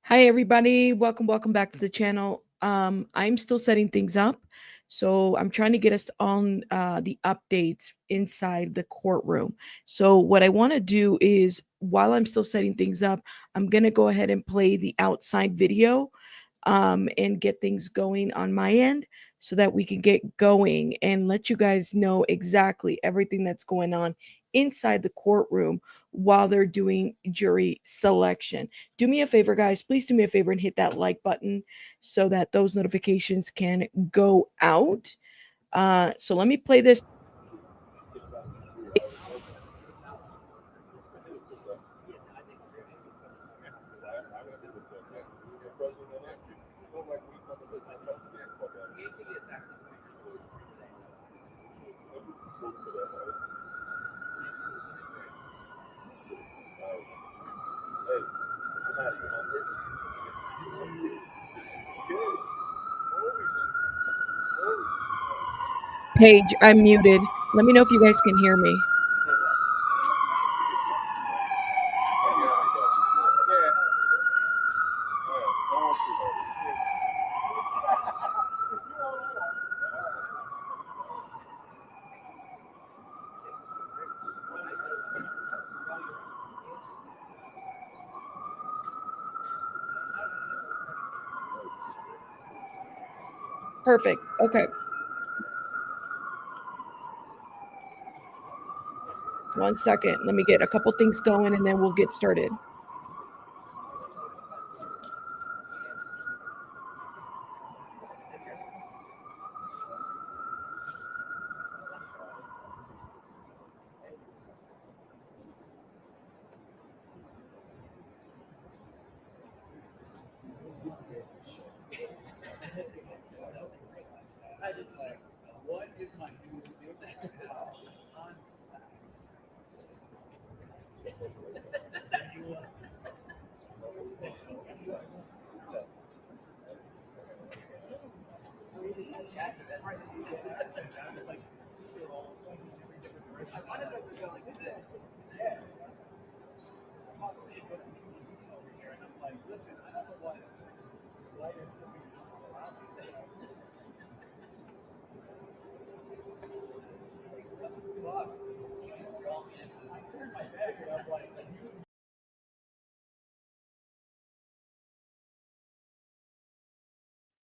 Hi, everybody. Welcome back to the channel. I'm still setting things up. So I'm trying to get us on the updates inside the courtroom. So what I want to do is while I'm still setting things up, I'm going to go ahead and play the outside video and get things going on my end so that we can get going and let you guys know exactly everything that's going on inside the courtroom while they're doing jury selection. Do me a favor, guys. Please do me a favor and hit that like button so that those notifications can go out. So let me play this. Page, I'm muted. Let me know if you guys can hear me. Perfect. Okay. One second. Let me get a couple things going and then we'll get started.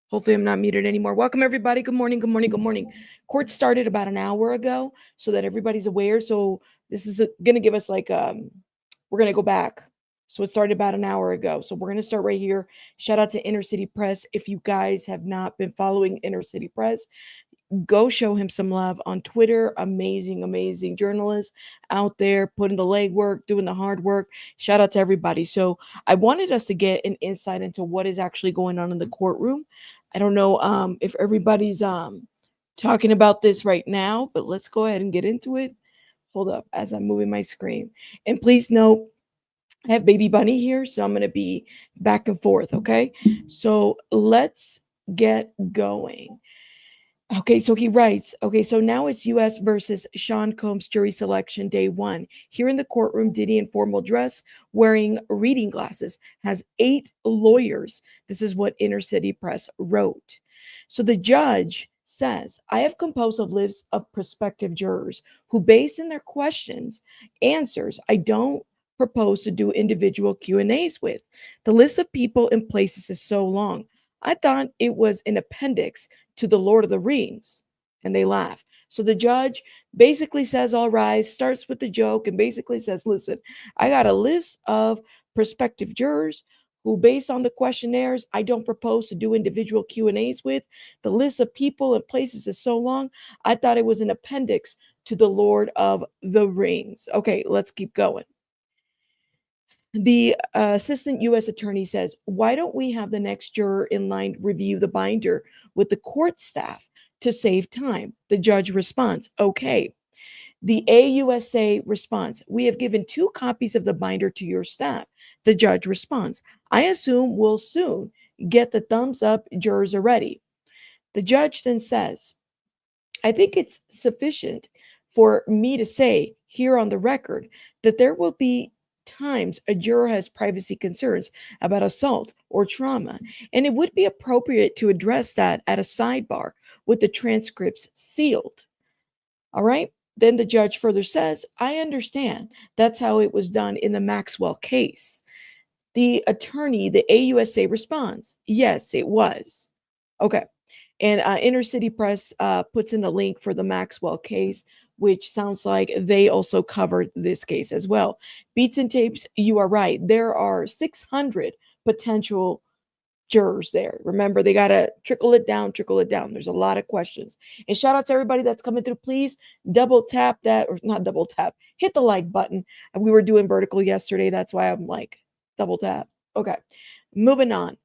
Hopefully, I'm not muted anymore. Welcome, everybody. Good morning. Good morning. Good morning. Court started about an hour ago so that everybody's aware. So, this is going to give us we're going to go back. So, it started about an hour ago. So, we're going to start right here. Shout out to Inner City Press. If you guys have not been following Inner City Press, go show him some love on Twitter. Amazing journalist out there putting the legwork, doing the hard work. Shout out to everybody. So I wanted us to get an insight into what is actually going on in the courtroom. I don't know if everybody's talking about this right now, but let's go ahead and get into it. Hold up as I'm moving my screen. And please note, I have baby bunny here, so I'm going to be back and forth. Okay. So let's get going. Okay, so he writes, okay, so now it's U.S. versus Sean Combs jury selection day one. Here in the courtroom, Diddy in formal dress, wearing reading glasses, has 8 lawyers. This is what Inner City Press wrote. So the judge says, I have composed a list of prospective jurors who, based on their questions, answers, I don't propose to do individual Q&As with. The list of people and places is so long. I thought it was an appendix to the Lord of the Rings. And they laugh. So the judge basically says, all rise, starts with the joke, and basically says, listen, I got a list of prospective jurors who, based on the questionnaires, I don't propose to do individual Q&As with. The list of people and places is so long, I thought it was an appendix to the Lord of the Rings. Okay, let's keep going. The assistant U.S. attorney says, why don't we have the next juror in line review the binder with the court staff to save time? The judge responds, okay. The AUSA responds, we have given 2 copies of the binder to your staff. The judge responds, I assume we'll soon get the thumbs up jurors are ready. The judge then says, I think it's sufficient for me to say here on the record that there will be times a juror has privacy concerns about assault or trauma, and it would be appropriate to address that at a sidebar with the transcripts sealed. All right. Then the judge further says, I understand that's how it was done in the Maxwell case. The attorney, the AUSA, responds, yes, it was. Okay. And Inner City Press puts in a link for the Maxwell case, which sounds like they also covered this case as well. Beats and tapes, you are right. There are 600 potential jurors there. Remember, they got to trickle it down, trickle it down. There's a lot of questions. And shout out to everybody that's coming through. Please double tap that, or not double tap, hit the like button. And we were doing vertical yesterday. That's why I'm like, double tap. Okay, moving on.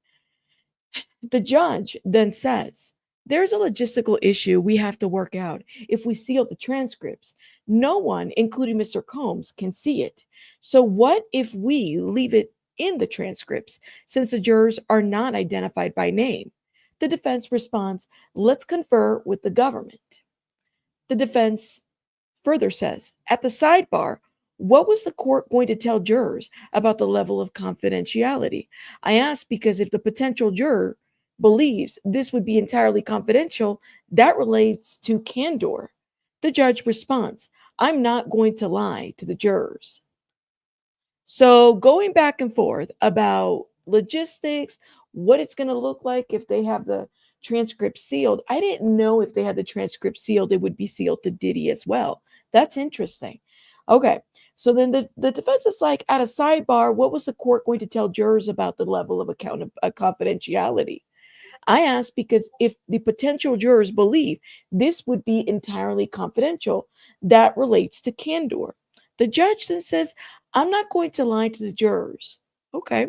The judge then says, there's a logistical issue we have to work out. If we seal the transcripts, no one, including Mr. Combs, can see it. So, what if we leave it in the transcripts since the jurors are not identified by name? The defense responds, let's confer with the government. The defense further says, at the sidebar, what was the court going to tell jurors about the level of confidentiality? I ask because if the potential juror believes this would be entirely confidential, that relates to candor. The judge responds, I'm not going to lie to the jurors. So going back and forth about logistics, what it's going to look like if they have the transcript sealed. I didn't know if they had the transcript sealed, it would be sealed to Diddy as well. That's interesting. Okay. So then the defense is like, at a sidebar, what was the court going to tell jurors about the level of confidentiality? I ask because if the potential jurors believe this would be entirely confidential, that relates to candor. The judge then says, I'm not going to lie to the jurors. Okay.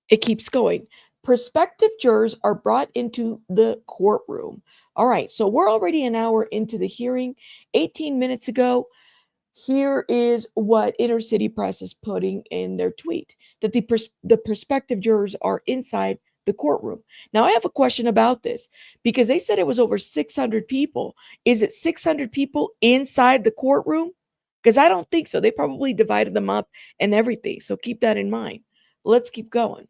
It keeps going. Prospective jurors are brought into the courtroom. All right. So we're already an hour into the hearing. 18 minutes ago, here is what Inner City Press is putting in their tweet, that the prospective jurors are inside the courtroom. Now, I have a question about this because they said it was over 600 people. Is it 600 people inside the courtroom? Because I don't think so. They probably divided them up and everything. So keep that in mind. Let's keep going.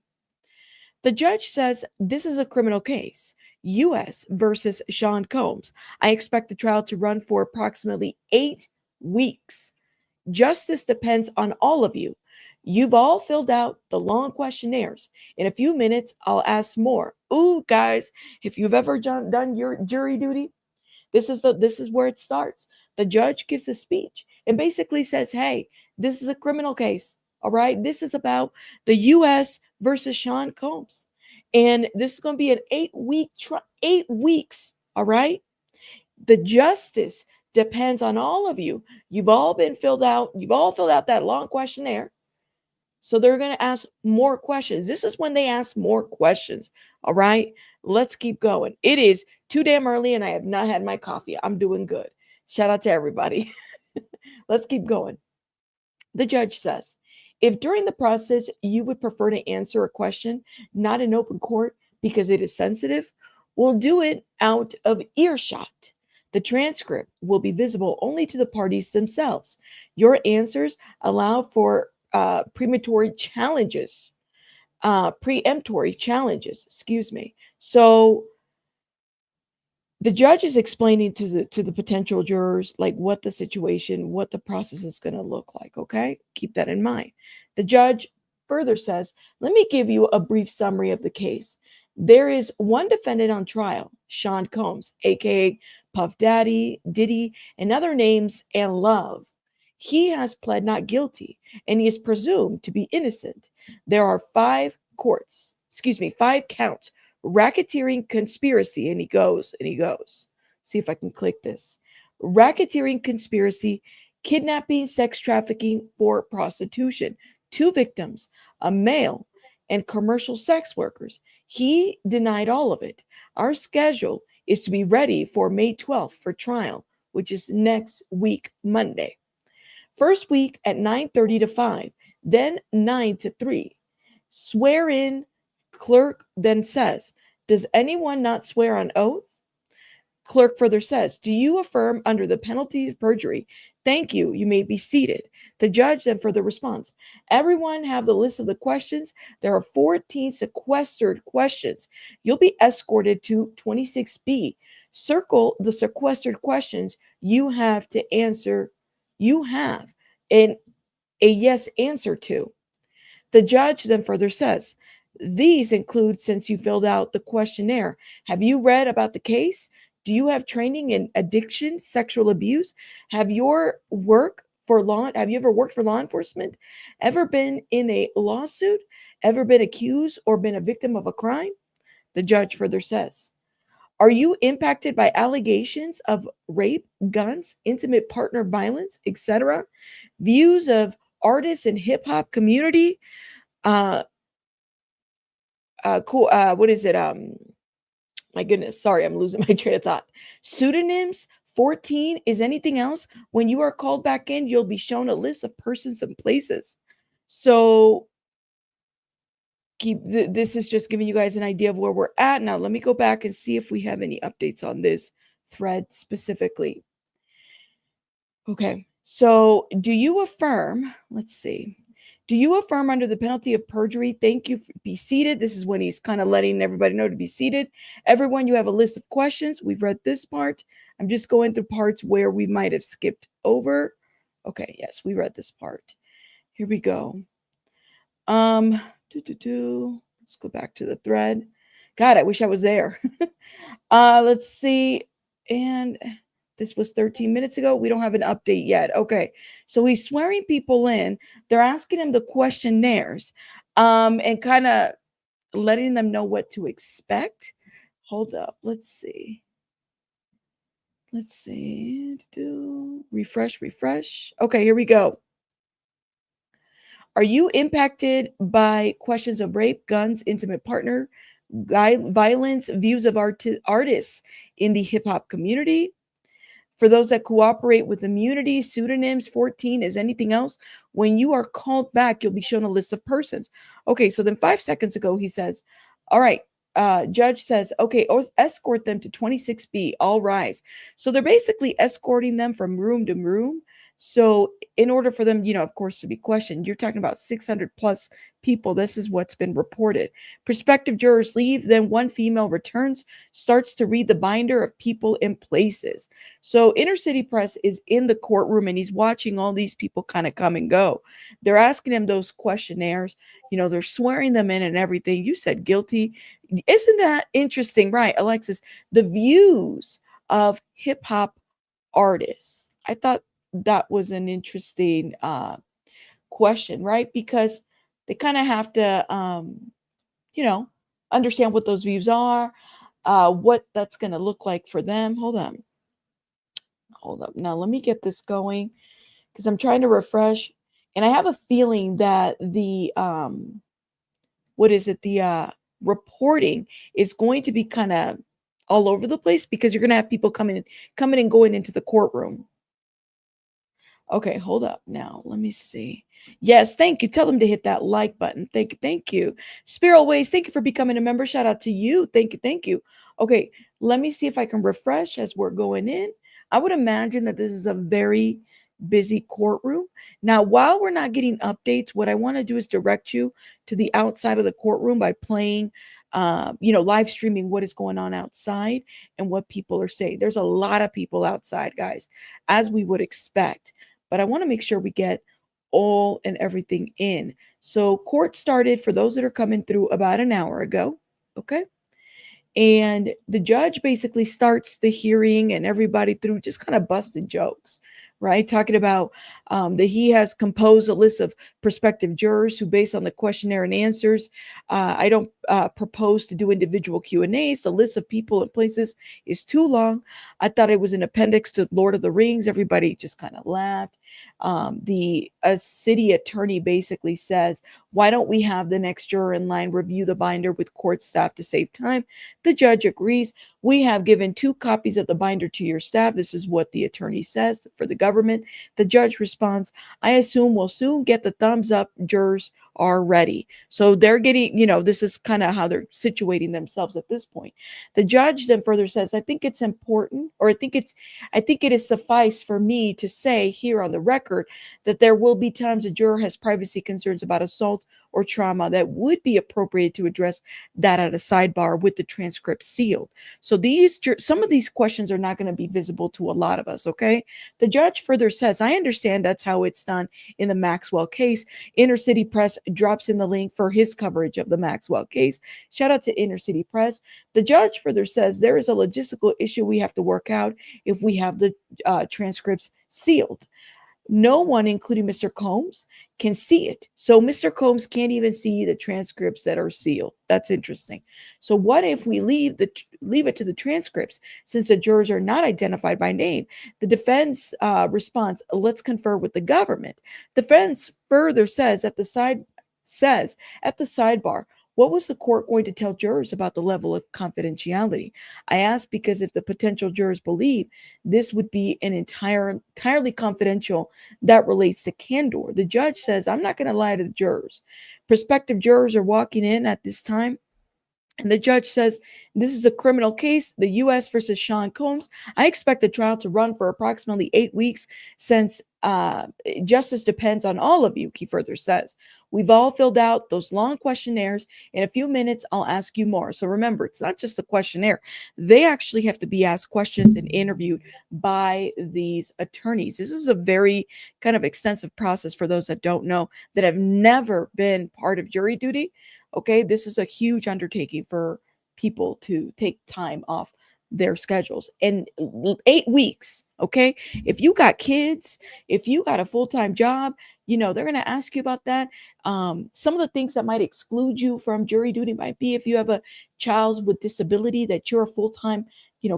The judge says this is a criminal case. U.S. versus Sean Combs. I expect the trial to run for approximately 8 weeks. Justice depends on all of you. You've all filled out the long questionnaires. In a few minutes, I'll ask more. Ooh, guys, if you've ever done your jury duty, this is where it starts. The judge gives a speech and basically says, "Hey, this is a criminal case. All right, this is about the U.S. versus Sean Combs, and this is going to be an 8-week 8 weeks. All right, the justice depends on all of you. You've all filled out that long questionnaire. So they're going to ask more questions. This is when they ask more questions. All right, let's keep going. It is too damn early and I have not had my coffee. I'm doing good. Shout out to everybody. Let's keep going. The judge says, if during the process you would prefer to answer a question not in open court because it is sensitive, we'll do it out of earshot. The transcript will be visible only to the parties themselves. Your answers allow for preemptory challenges. Excuse me. So the judge is explaining to the potential jurors like what the situation, what the process is going to look like. Okay, keep that in mind. The judge further says, let me give you a brief summary of the case. There is one defendant on trial, Sean Combs, aka Puff Daddy, Diddy, and other names and love. He has pled not guilty and he is presumed to be innocent. There are 5 counts: racketeering, conspiracy, and he goes. See if I can click this. Racketeering, conspiracy, kidnapping, sex trafficking for prostitution. 2 victims, a male and commercial sex workers. He denied all of it. Our schedule is to be ready for May 12th for trial, which is next week, Monday. First week at 9:30 to 5, then 9 to 3. Swear in. Clerk then says, does anyone not swear on oath? Clerk further says, do you affirm under the penalty of perjury Thank you. You may be seated. The judge then further responds. Everyone have the list of the questions. There are 14 sequestered questions. You'll be escorted to 26B. Circle the sequestered questions you have to answer. You have a yes answer to. The judge then further says, these include, since you filled out the questionnaire, have you read about the case? Do you have training in addiction, sexual abuse? Have your work for law, have you ever worked for law enforcement? Ever been in a lawsuit? Ever been accused or been a victim of a crime? The judge further says, are you impacted by allegations of rape, guns, intimate partner violence, etc.? Views of artists and hip hop community? Cool. What is it? My goodness, sorry, I'm losing my train of thought. Pseudonyms. 14 is anything else. When you are called back in, you'll be shown a list of persons and places. So this is just giving you guys an idea of where we're at. Now, let me go back and see if we have any updates on this thread specifically. Okay, so do you affirm, let's see. Do you affirm under the penalty of perjury? Thank you. Be seated. This is when he's kind of letting everybody know to be seated. Everyone, you have a list of questions. We've read this part. I'm just going through parts where we might have skipped over. Okay, yes, we read this part. Here we go. Let's go back to the thread. God, I wish I was there. Let's see. And this was 13 minutes ago. We don't have an update yet. Okay. So he's swearing people in. They're asking him the questionnaires and kind of letting them know what to expect. Hold up. Let's see. Refresh. Okay, here we go. Are you impacted by questions of rape, guns, intimate partner, violence, views of artists in the hip hop community? For those that cooperate with immunity, pseudonyms, 14 is anything else. When you are called back, you'll be shown a list of persons. Okay, so then 5 seconds ago, he says, all right, judge says, okay, escort them to 26B, all rise. So they're basically escorting them from room to room. So in order for them, of course, to be questioned, you're talking about 600 plus people. This is what's been reported. Prospective jurors leave, then one female returns, starts to read the binder of people and places. So Inner City Press is in the courtroom and he's watching all these people kind of come and go. They're asking him those questionnaires. They're swearing them in and everything. You said guilty. Isn't that interesting? Right, Alexis? The views of hip hop artists. I thought that was an interesting question, right? Because they kind of have to, understand what those views are, what that's going to look like for them. Hold up. Now, let me get this going because I'm trying to refresh. And I have a feeling that the, reporting is going to be kind of all over the place because you're going to have people coming and going into the courtroom. Okay, hold up now. Let me see. Yes, thank you. Tell them to hit that like button. Thank you. Spiral Ways, thank you for becoming a member. Shout out to you. Thank you. Okay, let me see if I can refresh as we're going in. I would imagine that this is a very busy courtroom. Now, while we're not getting updates, what I want to do is direct you to the outside of the courtroom by playing live streaming what is going on outside and what people are saying. There's a lot of people outside, guys, as we would expect. But I want to make sure we get all and everything in. So court started for those that are coming through about an hour ago. Okay. And the judge basically starts the hearing and everybody through just kind of busting jokes, right? Talking about that he has composed a list of prospective jurors who, based on the questionnaire and answers, I don't propose to do individual Q&As. The list of people and places is too long. I thought it was an appendix to Lord of the Rings. Everybody just kind of laughed. The city attorney basically says, why don't we have the next juror in line review the binder with court staff to save time? The judge agrees. We have given 2 copies of the binder to your staff. This is what the attorney says for the government. The judge responds, I assume we'll soon get the thumbs up jurors are ready. So they're getting, this is kind of how they're situating themselves at this point. The judge then further says, I think it's important, or I think it is suffice for me to say here on the record that there will be times a juror has privacy concerns about assault or trauma that would be appropriate to address that at a sidebar with the transcript sealed. So some of these questions are not going to be visible to a lot of us, okay? The judge further says, I understand that's how it's done in the Maxwell case. Inner City Press drops in the link for his coverage of the Maxwell case. Shout out to Inner City Press. The judge further says there is a logistical issue we have to work out if we have the transcripts sealed. No one, including Mr. Combs, can see it. So Mr. Combs can't even see the transcripts that are sealed. That's interesting. So what if we leave it to the transcripts, since the jurors are not identified by name? The defense responds, let's confer with the government. Defense further says at the sidebar, what was the court going to tell jurors about the level of confidentiality? I asked because if the potential jurors believe this would be an entirely confidential that relates to candor. The judge says, I'm not going to lie to the jurors. Prospective jurors are walking in at this time. And the judge says, this is a criminal case, the U.S. versus Sean Combs. I expect the trial to run for approximately 8 weeks since justice depends on all of you, he further says. We've all filled out those long questionnaires. In a few minutes, I'll ask you more. So remember, it's not just a questionnaire. They actually have to be asked questions and interviewed by these attorneys. This is a very kind of extensive process for those that don't know, that have never been part of jury duty. Okay, this is a huge undertaking for people to take time off their schedules. And 8 weeks, okay? If you got kids, if you got a full-time job, they're going to ask you about that. Some of the things that might exclude you from jury duty might be if you have a child with disability that you're a full-time,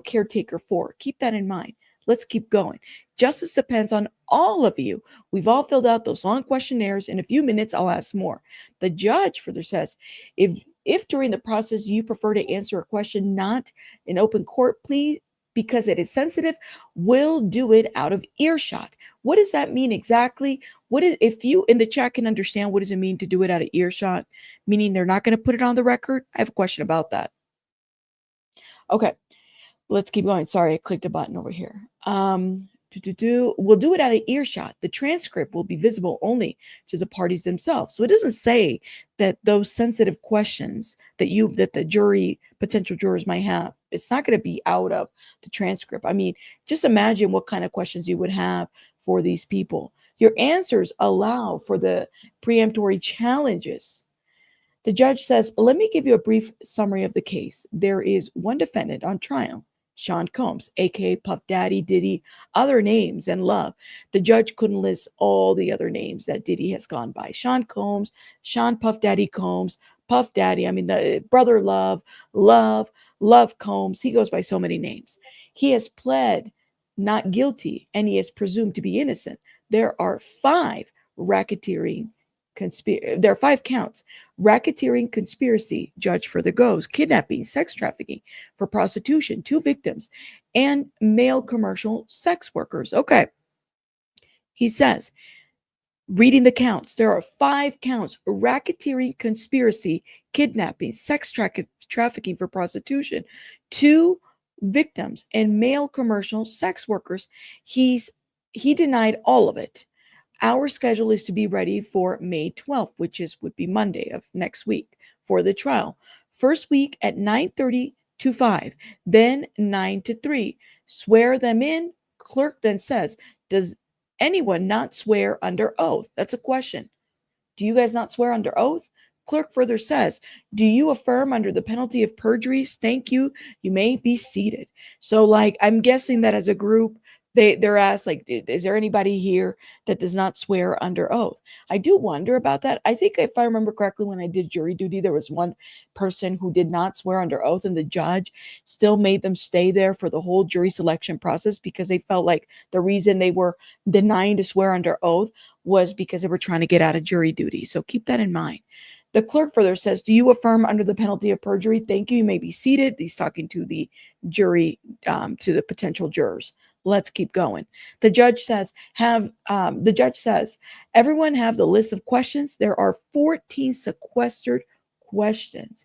caretaker for. Keep that in mind. Let's keep going. Justice depends on all of you. We've all filled out those long questionnaires. In a few minutes, I'll ask more. The judge further says, if during the process you prefer to answer a question not in open court, please, because it is sensitive, we'll do it out of earshot. What does that mean exactly? If you in the chat can understand, what does it mean to do it out of earshot? Meaning they're not going to put it on the record? I have a question about that. Okay. Let's keep going. Sorry, I clicked a button over here. We'll do it out of earshot. The transcript will be visible only to the parties themselves. So it doesn't say that those sensitive questions that the potential jurors might have, it's not going to be out of the transcript. I mean, just imagine what kind of questions you would have for these people. Your answers allow for the preemptory challenges. The judge says, let me give you a brief summary of the case. There is one defendant on trial, Sean Combs, aka Puff Daddy, Diddy, other names, and Love. The judge couldn't list all the other names that Diddy has gone by. Sean Combs, Sean Puff Daddy Combs, Puff Daddy, the brother Love Combs. He goes by so many names. He has pled not guilty, and he is presumed to be innocent. There are 5 racketeering there are 5 counts: racketeering, conspiracy, judge further goes, kidnapping, sex trafficking for prostitution, 2 victims, and male commercial sex workers. Okay. He says, reading the counts, there are 5 counts: racketeering, conspiracy, kidnapping, sex trafficking for prostitution, 2 victims, and male commercial sex workers. He denied all of it. Our schedule is to be ready for May 12th, which would be Monday of next week for the trial. First week at 9:30 to 5, then 9 to 3. Swear them in. Clerk then says, does anyone not swear under oath? That's a question. Do you guys not swear under oath? Clerk further says, do you affirm under the penalty of perjury? Thank you. You may be seated. So I'm guessing that as a group, they're asked, is there anybody here that does not swear under oath? I do wonder about that. I think if I remember correctly, when I did jury duty, there was one person who did not swear under oath, and the judge still made them stay there for the whole jury selection process because they felt like the reason they were denying to swear under oath was because they were trying to get out of jury duty. So keep that in mind. The clerk further says, do you affirm under the penalty of perjury? Thank you. You may be seated. He's talking to the jury, to the potential jurors. Let's keep going. The judge says, everyone have the list of questions. There are 14 sequestered questions.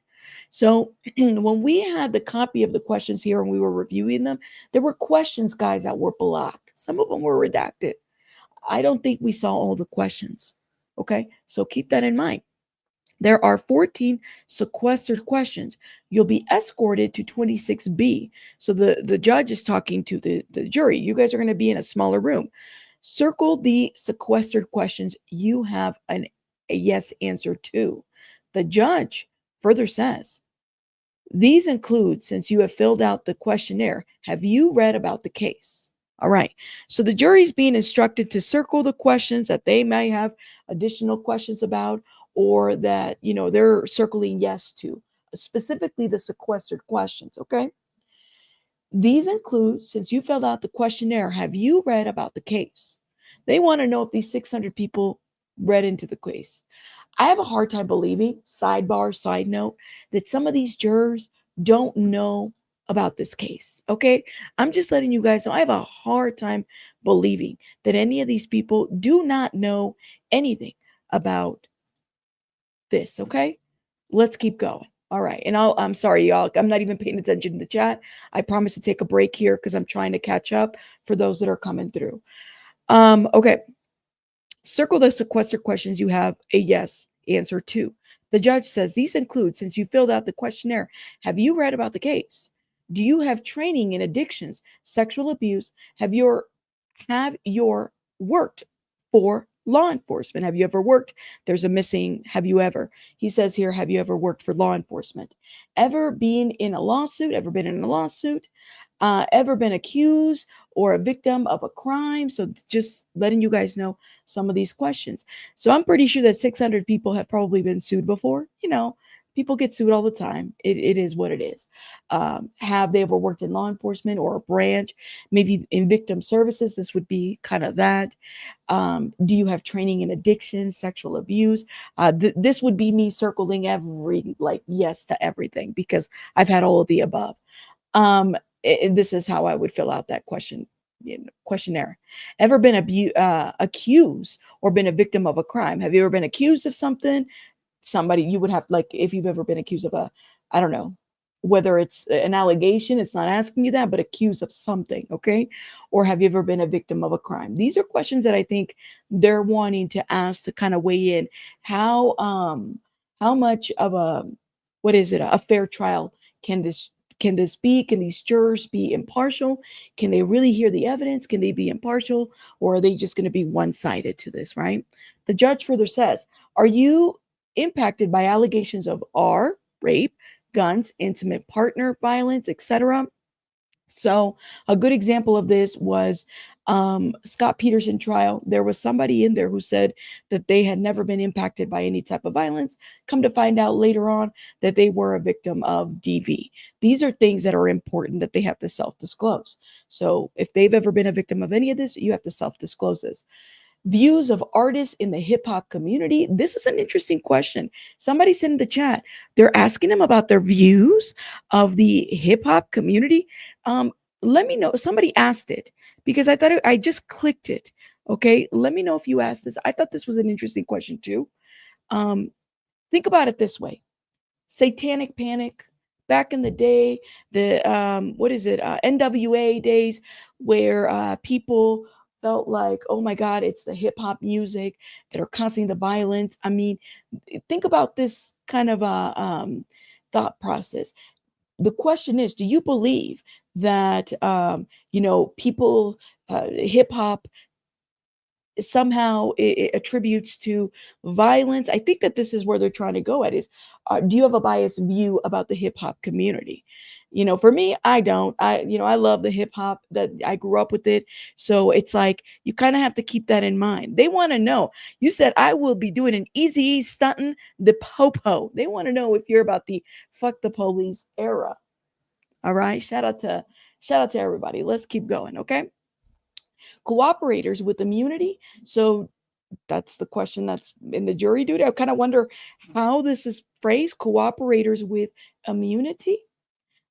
So when we had the copy of the questions here and we were reviewing them, there were questions, guys, that were blocked. Some of them were redacted. I don't think we saw all the questions. Okay, so keep that in mind. There are 14 sequestered questions. You'll be escorted to 26B. So the judge is talking to the jury. You guys are going to be in a smaller room. Circle the sequestered questions you have a yes answer to. The judge further says, these include, since you have filled out the questionnaire, have you read about the case? All right. So the jury's being instructed to circle the questions that they may have additional questions about, or that, they're circling yes to, specifically the sequestered questions. Okay. These include, since you filled out the questionnaire, have you read about the case? They want to know if these 600 people read into the case. I have a hard time believing, side note, that some of these jurors don't know about this case. Okay. I'm just letting you guys know I have a hard time believing that any of these people do not know anything about this. Okay. Let's keep going. All right. And I'm sorry, y'all. I'm not even paying attention to the chat. I promise to take a break here because I'm trying to catch up for those that are coming through. Okay. Circle the sequestered questions you have a yes answer to. The judge says these include, since you filled out the questionnaire, have you read about the case? Do you have training in addictions, sexual abuse? Have your worked for law enforcement? Have you ever worked? There's a missing have you ever. He says here, have you ever worked for law enforcement? Ever been in a lawsuit? Ever been in a lawsuit? Ever been accused or a victim of a crime? So just letting you guys know some of these questions. So I'm pretty sure that 600 people have probably been sued before. People get sued all the time. It is what it is. Have they ever worked in law enforcement or a branch? Maybe in victim services, this would be kind of that. Do you have training in addiction, sexual abuse? This would be me circling yes to everything because I've had all of the above. This is how I would fill out that questionnaire. Ever been accused or been a victim of a crime? Have you ever been accused of something? Somebody you would have, like, if you've ever been accused of I don't know, whether it's an allegation, it's not asking you that, but accused of something, okay? Or have you ever been a victim of a crime? These are questions that I think they're wanting to ask to kind of weigh in how much of a fair trial can this be? Can these jurors be impartial? Can they really hear the evidence? Can they be impartial? Or are they just going to be one-sided to this, right? The judge further says, are you impacted by allegations of rape, guns, intimate partner violence, etc.? So a good example of this was Scott Peterson trial. There was somebody in there who said that they had never been impacted by any type of violence. Come to find out later on that they were a victim of DV. These are things that are important that they have to self-disclose. So if they've ever been a victim of any of this, you have to self-disclose this. Views of artists in the hip hop community. This is an interesting question. Somebody said in the chat, they're asking them about their views of the hip hop community. Let me know. Somebody asked it because I thought I just clicked it. Okay. Let me know if you asked this. I thought this was an interesting question too. Think about it this way. Satanic Panic, back in the day, the NWA days, where people felt like, oh my God, it's the hip hop music that are causing the violence. I mean, think about this kind of thought process. The question is, do you believe that people, hip hop somehow it attributes to violence? I think that this is where they're trying to go at is, do you have a biased view about the hip hop community? For me, I don't. I love the hip hop, that I grew up with it. So it's like, you kind of have to keep that in mind. They want to know. You said, I will be doing an easy stunting the popo. They want to know if you're about the fuck the police era. All right. Shout out to everybody. Let's keep going. Okay. Cooperators with immunity. So that's the question that's in the jury duty. I kind of wonder how this is phrased. Cooperators with immunity.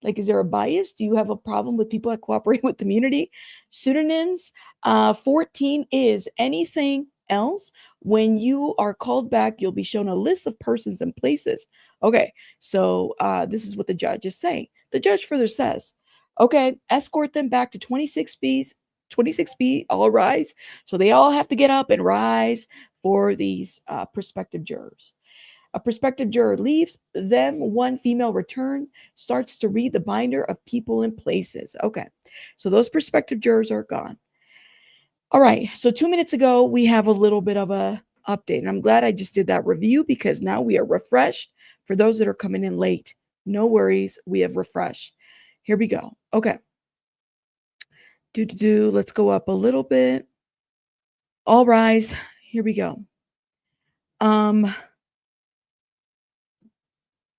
Like, is there a bias? Do you have a problem with people that cooperate with the community? Pseudonyms. 14 is anything else. When you are called back, you'll be shown a list of persons and places. Okay, so this is what the judge is saying. The judge further says, okay, escort them back to 26B's. 26B, all rise. So they all have to get up and rise for these prospective jurors. A prospective juror leaves, then one female return starts to read the binder of people and places. Okay, so those prospective jurors are gone. All right, so 2 minutes ago, we have a little bit of a update. And I'm glad I just did that review because now we are refreshed. For those that are coming in late, no worries, we have refreshed. Here we go. Okay. Let's go up a little bit. All rise. Here we go.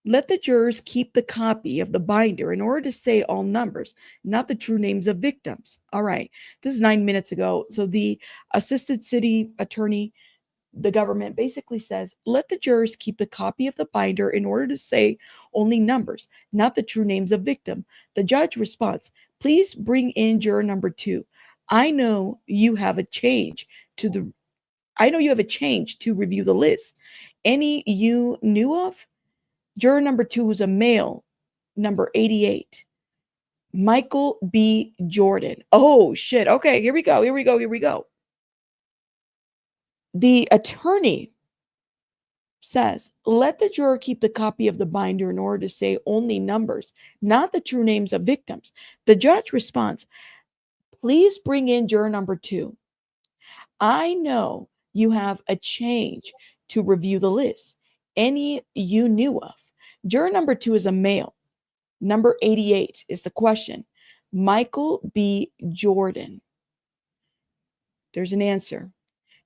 Let the jurors keep the copy of the binder in order to say all numbers, not the true names of victims. All right. This is 9 minutes ago. So the assistant city attorney, the government basically says, let the jurors keep the copy of the binder in order to say only numbers, not the true names of victim. The judge responds, please bring in juror number 2. I know you have a change to review the list. Any you knew of? Juror number 2 was a male, number 88, Michael B. Jordan. Oh, shit. Okay, here we go. The attorney says, let the juror keep the copy of the binder in order to say only numbers, not the true names of victims. The judge responds, please bring in juror number 2. I know you have a change to review the list. Any you knew of? Juror number 2 is a male. Number 88 is the question. Michael B. Jordan. There's an answer.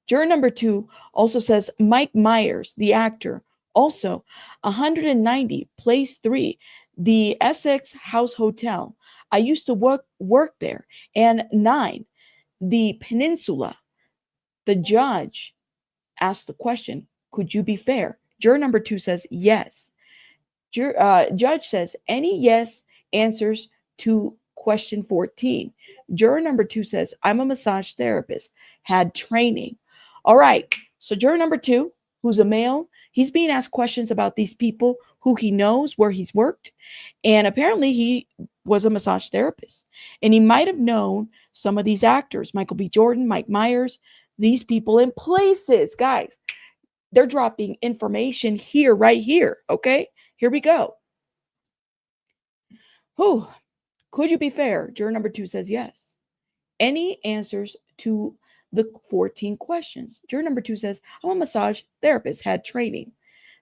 Juror number 2 also says Mike Myers, the actor. Also, 190, place 3, the Essex House Hotel. I used to work there. And 9, the Peninsula. The judge asked the question, could you be fair? Juror number 2 says yes. Judge says any yes answers to question 14. Juror number 2 says, I'm a massage therapist, had training. All right. So juror number 2, who's a male, he's being asked questions about these people who he knows, where he's worked. And apparently he was a massage therapist. And he might have known some of these actors, Michael B. Jordan, Mike Myers, these people in places. Guys, they're dropping information here, right here. Okay. Here we go. Who? Could you be fair? Juror number 2 says yes. Any answers to the 14 questions? Juror number 2 says, I'm a massage therapist, had training.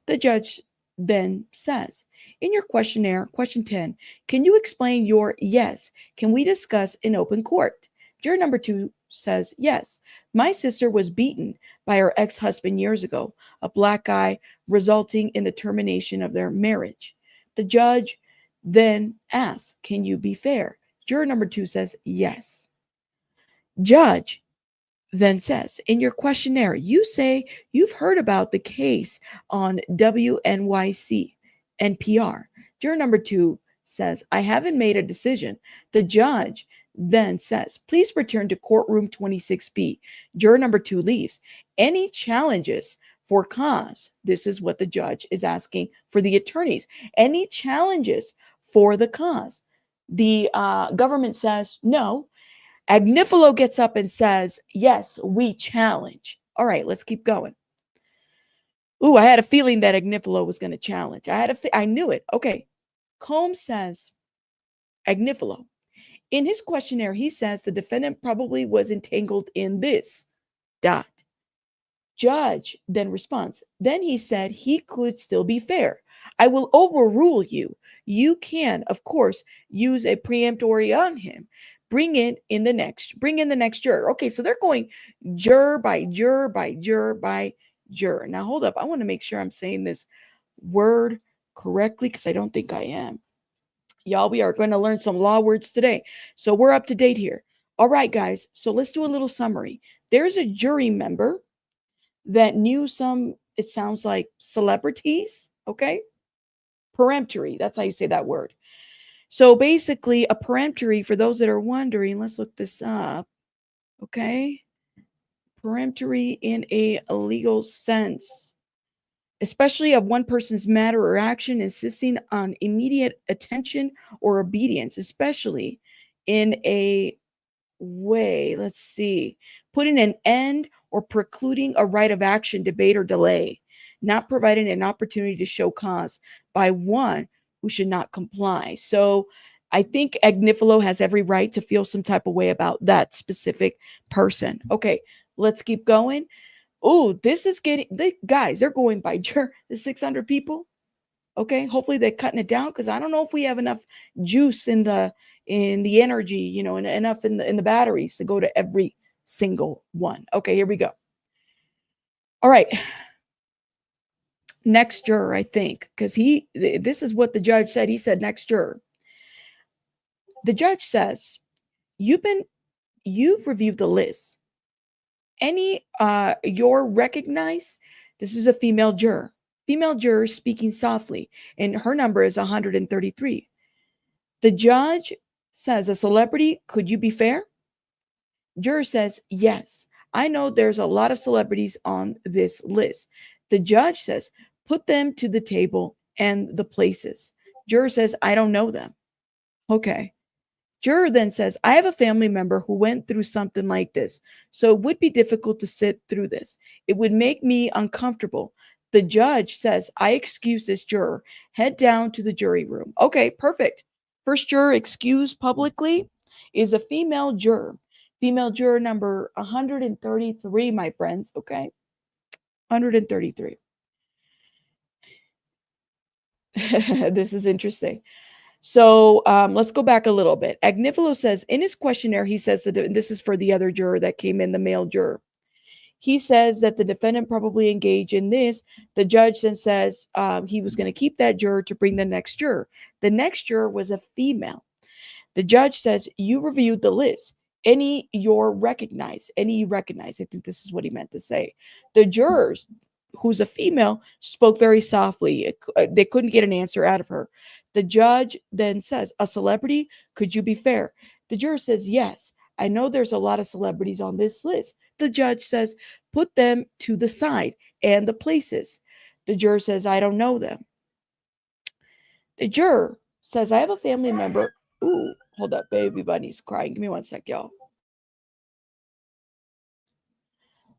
The judge then says, in your questionnaire, question 10, can you explain your yes? Can we discuss in open court? Juror number 2 says, yes. My sister was beaten by her ex-husband years ago, a black guy, resulting in the termination of their marriage. The judge then asks, can you be fair? Juror number 2 says, yes. Judge then says, in your questionnaire, you say you've heard about the case on WNYC NPR. Juror number 2 says, I haven't made a decision. The judge then says, please return to courtroom 26B. Juror number 2 leaves. Any challenges for cause? This is what the judge is asking for the attorneys. Any challenges for the cause? The government says no. Agnifilo gets up and says, yes, we challenge. All right, let's keep going. Ooh, I had a feeling that Agnifilo was going to challenge. I knew it. Okay. Combs says, Agnifilo. In his questionnaire, he says the defendant probably was entangled in this. Dot. Judge then responds. Then he said he could still be fair. I will overrule you. You can, of course, use a preemptory on him. Bring in the next juror. Okay, so they're going juror by juror by juror by juror. Now hold up. I want to make sure I'm saying this word correctly because I don't think I am. Y'all, we are going to learn some law words today. So we're up to date here. All right, guys. So let's do a little summary. There's a jury member that knew some, it sounds like celebrities. Okay. Peremptory. That's how you say that word. So basically, a peremptory, for those that are wondering, let's look this up. Okay. Peremptory in a legal sense, especially of one person's matter or action, insisting on immediate attention or obedience, especially in a way, let's see, putting an end or precluding a right of action, debate, or delay, not providing an opportunity to show cause by one who should not comply. So I think Agnifilo has every right to feel some type of way about that specific person. Okay, let's keep going. Oh, this is getting, guys, they're going by the 600 people. Okay, hopefully they're cutting it down, because I don't know if we have enough juice in the energy, and enough in the batteries to go to every single one. Okay, here we go. All right, next juror, I think, because this is what the judge said. He said, next juror. The judge says, you've reviewed the list. You're recognized. This is a female juror. Female juror speaking softly, and her number is 133. The judge says, a celebrity, could you be fair? Juror says, yes. I know there's a lot of celebrities on this list. The judge says, put them to the table and the places. Juror says, I don't know them. Okay. Juror then says, I have a family member who went through something like this, so it would be difficult to sit through this. It would make me uncomfortable. The judge says, I excuse this juror. Head down to the jury room. Okay, perfect. First juror excused publicly is a female juror. Female juror number 133, my friends. Okay, 133. This is interesting. So let's go back a little bit. Agnifilo says in his questionnaire, he says that this is for the other juror that came in, the male juror. He says that the defendant probably engaged in this. The judge then says he was going to keep that juror to bring the next juror. The next juror was a female. The judge says, you reviewed the list. Any you recognize. I think this is what he meant to say. The jurors, who's a female, spoke very softly. They couldn't get an answer out of her. The judge then says, a celebrity, could you be fair? The juror says, yes. I know there's a lot of celebrities on this list. The judge says, put them to the side and the places. The juror says, I don't know them. The juror says, I have a family member. Ooh, hold up, baby bunny's crying. Give me one sec, y'all.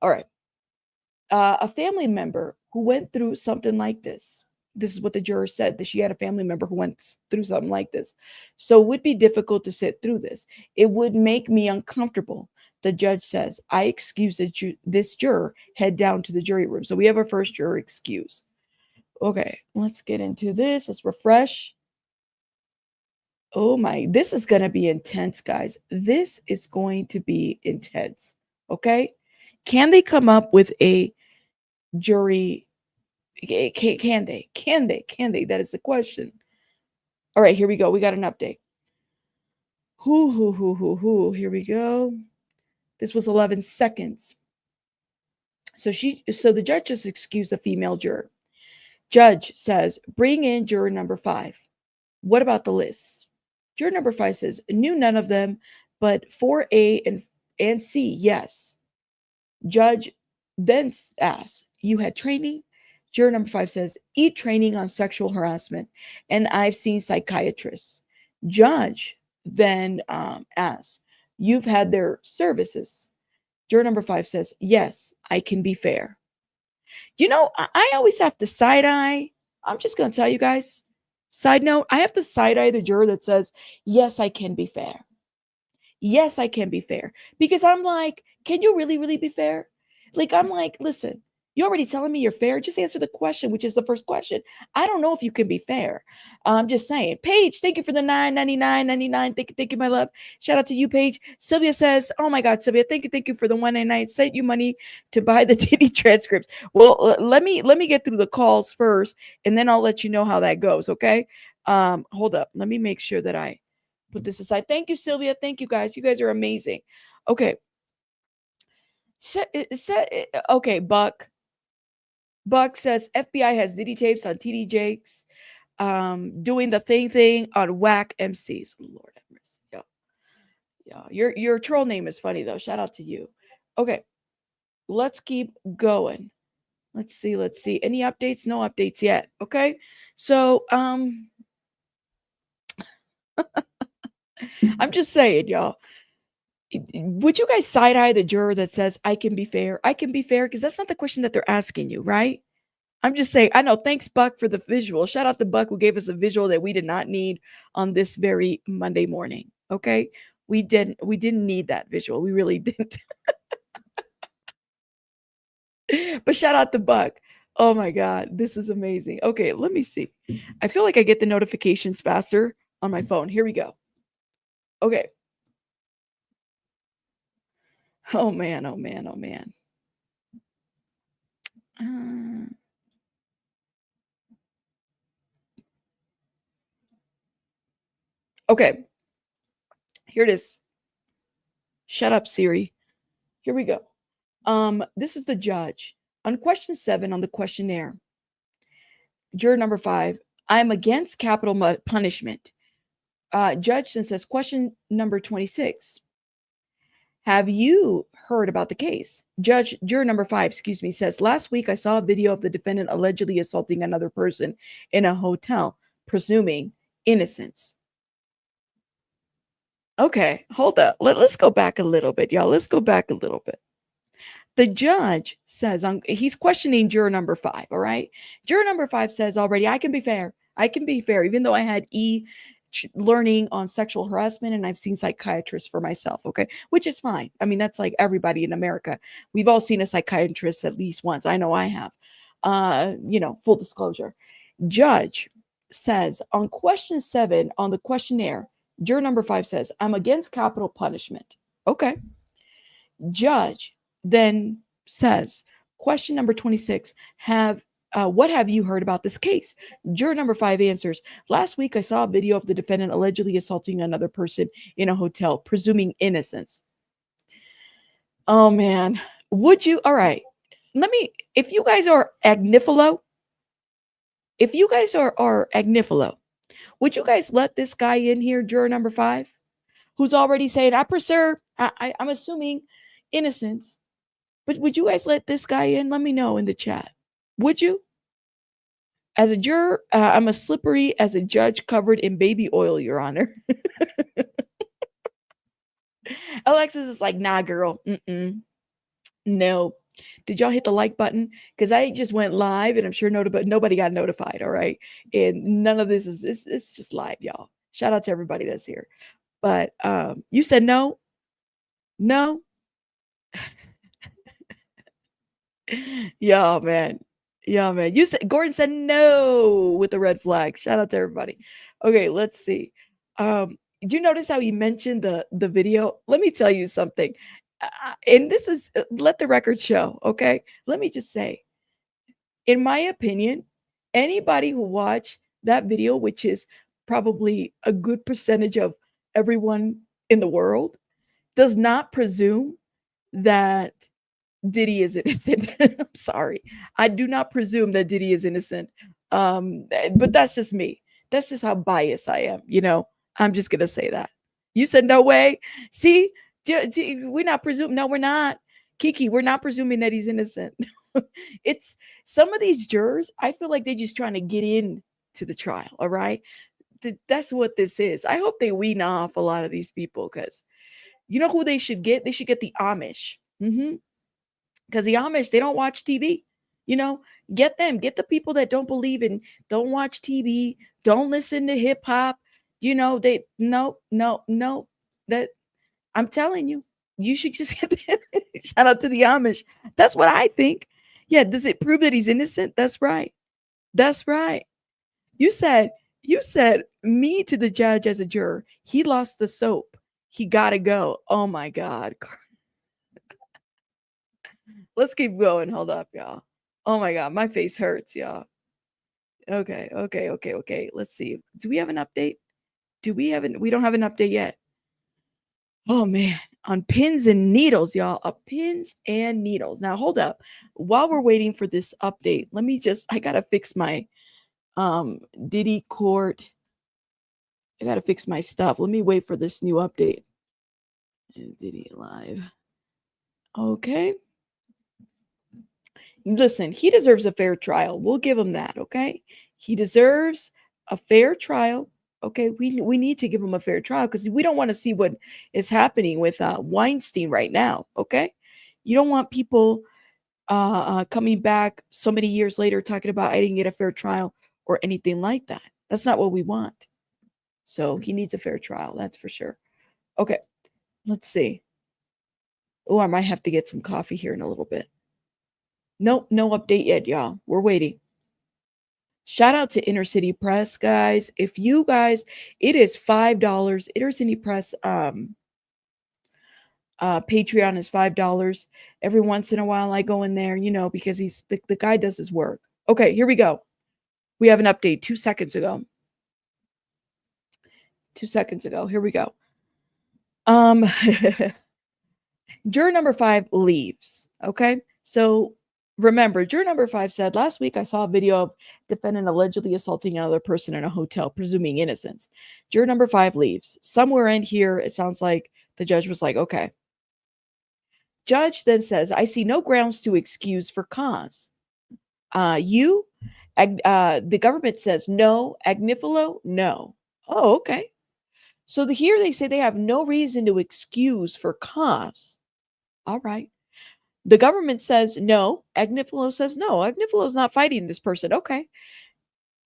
All right. A family member who went through something like this. This is what the juror said, that she had a family member who went through something like this. So it would be difficult to sit through this. It would make me uncomfortable. The judge says, I excuse this juror, head down to the jury room. So we have our first juror excuse. Okay, let's get into this. Let's refresh. Oh my, this is going to be intense, guys. This is going to be intense. Okay. Can they come up with a jury? Can they? That is the question. All right, here we go. We got an update. Here we go. This was 11 seconds. So the judge just excused a female juror. Judge says, bring in juror number 5. What about the list? Juror number 5 says, knew none of them, but 4A and C, yes. Judge then asks, you had training? Juror number 5 says, eat training on sexual harassment, and I've seen psychiatrists. Judge then asks, you've had their services? Juror number 5 says, yes, I can be fair. I always have to side eye. I'm just going to tell you guys. Side note, I have to side eye the juror that says, yes, I can be fair. Yes, I can be fair. Because I'm like, can you really, really be fair? Like, I'm like, listen, you're already telling me you're fair. Just answer the question, which is the first question. I don't know if you can be fair. I'm just saying. Paige, thank you for the $9.99. Thank you, my love. Shout out to you, Paige. Sylvia says, oh my God, Sylvia, thank you for the $1.99. Sent you money to buy the DIDDY transcripts. Well, let me get through the calls first, and then I'll let you know how that goes. Okay. Hold up. Let me make sure that I put this aside. Thank you, Sylvia. Thank you, guys. You guys are amazing. Okay. Okay, Buck says FBI has Diddy tapes on TD Jakes. doing the thing on whack MCs. Lord have mercy. Yeah. Your troll name is funny though. Shout out to you. Okay, let's keep going. Let's see. Any updates? No updates yet. Okay. So I'm just saying, y'all. Would you guys side eye the juror that says I can be fair? I can be fair because that's not the question that they're asking you, right? I'm just saying, I know. Thanks, Buck, for the visual. Shout out to Buck who gave us a visual that we did not need on this very Monday morning. Okay. We didn't need that visual. We really didn't. But shout out to Buck. Oh my God. This is amazing. Okay, let me see. I feel like I get the notifications faster on my phone. Here we go. Okay. Oh man, oh man, oh man. Okay. Here it is. Shut up, Siri. Here we go. This is the judge. On question 7 on the questionnaire, juror number 5, I'm against capital punishment. Judge then says, question number 26. Have you heard about the case? Juror number 5, says, last week I saw a video of the defendant allegedly assaulting another person in a hotel, presuming innocence. Okay, hold up. Let's go back a little bit, y'all. Let's go back a little bit. The judge says, he's questioning juror number 5, all right? Juror number 5 says already, I can be fair. I can be fair, even though I had learning on sexual harassment and I've seen psychiatrists for myself, okay? Which is fine. I mean, that's like everybody in America. We've all seen a psychiatrist at least once. I know I have. Full disclosure. Judge says on question 7 on the questionnaire, juror number 5 says, I'm against capital punishment. Okay. Judge then says, question number 26, what have you heard about this case? Juror number 5 answers, last week I saw a video of the defendant allegedly assaulting another person in a hotel, presuming innocence. Oh man, would you? All right, if you guys are agnifilo, would you guys let this guy in here, juror number 5, who's already saying, I'm assuming innocence, but would you guys let this guy in? Let me know in the chat. Would you? As a juror, I'm as slippery as a judge covered in baby oil, Your Honor. Alexis is like, nah, girl. No. Did y'all hit the like button? Because I just went live and I'm sure nobody got notified, all right? And none of this it's just live, y'all. Shout out to everybody that's here. But you said no? No? Yeah, man. You said Gordon said no with the red flag. Shout out to everybody. Okay, let's see. Did you notice how he mentioned the video? Let me tell you something. And this is let the record show, okay? Let me just say, in my opinion, anybody who watched that video, which is probably a good percentage of everyone in the world, does not presume that Diddy is innocent. I'm sorry. I do not presume that Diddy is innocent. But that's just me. That's just how biased I am. I'm just going to say that. You said no way. See, we're not presuming. No, we're not. Kiki, we're not presuming that he's innocent. It's some of these jurors, I feel like they're just trying to get in to the trial. All right. That's what this is. I hope they wean off a lot of these people because you know who they should get? They should get the Amish. Because the Amish, they don't watch TV. Get them. Get the people that don't believe in, don't watch TV, don't listen to hip hop. No. That I'm telling you, you should just get shout out to the Amish. That's what I think. Yeah, does it prove that he's innocent? That's right. That's right. You said me to the judge as a juror. He lost the soap. He gotta go. Oh my God. Let's keep going. Hold up, y'all. Oh my God, my face hurts, y'all. Okay. Let's see. Do we have an update? We don't have an update yet. Oh man, on pins and needles, y'all. Pins and needles. Now hold up. While we're waiting for this update, I gotta fix my Diddy Court. I gotta fix my stuff. Let me wait for this new update. Diddy Live. Okay. Listen, he deserves a fair trial. We'll give him that, okay? He deserves a fair trial. Okay, we need to give him a fair trial because we don't want to see what is happening with Weinstein right now. Okay, you don't want people coming back so many years later talking about I didn't get a fair trial or anything like that. That's not what we want. So he needs a fair trial, that's for sure. Okay, let's see. Oh, I might have to get some coffee here in a little bit. Nope, no update yet, y'all. We're waiting. Shout out to Inner City Press, guys. If you guys, it is $5. Inner City Press Patreon is $5. Every once in a while I go in there, because he's the guy does his work. Okay, here we go. We have an update 2 seconds ago. 2 seconds ago. Here we go. Juror number 5 leaves. Okay. So remember, juror number 5 said last week I saw a video of defendant allegedly assaulting another person in a hotel, presuming innocence. Juror number 5 leaves. Somewhere in here, it sounds like the judge was like, okay. Judge then says, I see no grounds to excuse for cause. The government says no. Agnifilo, no. Oh, okay. So here they say they have no reason to excuse for cause. All right. The government says no. Agnifilo says no. Agnifilo's not fighting this person. Okay.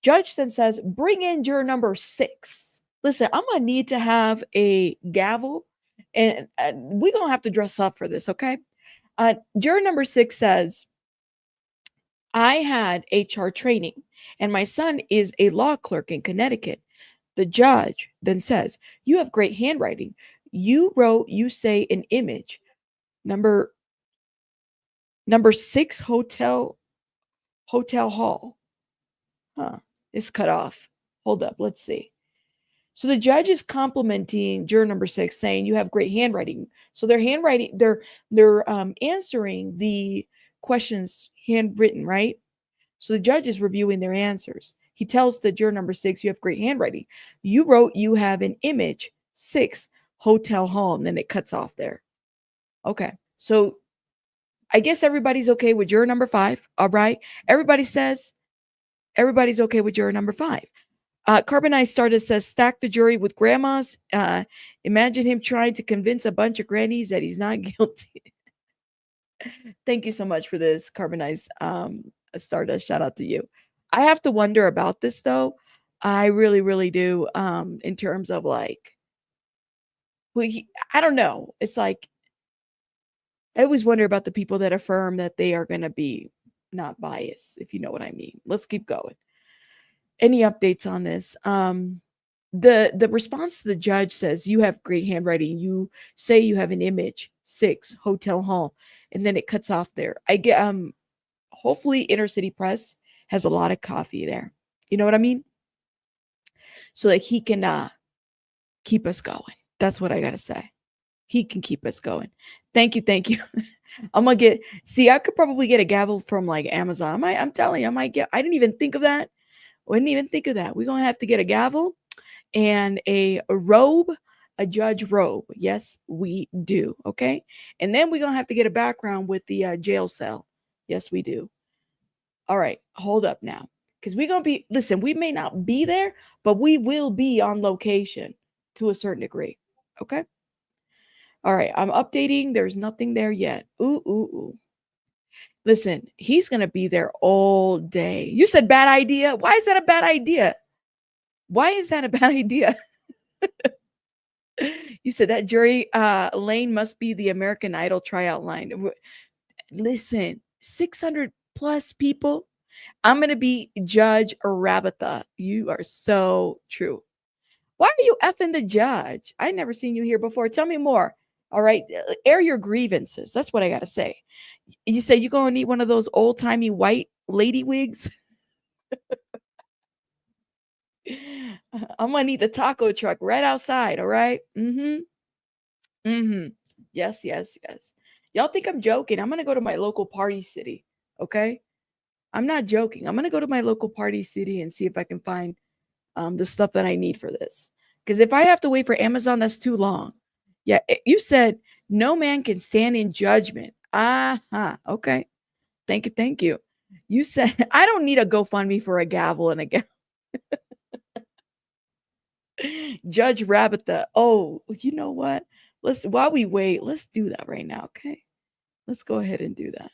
Judge then says, bring in juror number 6. Listen, I'm going to need to have a gavel and we're going to have to dress up for this. Okay. Juror number 6 says, I had HR training and my son is a law clerk in Connecticut. The judge then says, you have great handwriting. You wrote, you say an image. Number 6 hotel hall. Huh. It's cut off. Hold up. Let's see. So the judge is complimenting juror number 6, saying you have great handwriting. So they're answering the questions handwritten, right? So the judge is reviewing their answers. He tells the juror number 6, you have great handwriting. You wrote you have an image 6 hotel hall, and then it cuts off there. Okay. So I guess everybody's okay with juror number 5. All right. Everybody's okay with juror number 5. Carbonized Stardust says, stack the jury with grandmas. Imagine him trying to convince a bunch of grannies that he's not guilty. Thank you so much for this, Carbonized Stardust. Shout out to you. I have to wonder about this, though. I really, really do. In terms of like, I don't know. It's like, I always wonder about the people that affirm that they are going to be not biased, if you know what I mean. Let's keep going. Any updates on this? The response to the judge says, you have great handwriting. You say you have an image 6 hotel hall, and then it cuts off there. I get hopefully Inner City Press has a lot of coffee there. You know what I mean? So that he can keep us going. That's what I gotta say. He can keep us going. Thank you. I'm gonna I could probably get a gavel from like Amazon. I'm telling you, I didn't even think of that. We're gonna have to get a gavel and a robe, a judge robe. Yes, we do. Okay. And then we're gonna have to get a background with the jail cell. Yes, we do. All right, hold up now. Because we may not be there, but we will be on location to a certain degree. Okay. All right, I'm updating. There's nothing there yet. Ooh. Listen, he's going to be there all day. You said bad idea. Why is that a bad idea? You said that jury lane must be the American Idol tryout line. Listen, 600 plus people. I'm going to be Judge Arabatha. You are so true. Why are you effing the judge? I never seen you here before. Tell me more. All right. Air your grievances. That's what I got to say. You say you're going to need one of those old timey white lady wigs. I'm going to need the taco truck right outside. All right. Yes. Y'all think I'm joking. I'm going to go to my local party city. Okay. I'm not joking. I'm going to go to my local party city and see if I can find the stuff that I need for this. Because if I have to wait for Amazon, that's too long. Yeah, you said no man can stand in judgment. Okay. Thank you. Thank you. You said I don't need a GoFundMe for a gavel and a gavel. Judge Rabbitha. Oh, you know what? Let's while we wait, let's do that right now. Okay. Let's go ahead and do that.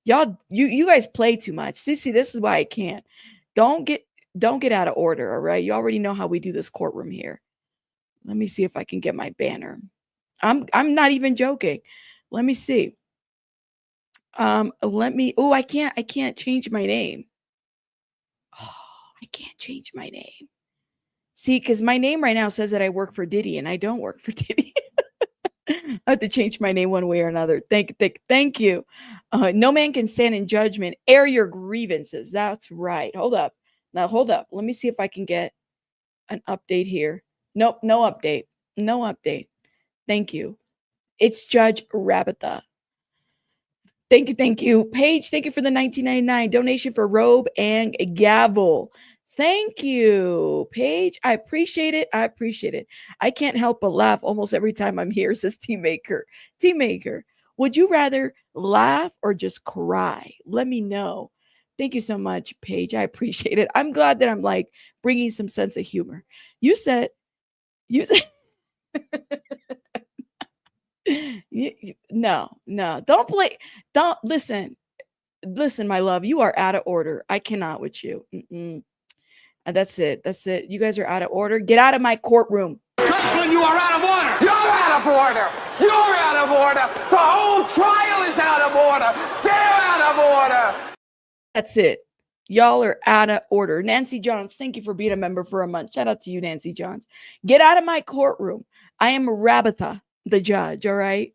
Y'all, you guys play too much. See, this is why I can't. Don't get out of order. All right. You already know how we do this courtroom here. Let me see if I can get my banner. I'm not even joking. Let me see. I can't change my name. Oh, I can't change my name. See, because my name right now says that I work for Diddy, and I don't work for Diddy. I have to change my name one way or another. Thank you. No man can stand in judgment. Air your grievances. That's right. Hold up. Now, hold up. Let me see if I can get an update here. Nope, no update. No update. Thank you. It's Judge Rabbitha. Thank you, thank you. Paige, thank you for the 1999 donation for robe and gavel. Thank you, Paige. I appreciate it. I appreciate it. I can't help but laugh almost every time I'm here, says Teammaker. Teammaker, would you rather laugh or just cry? Let me know. Thank you so much, Paige. I appreciate it. I'm glad that I'm like bringing some sense of humor. You said, no, don't play. Don't listen. Listen, my love, you are out of order. I cannot with you. And that's it. That's it. You guys are out of order. Get out of my courtroom. Kirkland, you are out of order. You're out of order. You're out of order. The whole trial is out of order. They're out of order. That's it. Y'all are out of order. Nancy Johns, thank you for being a member for a month. Shout out to you, Nancy Johns. Get out of my courtroom. I am Rabbitha, the judge, all right?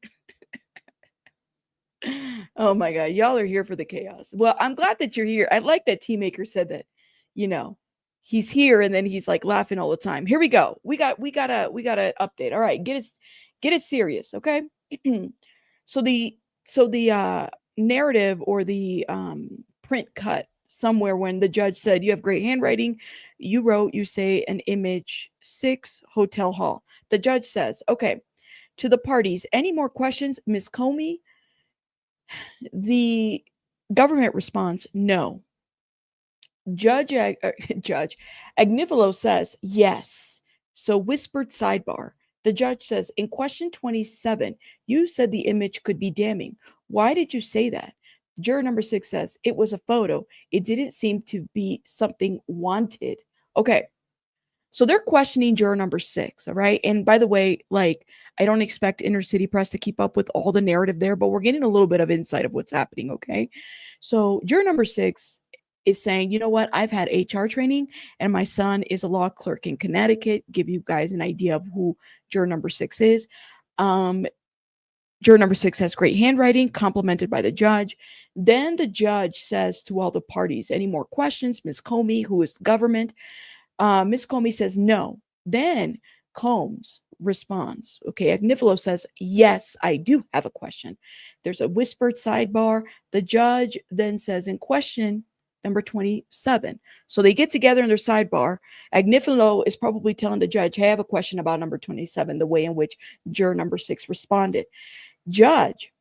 Oh my God. Y'all are here for the chaos. Well, I'm glad that you're here. I like that Teammaker said that, he's here and then he's like laughing all the time. Here we go. We got a update. All right. Get it serious. Okay. So the narrative or the print cut somewhere when the judge said, you have great handwriting. You say an image 6 hotel hall. The judge says, okay, to the parties, any more questions, Miss Comey? The government responds, no. Judge Agnifilo says, yes. So whispered sidebar. The judge says, in question 27, you said the image could be damning. Why did you say that? Juror number 6 says, it was a photo. It didn't seem to be something wanted. Okay. So they're questioning juror number 6, all right? And by the way, like, I don't expect inner city press to keep up with all the narrative there, but we're getting a little bit of insight of what's happening, okay? So juror number 6 is saying, you know what? I've had HR training and my son is a law clerk in Connecticut. Give you guys an idea of who juror number 6 is. Juror number 6 has great handwriting, complimented by the judge. Then the judge says to all the parties, any more questions? Ms. Comey, who is the government, Miss Comey says no. Then Combs responds. Okay, Agnifilo says, yes, I do have a question. There's a whispered sidebar. The judge then says, in question number 27. So they get together in their sidebar. Agnifilo is probably telling the judge, hey, I have a question about number 27, the way in which juror number 6 responded. Judge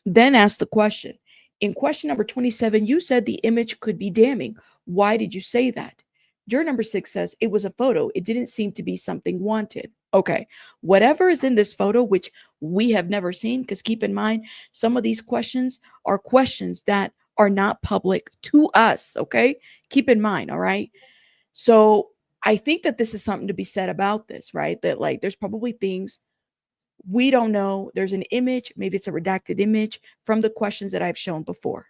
then asked the question. In question number 27, you said the image could be damning. Why did you say that? Juror number 6 says, it was a photo. It didn't seem to be something wanted. Okay, whatever is in this photo, which we have never seen, because keep in mind, some of these questions are questions that are not public to us, okay? Keep in mind, all right? So I think that this is something to be said about this, right? That like there's probably things we don't know. There's an image, maybe it's a redacted image from the questions that I've shown before.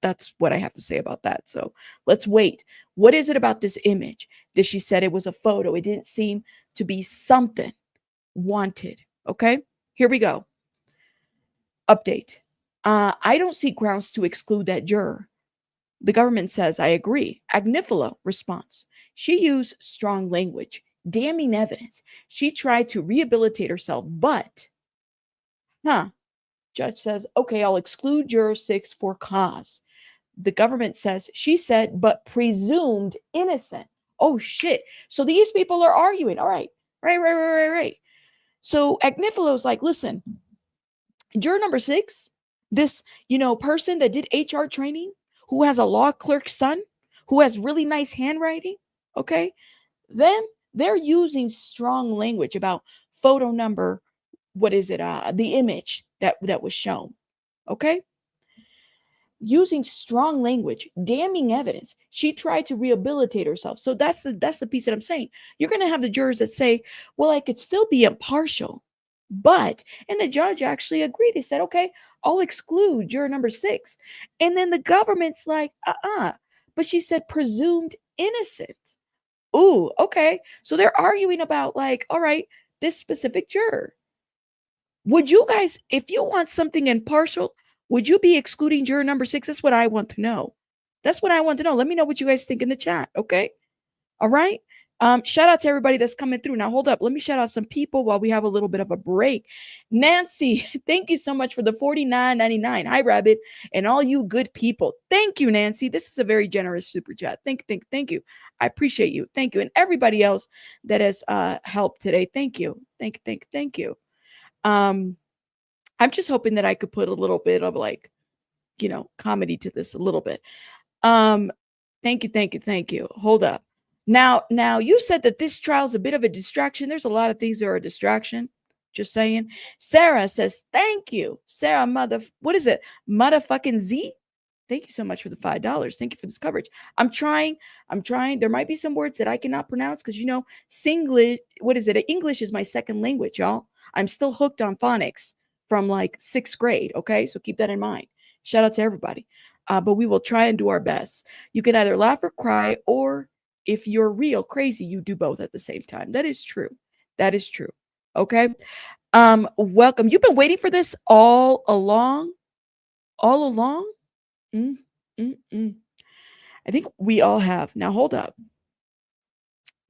That's what I have to say about that. So let's wait. What is it about this image that she said it was a photo? It didn't seem to be something wanted. Okay, here we go. Update. I don't see grounds to exclude that juror. The government says, I agree. Agnifilo responds. She used strong language, damning evidence. She tried to rehabilitate herself, but, Judge says, okay, I'll exclude juror 6 for cause. the government says she said, but presumed innocent. Oh shit. So these people are arguing. All right. Right. So Agnifalo's like, listen, juror number 6, this, person that did HR training, who has a law clerk son, who has really nice handwriting, okay? Then they're using strong language about photo number, what is it? The image that was shown, okay? Using strong language, damning evidence. She tried to rehabilitate herself. So that's the piece that I'm saying. You're going to have the jurors that say, well, I could still be impartial, but, and the judge actually agreed. He said, okay, I'll exclude juror number 6. And then the government's like, but she said presumed innocent. Ooh, okay. So they're arguing about, like, all right, this specific juror. Would you guys, if you want something impartial, would you be excluding juror number 6? That's what I want to know. That's what I want to know. Let me know what you guys think in the chat. Okay. All right. Shout out to everybody that's coming through. Now, hold up. Let me shout out some people while we have a little bit of a break. Nancy, thank you so much for the $49.99. Hi, Rabbit, and all you good people. Thank you, Nancy. This is a very generous super chat. Thank you. I appreciate you. Thank you. And everybody else that has helped today. Thank you. Thank you. I'm just hoping that I could put a little bit of, like, comedy to this a little bit. Thank you. Hold up. Now you said that this trial is a bit of a distraction. There's a lot of things that are a distraction. Just saying. Sarah says, thank you. Sarah, what is it? Motherfucking Z? Thank you so much for the $5. Thank you for this coverage. I'm trying. There might be some words that I cannot pronounce because, Singlish, what is it? English is my second language, y'all. I'm still hooked on phonics from like 6th grade. Okay. So keep that in mind. Shout out to everybody. But we will try and do our best. You can either laugh or cry, or if you're real crazy, you do both at the same time. That is true. Okay. Welcome. You've been waiting for this all along. I think we all have. Now, hold up.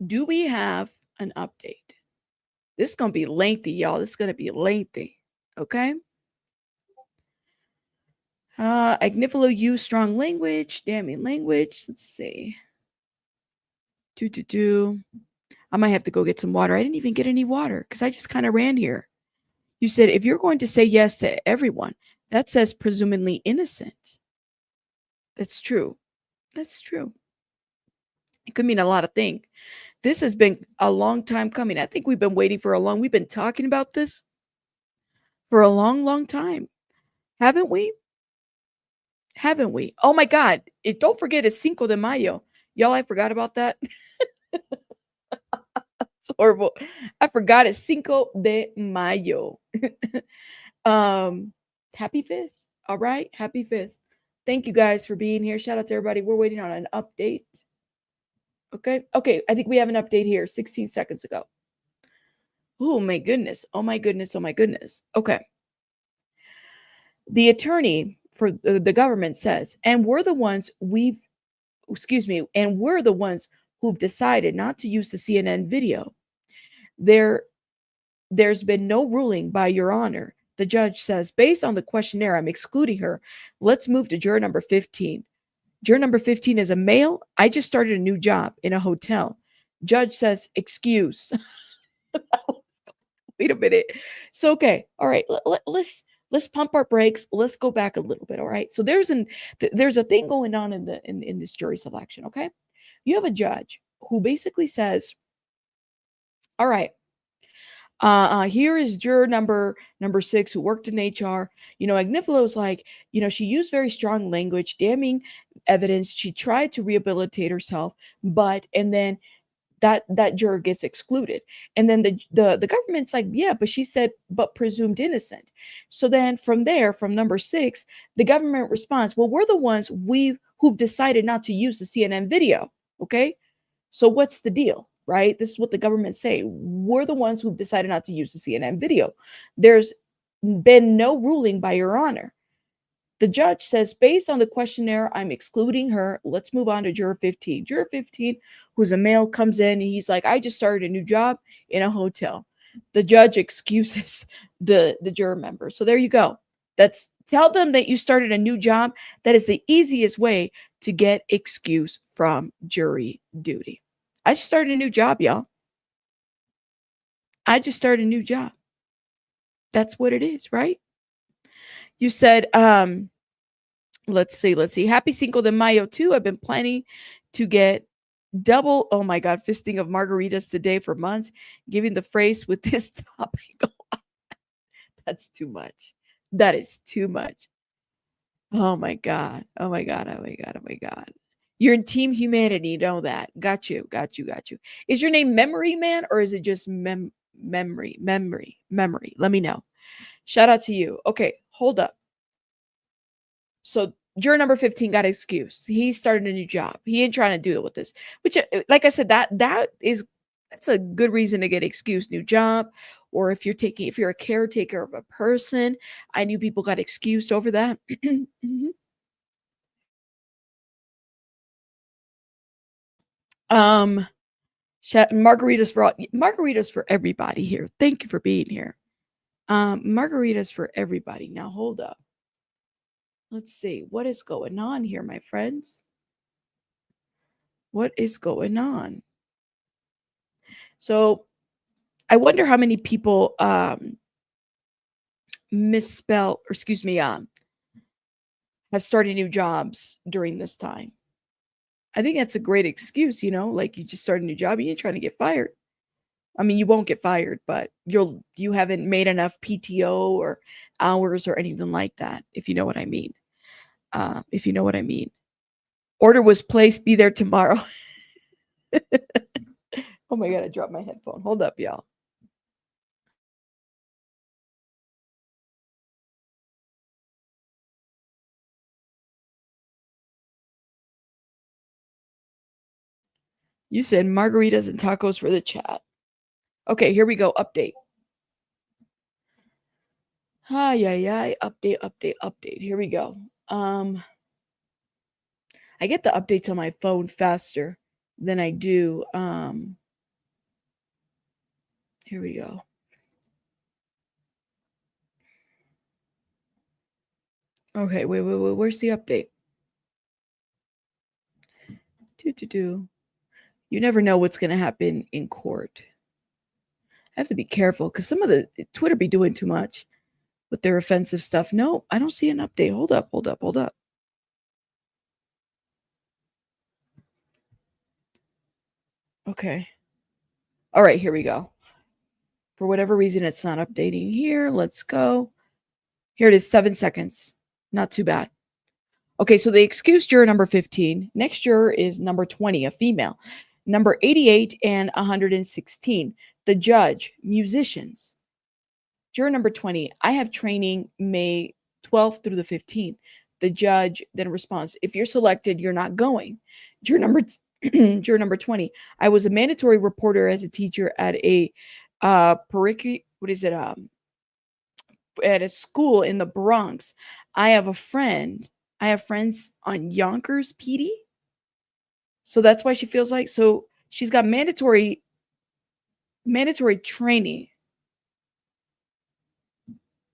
Do we have an update? This is going to be lengthy, y'all. This is going to be lengthy. Okay. Agnifalo used strong language, damning language. Let's see. I might have to go get some water. I didn't even get any water because I just kind of ran here. You said, if you're going to say yes to everyone, that says presumably innocent. That's true. It could mean a lot of things. This has been a long time coming. I think we've been waiting for we've been talking about this for a long, long time. Haven't we? Oh my God. Don't forget, it's Cinco de Mayo. Y'all, I forgot about that. It's horrible. I forgot it's Cinco de Mayo. Happy 5th. All right. Happy 5th. Thank you guys for being here. Shout out to everybody. We're waiting on an update. Okay. I think we have an update here 16 seconds ago. Oh my goodness. Okay. The attorney for the government says, and we're the ones who've decided not to use the CNN video. There's been no ruling by Your Honor. The judge says, based on the questionnaire, I'm excluding her. Let's move to juror number 15. Juror number 15 is a male. I just started a new job in a hotel. Judge says, excuse. Wait a minute. So, okay. All right. Let's pump our brakes. Let's go back a little bit. All right. So there's a thing going on in this jury selection. Okay. You have a judge who basically says, all right, here is juror number 6 who worked in HR. Agnifalo's like, she used very strong language, damning evidence. She tried to rehabilitate herself, and then that juror gets excluded. And then the government's like, yeah, but she said, but presumed innocent. So then from there, from number 6, the government responds, well, we're the ones who've decided not to use the CNN video. Okay. So what's the deal? Right? This is what the government say. We're the ones who've decided not to use the CNN video. There's been no ruling by Your Honor. The judge says, based on the questionnaire, I'm excluding her. Let's move on to juror 15. Juror 15, who's a male, comes in and he's like, I just started a new job in a hotel. The judge excuses the juror member. So there you go. That's Tell them that you started a new job. That is the easiest way to get excuse from jury duty. I just started a new job, y'all. I just started a new job. That's what it is, right? You said, let's see. Happy Cinco de Mayo too. I've been planning to get double, oh my God, fisting of margaritas today for months. Giving the phrase with this topic. That's too much. That is too much. Oh my God. Oh my God. Oh my God. Oh my God. You're in Team Humanity. Know that. Got you. Got you. Got you. Is your name Memory Man or is it just Memory? Let me know. Shout out to you. Okay. Hold up. So juror number 15 got excused. He started a new job. He ain't trying to deal with this, which, like I said, that's a good reason to get excused. New job, or if you're a caretaker of a person. I knew people got excused over that. Mhm. Um, margaritas for everybody here. Thank you for being here. Margaritas for everybody. Now hold up. Let's see what is going on here, my friends. What is going on? So I wonder how many people misspell, or excuse me, have started new jobs during this time. I think that's a great excuse, like you just started a new job and you're trying to get fired. I mean, you won't get fired, but you haven't made enough PTO or hours or anything like that, if you know what I mean. If you know what I mean. Order was placed, be there tomorrow. Oh my God, I dropped my headphone. Hold up, y'all. You said margaritas and tacos for the chat. Okay, here we go. Update. Hi. Update. Here we go. I get the updates on my phone faster than I do. Here we go. Okay, wait. Where's the update? You never know what's going to happen in court. I have to be careful because some of the Twitter be doing too much with their offensive stuff. No, I don't see an update. Hold up. Okay. All right, here we go. For whatever reason, it's not updating here. Let's go. Here it is, 7 seconds. Not too bad. Okay, so they excused juror number 15. Next juror is number 20, a female. Number 88 and 116. The judge, musicians. Juror number 20, I have training May 12th through the 15th. The judge then responds, if you're selected, you're not going. Juror number 20, I was a mandatory reporter as a teacher at a at a school in the Bronx. I have friends on Yonkers PD. So that's why she feels like, so she's got mandatory training.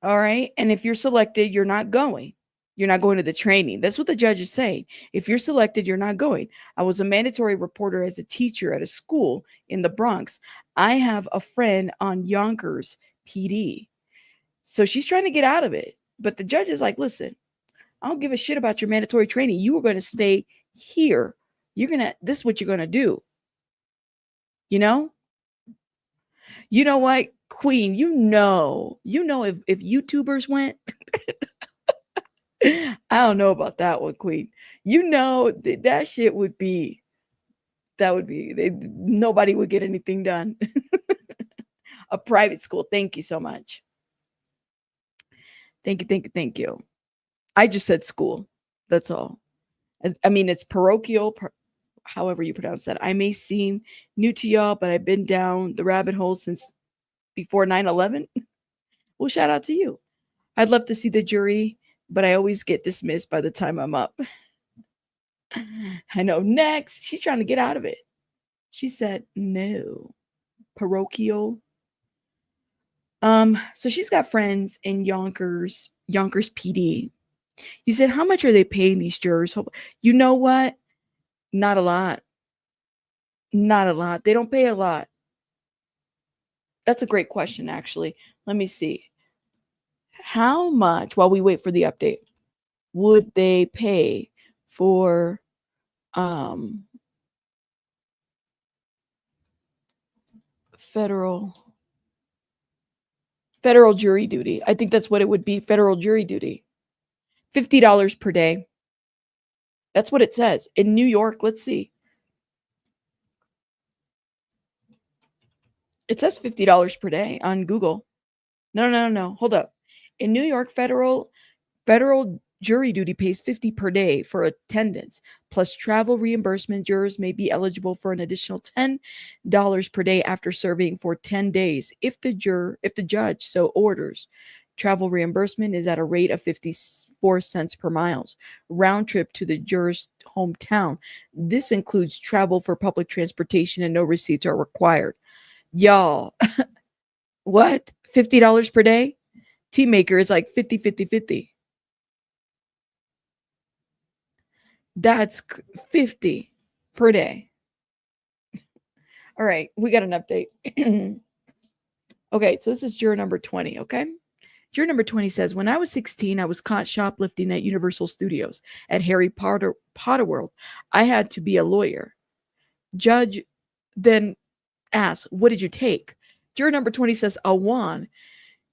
All right. And if you're selected, you're not going. You're not going to the training. That's what the judge is saying. If you're selected, you're not going. I was a mandatory reporter as a teacher at a school in the Bronx. I have a friend on Yonkers PD. So she's trying to get out of it. But the judge is like, listen, I don't give a shit about your mandatory training. You are going to stay here. This is what you're going to do. You know what, Queen, if YouTubers went, I don't know about that one, Queen. That shit would be, nobody would get anything done. A private school. Thank you so much. Thank you. I just said school. That's all. I mean, it's parochial, however you pronounce that. I may seem new to y'all, but I've been down the rabbit hole since before 9/11. Well, shout out to you. I'd love to see the jury, but I always get dismissed by the time I'm up. I know. Next, she's trying to get out of it. She said, no. Parochial. So she's got friends in Yonkers PD. You said, how much are they paying these jurors? You know what? Not a lot. Not a lot. They don't pay a lot. That's a great question, actually. Let me see. How much, while we wait for the update, would they pay for federal jury duty? I think that's what it would be, federal jury duty. $50 per day. That's what it says. In New York, let's see. It says $50 per day on Google. No. Hold up. In New York, federal jury duty pays $50 per day for attendance, plus travel reimbursement. Jurors may be eligible for an additional $10 per day after serving for 10 days if the judge so orders. Travel reimbursement is at a rate of 54 cents per miles round trip to the juror's hometown. This includes travel for public transportation, and no receipts are required. Y'all, what? $50 per day? Team maker is like 50, 50, 50. That's 50 per day. All right, we got an update. Okay, so this is juror number 20, okay? Juror number 20 says, when I was 16, I was caught shoplifting at Universal Studios at Harry Potter World. I had to be a lawyer. Judge then asks, what did you take? Juror number 20 says, a wand.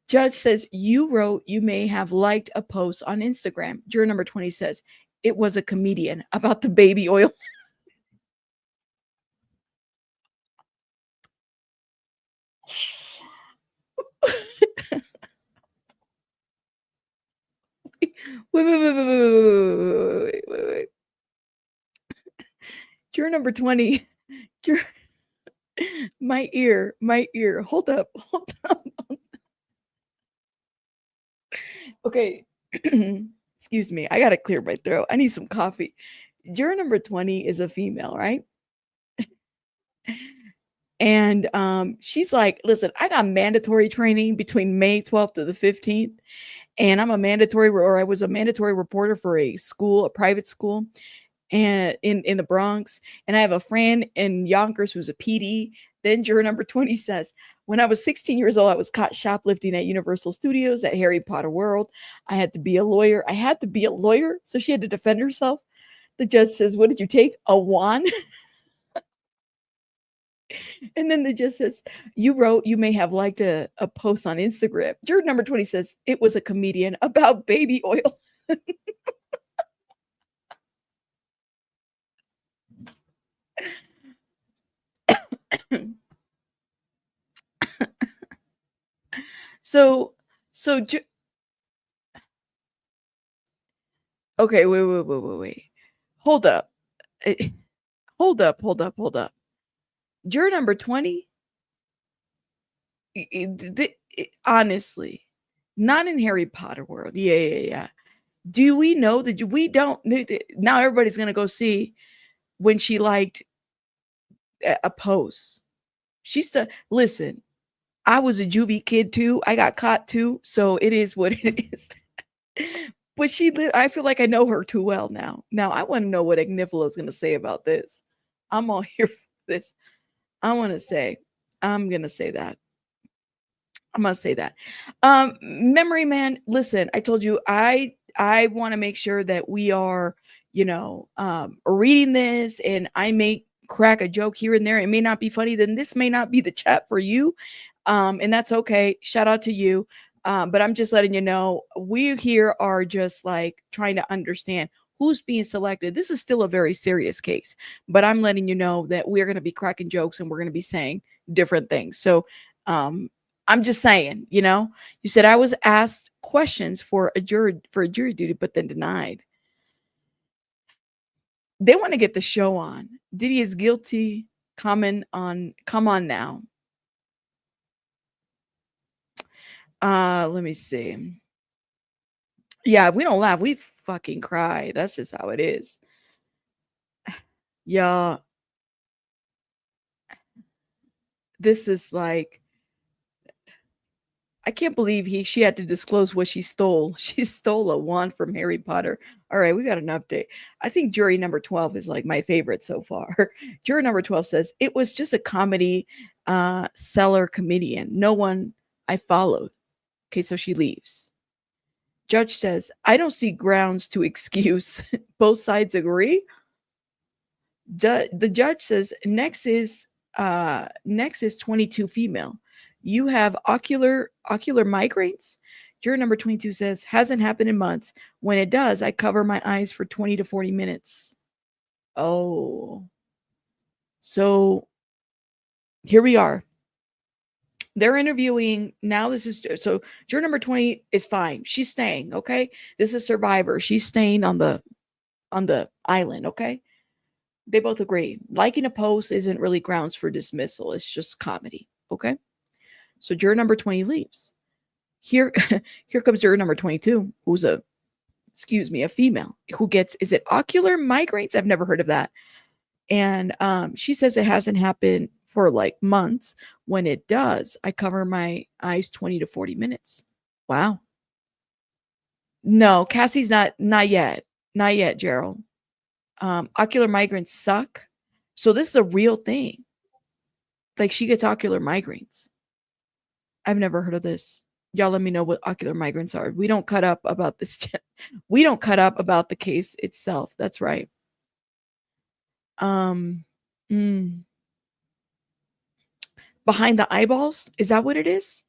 Judge says, you wrote you may have liked a post on Instagram. Juror number 20 says, it was a comedian about the baby oil. Wait. Juror number 20. Juror, my ear. Hold up. Okay. Excuse me. I got to clear my throat. I need some coffee. Juror number 20 is a female, right? And she's like, listen, I got mandatory training between May 12th to the 15th. And I was a mandatory reporter for a private school, and in the Bronx. And I have a friend in Yonkers who's a PD. Then juror number 20 says, when I was 16 years old, I was caught shoplifting at Universal Studios at Harry Potter World. I had to be a lawyer. So she had to defend herself. The judge says, what did you take? A wand? And then the judge says, you wrote you may have liked a post on Instagram. Juror number 20 says, it was a comedian about baby oil. So okay, wait. Hold up. Hold up. Juror number 20, honestly, not in Harry Potter World. Yeah. Do we know that we don't? Now everybody's going to go see when she liked a post. Listen, I was a juvie kid too. I got caught too. So it is what it is. But I feel like I know her too well now. Now I want to know what Agnifilo is going to say about this. I'm all here for this. I'm going to say that. I'm going to say that. Memory man, listen, I told you I want to make sure that we are, reading this, and I may crack a joke here and there. It may not be funny. Then this may not be the chat for you. And that's okay. Shout out to you. But I'm just letting you know, we here are just like trying to understand who's being selected. This is still a very serious case, but I'm letting you know that we're going to be cracking jokes and we're going to be saying different things. So I'm just saying, you said I was asked questions for a jury duty, but then denied. They want to get the show on. Diddy is guilty. Come on now. Let me see. Yeah, we don't laugh. We fucking cry. That's just how it is. Yeah. This is like, I can't believe she had to disclose what she stole. She stole a wand from Harry Potter. All right, we got an update. I think jury number 12 is like my favorite so far. Jury number 12 says it was just a comedy seller comedian. No one I followed. Okay, so she leaves. Judge says, I don't see grounds to excuse. Both sides agree. The judge says next is 22 female. You have ocular migraines. Juror number 22 says hasn't happened in months. When it does, I cover my eyes for 20 to 40 minutes. Oh. So here we are. They're interviewing now. This is so juror number 20 is fine. She's staying, okay? This is Survivor. She's staying on the island, okay? They both agree. Liking a post isn't really grounds for dismissal. It's just comedy. Okay. So juror number 20 leaves. Here comes juror number 22, who's a female who gets, is it ocular migraines? I've never heard of that. And she says it hasn't happened for like months. When it does, I cover my eyes 20 to 40 minutes. Wow. No, Cassie's not yet. Not yet, Gerald. Ocular migraines suck. So this is a real thing. Like she gets ocular migraines. I've never heard of this. Y'all let me know what ocular migraines are. We don't cut up about this. We don't cut up about the case itself. That's right. Behind the eyeballs? Is that what it is?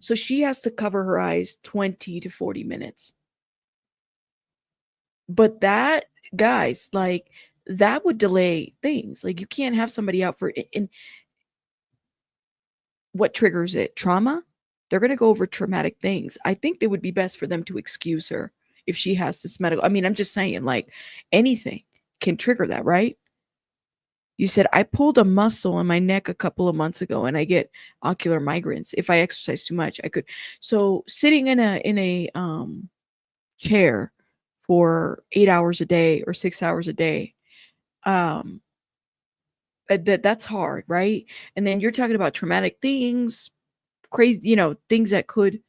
So she has to cover her eyes 20 to 40 minutes. But that, guys, like that would delay things. Like you can't have somebody out for in what triggers it? Trauma? They're going to go over traumatic things. I think it would be best for them to excuse her if she has this medical. I mean, I'm just saying, like anything can trigger that, right? You said I pulled a muscle in my neck a couple of months ago and I get ocular migraines. If I exercise too much, I could. So sitting in a chair for 8 hours a day or 6 hours a day, that's hard, right? And then you're talking about traumatic things, crazy, things that could,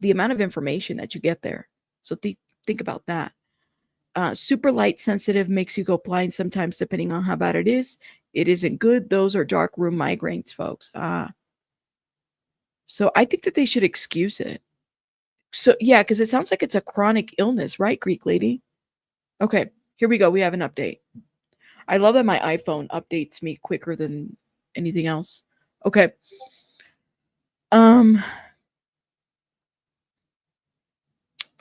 the amount of information that you get there. So think about that. Super light sensitive makes you go blind sometimes, depending on how bad it is. It isn't good. Those are dark room migraines, folks. So I think that they should excuse it. So yeah, because it sounds like it's a chronic illness, right, Greek lady? Okay, here we go. We have an update. I love that my iPhone updates me quicker than anything else. Okay. Oh,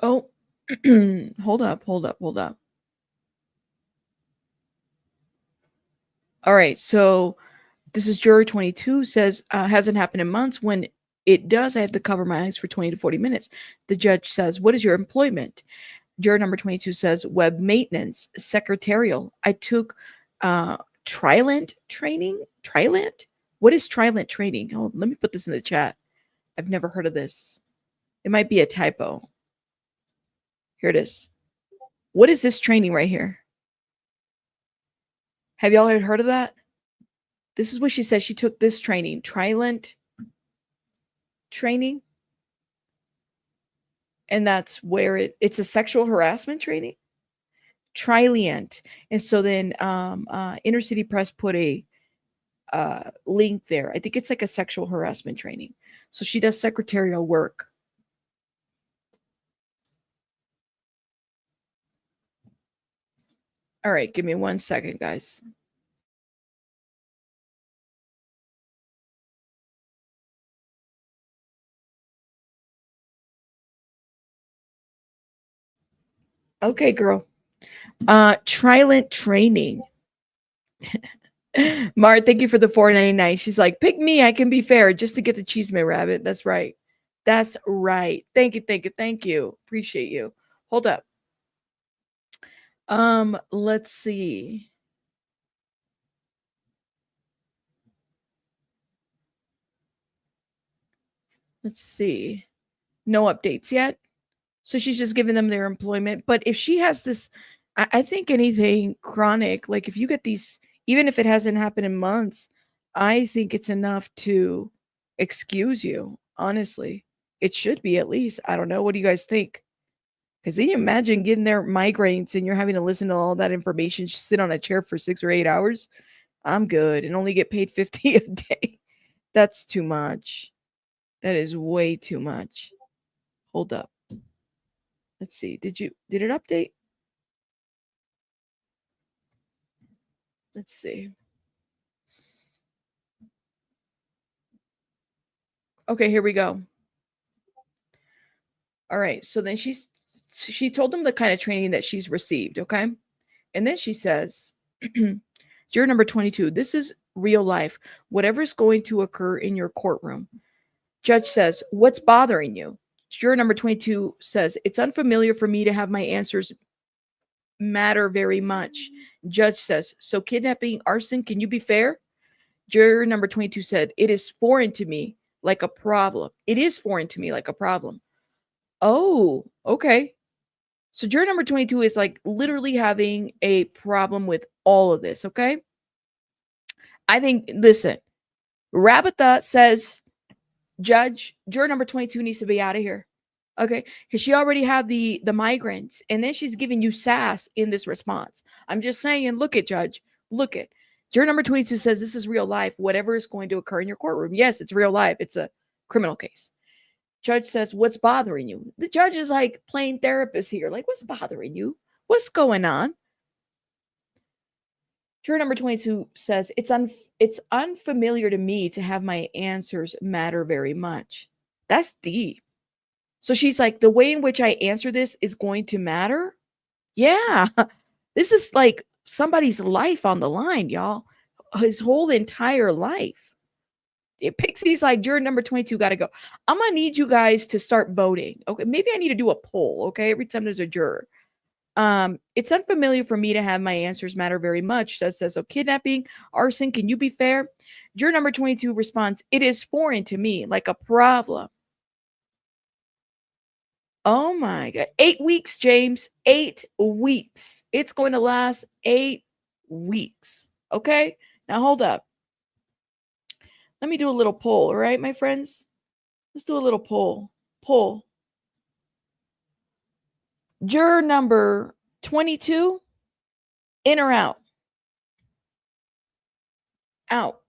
hold up. All right, so this is juror 22 says hasn't happened in months. When it does, I have to cover my eyes for 20 to 40 minutes. The judge says, what is your employment? Juror number 22 says web maintenance, secretarial. I took Trilent training. Trilent? What is Trilent training? Oh, let me put this in the chat. I've never heard of this. It might be a typo. Here it is. What is this training right here? Have y'all heard of that? This is what she says. She took this training, Trilent training. And that's where it's a sexual harassment training. Trilient. And so then Inner City Press put a link there. I think it's like a sexual harassment training. So she does secretarial work. All right, give me 1 second, guys. Okay, girl. Trilent training. Mar, thank you for the $4.99. She's like, pick me, I can be fair, just to get the cheese may rabbit. That's right. That's right. Thank you. Appreciate you. Hold up. Let's see. No updates yet. So she's just giving them their employment. But if she has this, I think anything chronic, like if you get these, even if it hasn't happened in months, I think it's enough to excuse you. Honestly, it should be at least. I don't know. What do you guys think? Because can you imagine getting their migraines and you're having to listen to all that information, sit on a chair for 6 or 8 hours? I'm good and only get paid 50 a day. That's too much. That is way too much. Hold up. Let's see. Did it update? Let's see. Okay, here we go. All right. So then she told them the kind of training that she's received, okay? And then she says, juror number 22, this is real life. Whatever's going to occur in your courtroom. Judge says, what's bothering you? Juror number 22 says, it's unfamiliar for me to have my answers matter very much. Judge says, so kidnapping, arson, can you be fair? Juror number 22 said, it is foreign to me like a problem. It is foreign to me like a problem. Oh, okay. So juror number 22 is like literally having a problem with all of this, okay? I think, listen, Rabitha says, Judge, juror number 22 needs to be out of here. Okay, because she already had the migrants, and then she's giving you sass in this response. I'm just saying, look at Judge, look at juror number 22 says this is real life. Whatever is going to occur in your courtroom, yes, it's real life. It's a criminal case. Judge says, what's bothering you? The judge is like playing therapist here. Like, what's bothering you? What's going on? Juror number 22 says, it's unfamiliar to me to have my answers matter very much. That's deep. So she's like, the way in which I answer this is going to matter? Yeah. This is like somebody's life on the line, y'all. His whole entire life. Pixie's like, juror number 22 got to go. I'm going to need you guys to start voting. Okay. Maybe I need to do a poll. Okay. Every time there's a juror. It's unfamiliar for me to have my answers matter very much. That says, so kidnapping, arson, can you be fair? Juror number 22 responds, it is foreign to me, like a problem. Oh my God. 8 weeks, James. 8 weeks. It's going to last 8 weeks. Okay. Now hold up. Let me do a little poll. All right, my friends. Let's do a little poll. Poll. Juror number 22, in or out? Out.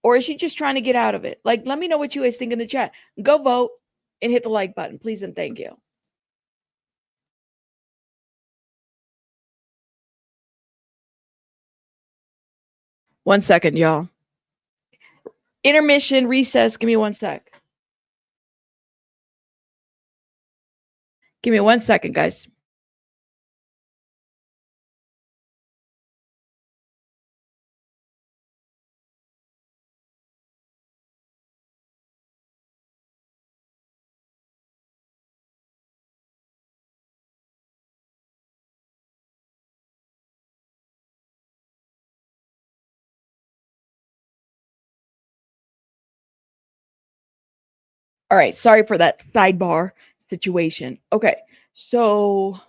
Or is she just trying to get out of it? Like, let me know what you guys think in the chat. Go vote and hit the like button, please and thank you. One second, y'all. Intermission, recess. Give me 1 sec. Give me 1 second, guys. All right, sorry for that sidebar situation. Okay, so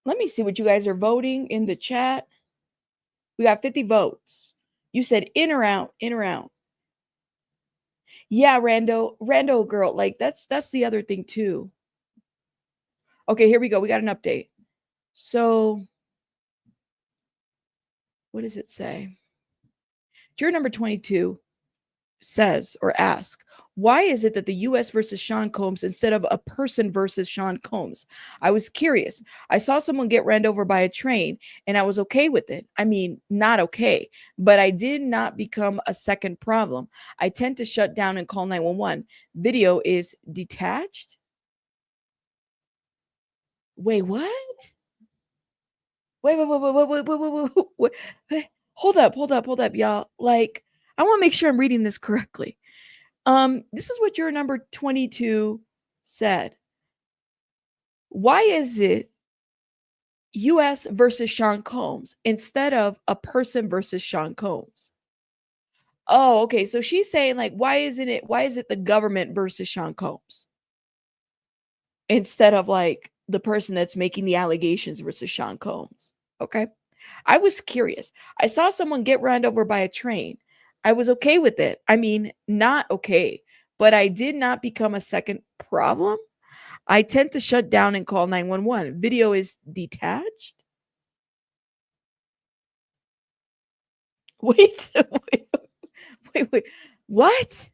let me see what you guys are voting in the chat. We got 50 votes. You said in or out, in or out. Yeah, Rando girl, like that's the other thing too. Okay, here we go. We got an update. So what does it say? Juror number 22 says or asks, why is it that the US versus Sean Combs instead of a person versus Sean Combs? I was curious. I saw someone get ran over by a train and I was okay with it. I mean, not okay, but I did not become a second problem. I tend to shut down and call 911. Video is detached. Wait, what? Wait. Hold up, y'all. Like, I want to make sure I'm reading this correctly. This is what juror number 22 said. Why is it US versus Sean Combs instead of a person versus Sean Combs? Oh, okay. So she's saying, like, why is it the government versus Sean Combs instead of like the person that's making the allegations versus Sean Combs? Okay. I was curious. I saw someone get run over by a train. I was okay with it. I mean, not okay, but I did not become a second problem. I tend to shut down and call 911. Video is detached. Wait, wait. What?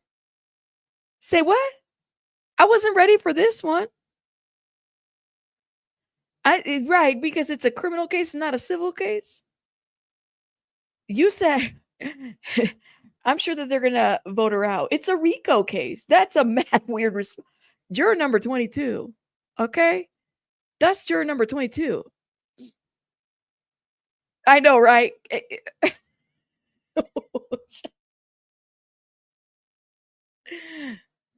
Say what? I wasn't ready for this one. Right, because it's a criminal case, not a civil case. You said I'm sure that they're gonna vote her out. It's a RICO case. That's a mad weird juror number 22. Okay? That's juror number 22. I know, right?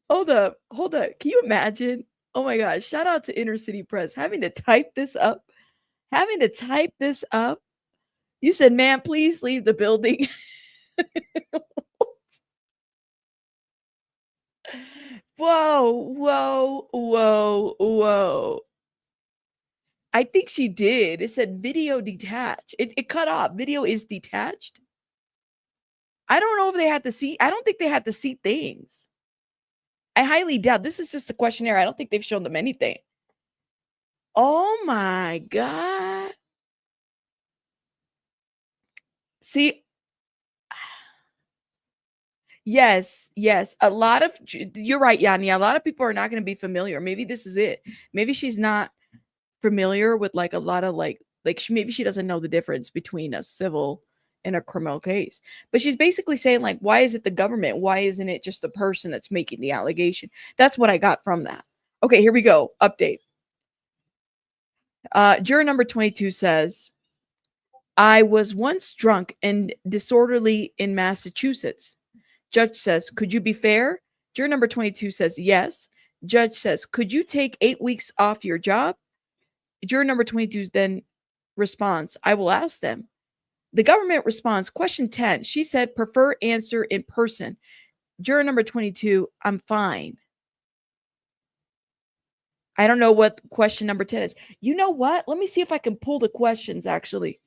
Hold up. Hold up. Can you imagine? Oh my gosh. Shout out to Inner City Press having to type this up. Having to type this up. You said, "Man, please leave the building." Whoa. I think she did. It said video detached. It cut off. Video is detached. I don't know if they had to see. I don't think they had to see things. I highly doubt. This is just a questionnaire. I don't think they've shown them anything. Oh my God. See, yes. A lot of you're right, Yanni. A lot of people are not going to be familiar. Maybe this is it. Maybe she's not familiar with like a lot of maybe she doesn't know the difference between a civil and a criminal case. But she's basically saying like, why is it the government? Why isn't it just the person that's making the allegation? That's what I got from that. Okay, here we go. Update. Juror number 22 says, I was once drunk and disorderly in Massachusetts. Judge says, could you be fair? Juror number 22 says, yes. Judge says, could you take 8 weeks off your job? Juror number 22 then responds, I will ask them. The government responds, question 10. She said, prefer answer in person. Juror number 22, I'm fine. I don't know what question number 10 is. You know what? Let me see if I can pull the questions actually.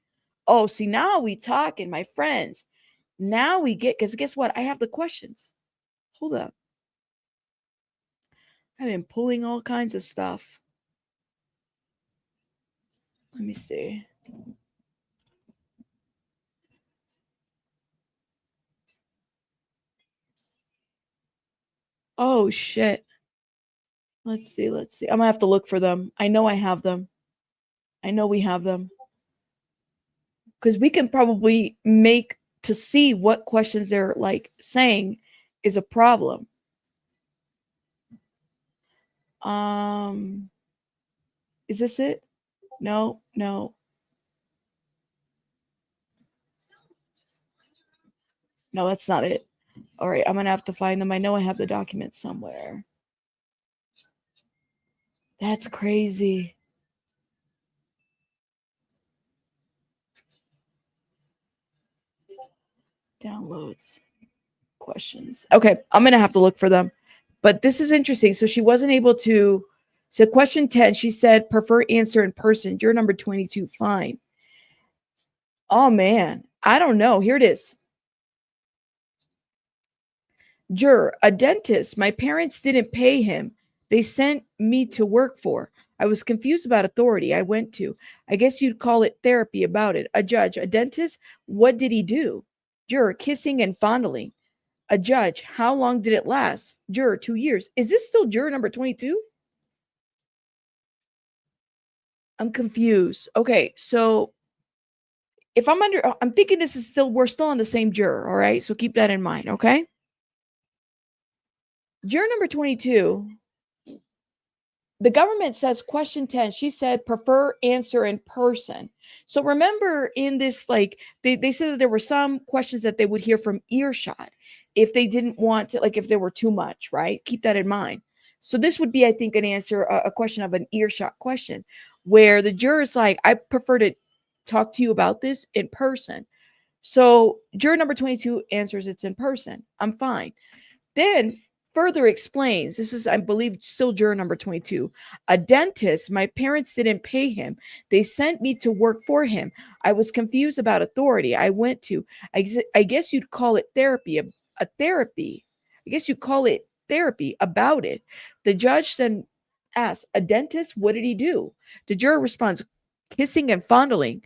Oh, see, now we talking, my friends. Now we get, because guess what? I have the questions. Hold up. I've been pulling all kinds of stuff. Let me see. Oh, shit. Let's see. I'm going to have to look for them. I know I have them. I know we have them. Because we can probably make to see what questions they're like saying is a problem. Is this it? No. No, that's not it. All right, I'm going to have to find them. I know I have the document somewhere. That's crazy. Downloads. Questions. Okay, I'm going to have to look for them. But this is interesting. So she wasn't able to. So question 10, she said, prefer answer in person. Juror number 22, fine. Oh, man. I don't know. Here it is. Juror, a dentist. My parents didn't pay him. They sent me to work for. I was confused about authority. I went to. I guess you'd call it therapy about it. A judge, a dentist. What did he do? Juror, kissing and fondling. A judge, how long did it last? Juror, 2 years. Is this still juror number 22? I'm confused. Okay, so if I'm thinking this is we're still on the same juror, all right? So keep that in mind, okay? Juror number 22, the government says question 10, she said prefer answer in person. So remember in this, like, they said that there were some questions that they would hear from earshot if they didn't want to, like if there were too much, right? Keep that in mind. So this would be, I think, an answer, a question of an earshot question where the juror is like, I prefer to talk to you about this in person. So juror number 22 answers it's in person. I'm fine. Then further explains, this is, I believe, still juror number 22. A dentist, my parents didn't pay him. They sent me to work for him. I was confused about authority. I went to, I guess you'd call it therapy, a therapy. I guess you call it therapy about it. The judge then asks, a dentist, what did he do? The juror responds, kissing and fondling.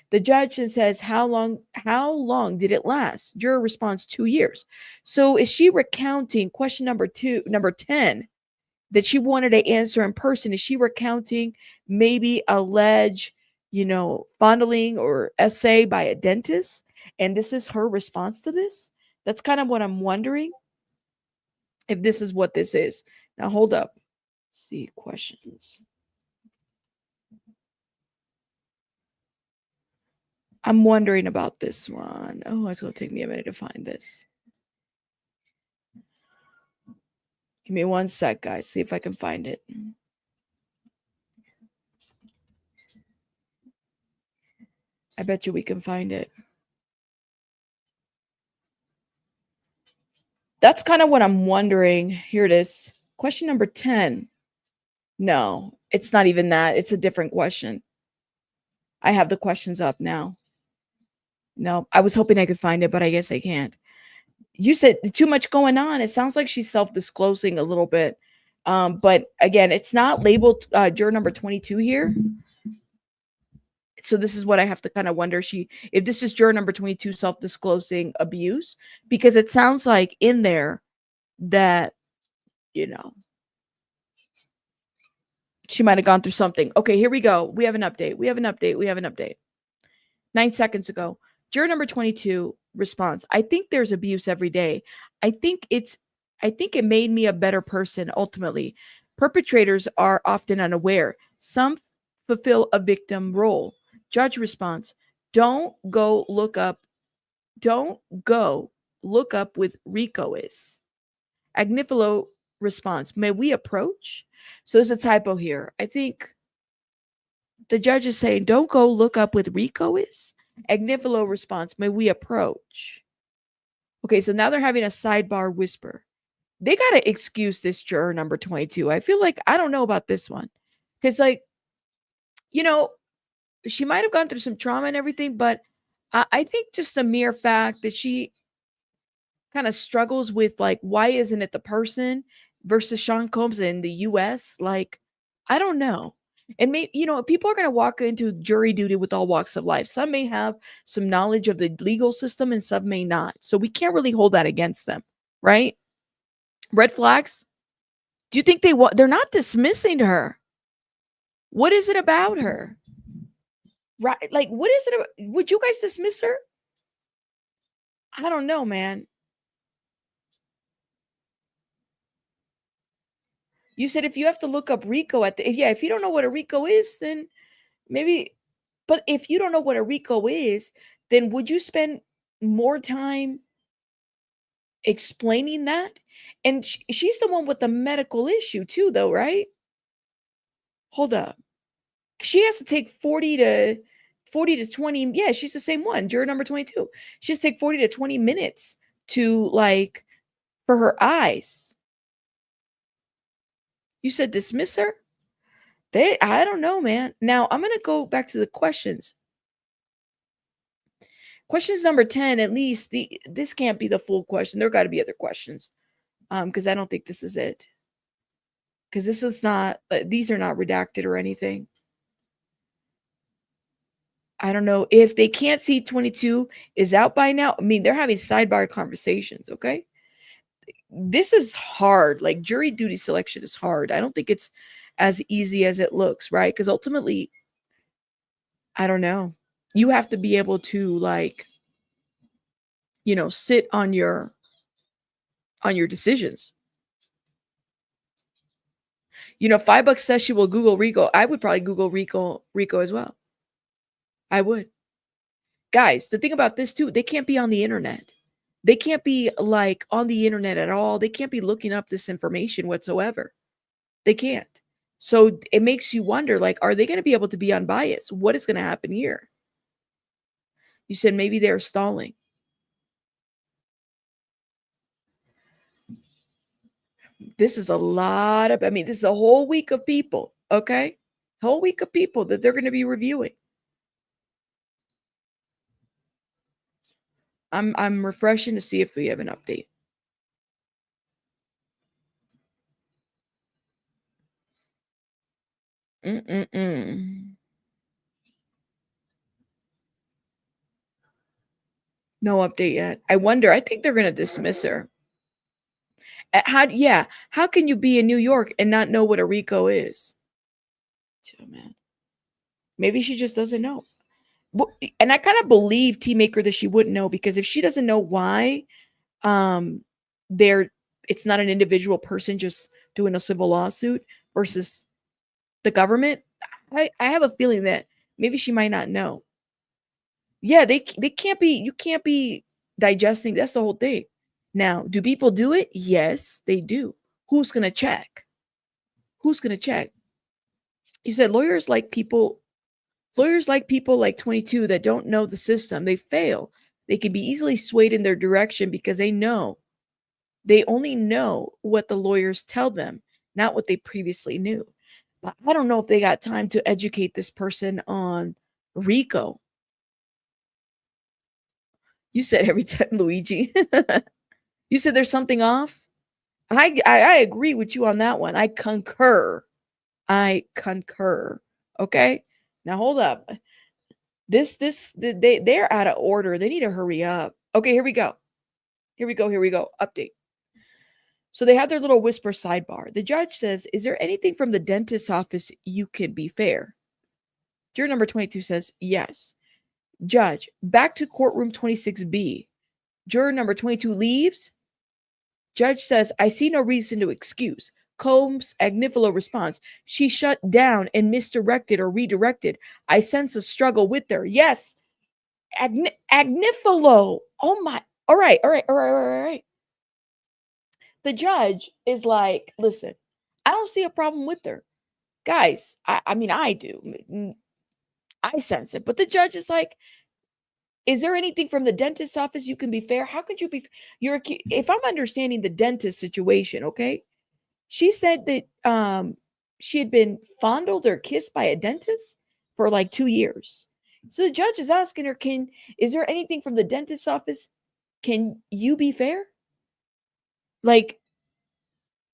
The judge then says, how long did it last? Juror responds, 2 years. So is she recounting question number 10 that she wanted to answer in person? Is she recounting maybe alleged, fondling or essay by a dentist? And this is her response to this? That's kind of what I'm wondering, if this is what this is. Now hold up. Let's see questions. I'm wondering about this one. Oh, it's going to take me a minute to find this. Give me 1 sec, guys. See if I can find it. I bet you we can find it. That's kind of what I'm wondering. Here it is. Question number 10. No, it's not even that. It's a different question. I have the questions up now. No, I was hoping I could find it, but I guess I can't. You said too much going on. It sounds like she's self-disclosing a little bit. But again, it's not labeled juror number 22 here. So this is what I have to kind of wonder. If this is juror number 22 self-disclosing abuse, because it sounds like in there that, she might have gone through something. Okay, here we go. We have an update. 9 seconds ago. Juror number 22 responds, I think there's abuse every day. I think it made me a better person ultimately. Perpetrators are often unaware. Some fulfill a victim role. Judge response, don't go look up with Rico is. Agnifilo response, may we approach? So there's a typo here. I think the judge is saying, don't go look up with Rico is. Agnifilo response, may we approach? Okay, so now they're having a sidebar whisper. They got to excuse this juror number 22. I feel like, I don't know about this one. Because she might have gone through some trauma and everything, but I think just the mere fact that she kind of struggles with, why isn't it the person versus Sean Combs in the US? I don't know. And people are going to walk into jury duty with all walks of life. Some may have some knowledge of the legal system and some may not. So we can't really hold that against them, right? Red flags? Do you think they're not dismissing her? What is it about her? Right? What is it about? Would you guys dismiss her? I don't know, man. You said if you have to look up Rico if you don't know what a Rico is, then maybe, but if you don't know what a Rico is, then would you spend more time explaining that? And she's the one with the medical issue too, though, right? Hold up. She has to take 40 to 20. Yeah, she's the same one. Juror number 22. She has to take 40 to 20 minutes to for her eyes. You said dismiss her? I don't know, man. Now I'm going to go back to the questions. Questions number 10, at least this can't be the full question. There got to be other questions. Because I don't think this is it. Because this is not, these are not redacted or anything. I don't know if they can't see 22 is out by now. I mean, they're having sidebar conversations, okay? This is hard. Jury duty selection is hard. I don't think it's as easy as it looks, right? Because ultimately, I don't know. You have to be able to sit on your decisions. $5 says she will Google Rico. I would probably Google Rico as well. I would. Guys, the thing about this too, they can't be on the internet. They can't be on the internet at all. They can't be looking up this information whatsoever. They can't. So it makes you wonder, are they going to be able to be unbiased? What is going to happen here? You said maybe they're stalling. This is a lot of, I mean, this is a whole week of people, okay? Whole week of people that they're going to be reviewing. I'm refreshing to see if we have an update. Mm-mm-mm. No update yet. I wonder. I think they're going to dismiss her. How can you be in New York and not know what a RICO is? Oh, man. Maybe she just doesn't know. And I kind of believe T Maker that she wouldn't know, because if she doesn't know why there it's not an individual person just doing a civil lawsuit versus the government, I have a feeling that maybe she might not know. Yeah, they can't be, you can't be digesting. That's the whole thing. Now, do people do it? Yes, they do. Who's going to check? Who's going to check? You said lawyers like people like 22 that don't know the system. They fail. They can be easily swayed in their direction because they only know what the lawyers tell them, not what they previously knew. But I don't know if they got time to educate this person on RICO. You said every time, Luigi. You said there's something off. I agree with you on that one. I concur. Okay. Now hold up. They're out of order. They need to hurry up. Okay, here we go. Update. So they have their little whisper sidebar. The judge says, "Is there anything from the dentist's office you can be fair?" Juror number 22 says, "Yes." Judge, back to courtroom 26B. Juror number 22 leaves. Judge says, "I see no reason to excuse." Combs' Agnifilo responds, "She shut down and misdirected or redirected. I sense a struggle with her." Yes, Agnifilo. Oh my. All right. The judge is like, "Listen, I don't see a problem with her." Guys, I mean, I do. I sense it. But the judge is like, "Is there anything from the dentist's office you can be fair?" How could you be? If I'm understanding the dentist situation, okay? She said that she had been fondled or kissed by a dentist for like 2 years. So the judge is asking her, is there anything from the dentist's office? Can you be fair? Like,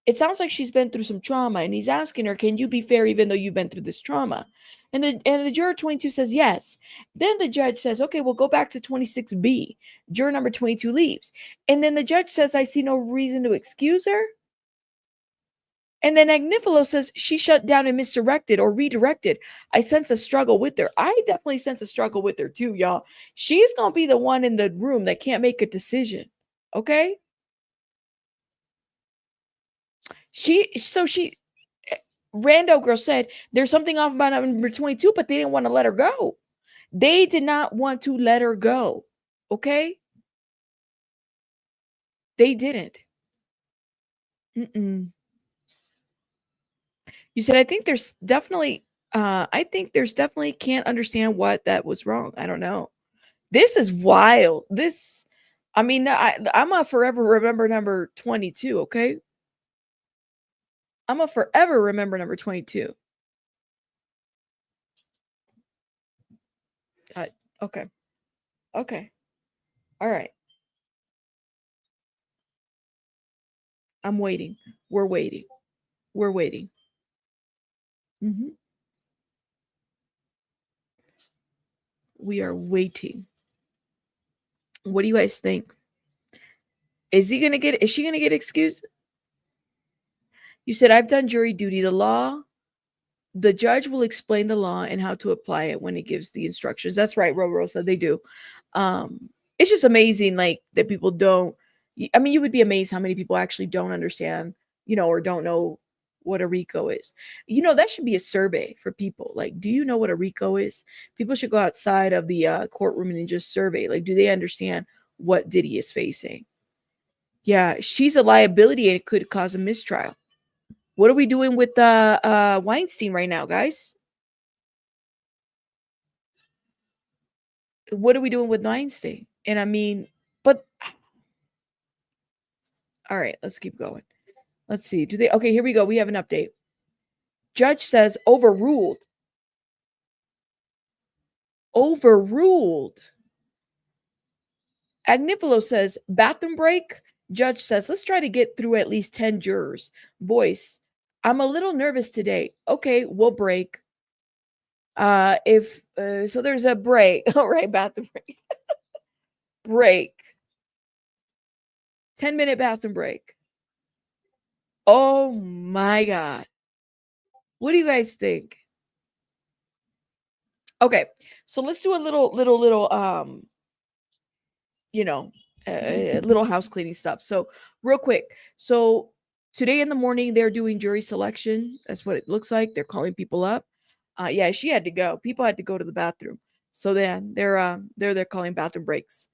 it sounds like she's been through some trauma, and he's asking her, "Can you be fair even though you've been through this trauma?" And the juror 22 says yes. Then the judge says, "Okay, we'll go back to 26B." Juror number 22 leaves. And then the judge says, "I see no reason to excuse her." And then Agnifilo says, "She shut down and misdirected or redirected. I sense a struggle with her." I definitely sense a struggle with her too, y'all. She's going to be the one in the room that can't make a decision. Okay? She Rando girl said there's something off about number 22, but they didn't want to let her go. They did not want to let her go. Okay? They didn't. Mm-mm. You said, I think there's definitely can't understand what that was wrong. I don't know. This is wild. I mean, I'm a forever remember number 22, okay? I'm a forever remember number 22. Okay. Okay. All right. I'm waiting. We're waiting. We're waiting. Mhm. We are waiting. What do you guys think? Is she gonna get excused? You said, "I've done jury duty. The judge will explain the law and how to apply it when he gives the instructions." That's right, Rosa. They do. It's just amazing, like, that people don't. I mean, you would be amazed how many people actually don't understand, or don't know what a RICO is. That should be a survey for people. Like, do you know what a RICO is? People should go outside of the courtroom and just survey. Like, do they understand what Diddy is facing? Yeah, she's a liability and it could cause a mistrial. What are we doing with Weinstein right now, guys? What are we doing with Weinstein? And I mean, but all right, let's keep going. Let's see. Do they? Okay, here we go. We have an update. Judge says overruled. Overruled. Agnifilo says bathroom break. Judge says let's try to get through at least 10 jurors. Voice. I'm a little nervous today. Okay, we'll break. So there's a break. All right, bathroom break. Break. 10-minute bathroom break. Oh my God. What do you guys think? Okay, so let's do a little little house cleaning stuff. So real quick. So today in the morning, they're doing jury selection. That's what it looks like. They're calling people up. Yeah, she had to go. People had to go to the bathroom. So then they're calling bathroom breaks.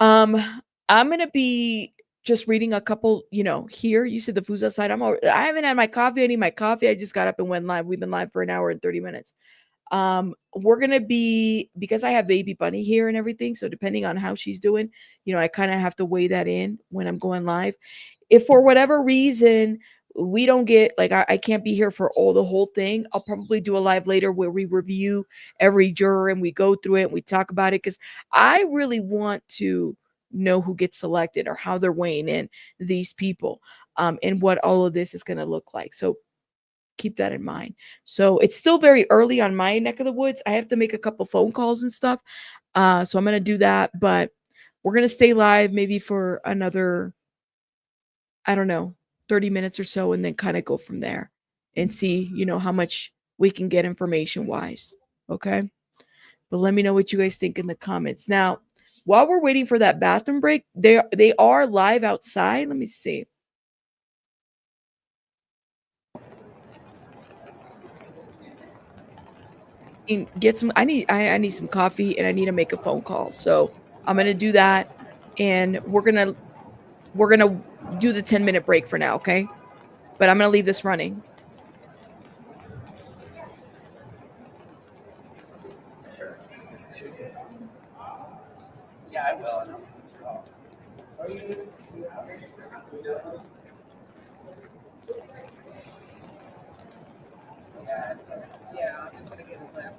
I'm gonna be just reading a couple, here. You said the food's outside. I haven't had my coffee. I need my coffee. I just got up and went live. We've been live for an hour and 30 minutes. We're gonna be, because I have baby bunny here and everything, so depending on how she's doing, I kind of have to weigh that in when I'm going live. If for whatever reason we don't get, like, I can't be here for the whole thing, I'll probably do a live later where we review every juror and we go through it and we talk about it, because I really want to know who gets selected or how they're weighing in these people, and what all of this is going to look like. So keep that in mind. So it's still very early on my neck of the woods. I have to make a couple phone calls and stuff. So I'm going to do that, but we're going to stay live maybe for another, I don't know, 30 minutes or so, and then kind of go from there and see, how much we can get information wise. Okay. But let me know what you guys think in the comments. Now, while we're waiting for that bathroom break, they are live outside. Let me see. Get some, I need some coffee, and I need to make a phone call. So I'm gonna do that, and we're gonna do the 10-minute break for now, okay? But I'm gonna leave this running. Yeah, I will. Yeah, I'm just gonna get a clip.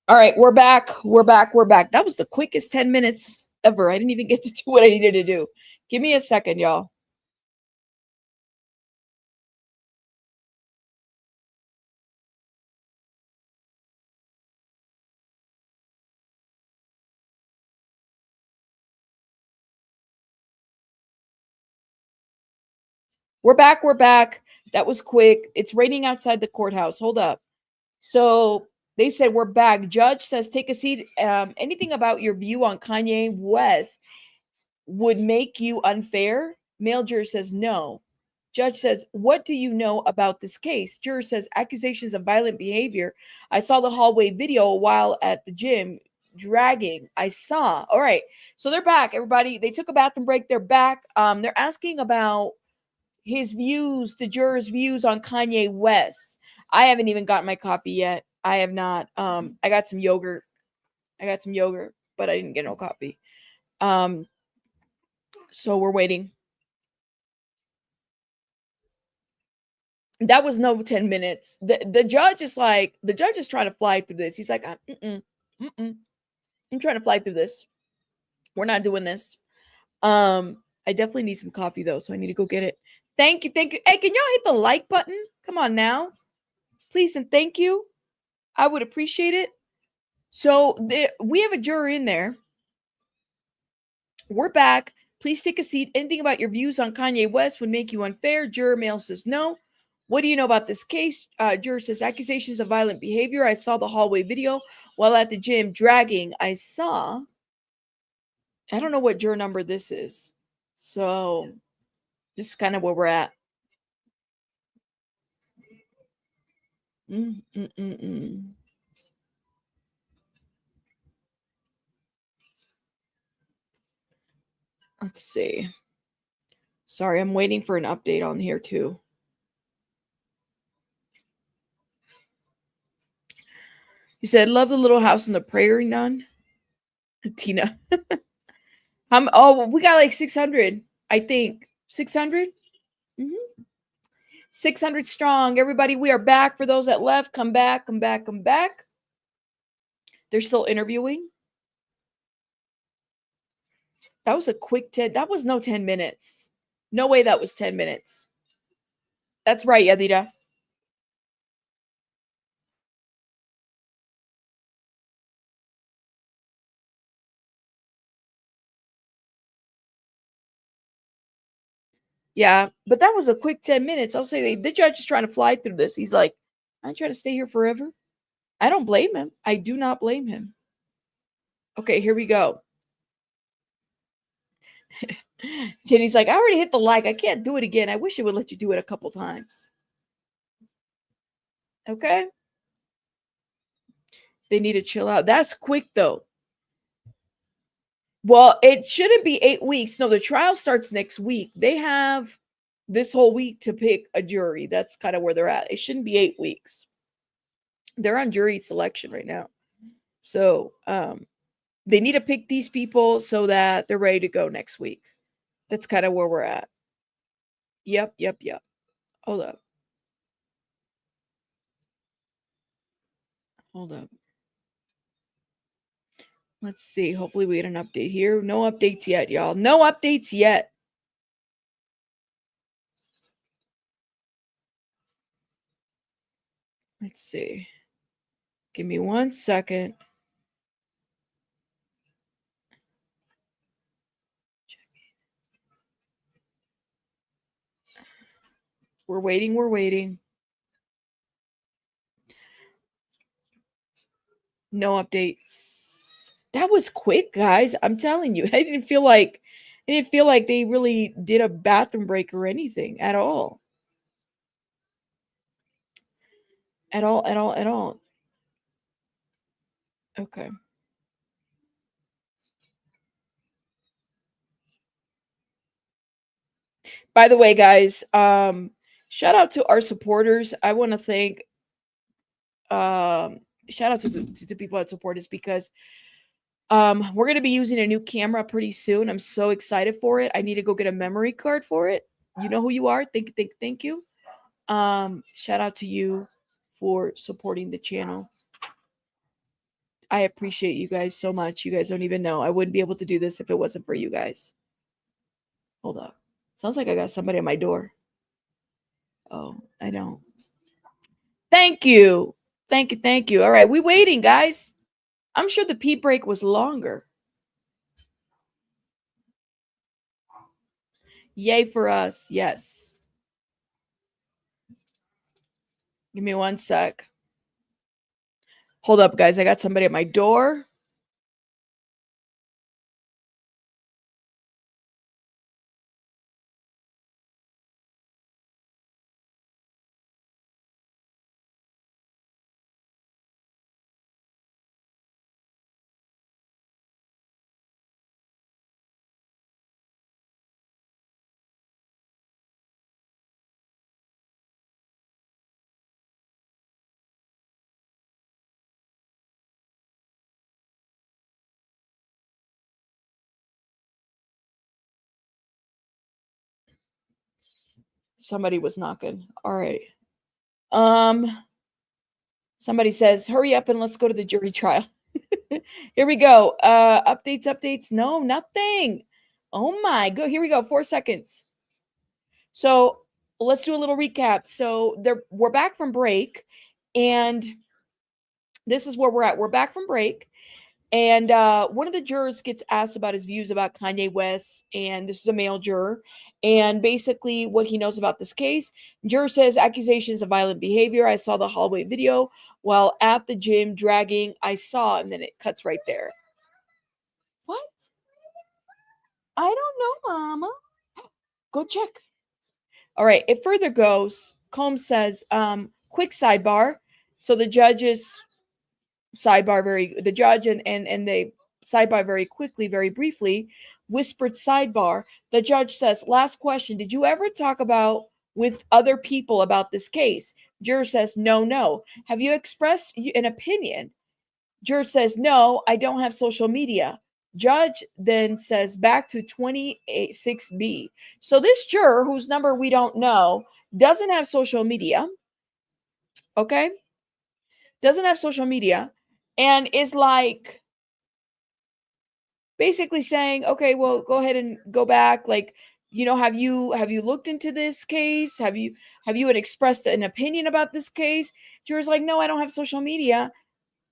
All right, we're back. We're back. We're back. That was the quickest 10 minutes ever. I didn't even get to do what I needed to do. Give me a second, y'all. We're back. We're back. That was quick. It's raining outside the courthouse. Hold up. So they said we're back. Judge says take a seat. Anything about your view on Kanye West would make you unfair? Male juror says no. Judge says, what do you know about this case? Juror says, accusations of violent behavior. I saw the hallway video while at the gym dragging. I saw. All right. So they're back, everybody. They took a bathroom break. They're back. They're asking about his views, the jurors' views on Kanye West. I haven't even got my coffee yet. I have not. I got some yogurt. But I didn't get no coffee. So we're waiting. That was no 10 minutes. The judge is trying to fly through this. He's like, I'm trying to fly through this. We're not doing this. I definitely need some coffee though, so I need to go get it. Thank you. Hey, can y'all hit the like button? Come on now. Please and thank you. I would appreciate it. So we have a juror in there. We're back. Please take a seat. Anything about your views on Kanye West would make you unfair? Juror male says no. What do you know about this case? Juror says accusations of violent behavior. I saw the hallway video while at the gym dragging. I don't know what juror number this is. So this is kind of where we're at. Let's see. Sorry, I'm waiting for an update on here too. You said, love the little house in the prairie, none. Tina. Oh, we got like 600, I think. 600? 600 strong. Everybody, we are back. For those that left, come back, come back, come back. They're still interviewing. That was a quick 10. That was no 10 minutes. No way that was 10 minutes. That's right, Yadira. Yeah, but that was a quick 10 minutes. I'll say the judge is trying to fly through this. He's like, I'm trying to stay here forever. I don't blame him. I do not blame him. Okay, here we go. Jenny's like, I already hit the like. I can't do it again. I wish it would let you do it a couple times. Okay. They need to chill out. That's quick, though. Well, it shouldn't be 8 weeks. No, the trial starts next week. They have this whole week to pick a jury. That's kind of where they're at. It shouldn't be 8 weeks. They're on jury selection right now. So they need to pick these people so that they're ready to go next week. That's kind of where we're at. Yep. Hold up. Let's see. Hopefully we get an update here. No updates yet, y'all. No updates yet. Let's see. Give me 1 second. We're waiting. No updates. That was quick, guys. I'm telling you. I didn't feel like they really did a bathroom break or anything at all. At all. Okay. By the way, guys, shout out to our supporters. I want to thank shout out to the people that support us because we're going to be using a new camera pretty soon. I'm so excited for it. I need to go get a memory card for it. You know who you are. Thank you. Shout out to you for supporting the channel. I appreciate you guys so much. You guys don't even know. I wouldn't be able to do this if it wasn't for you guys. Hold up. Sounds like I got somebody at my door. Oh, I don't. Thank you. Thank you. All right, we waiting, guys. I'm sure the pee break was longer. Yay for us. Yes. Give me 1 sec. Hold up, guys. I got somebody at my door. Somebody was knocking. All right. Somebody says, hurry up and let's go to the jury trial. Here we go. Updates. No, nothing. Oh my god. Here we go. 4 seconds. So let's do a little recap. So we're back from break, and this is where we're at. We're back from break. And one of the jurors gets asked about his views about Kanye West, and this is a male juror, and basically what he knows about this case. Juror says accusations of violent behavior. I saw the hallway video while at the gym dragging. I saw, and then it cuts right there. What? I don't know, Mama. Go check. All right. It further goes. Combs says, quick sidebar. So the judges the judge and they sidebar very quickly, very briefly, whispered sidebar. The judge says, last question, did you ever talk about with other people about this case? Juror says, no. Have you expressed an opinion? Juror says, no, I don't have social media. Judge then says back to 26B. So this juror, whose number we don't know, doesn't have social media. Okay? Doesn't have social media and is like basically saying, okay, well, go ahead and go back. Like, have you looked into this case? Have you expressed an opinion about this case? Juror's like, no, I don't have social media.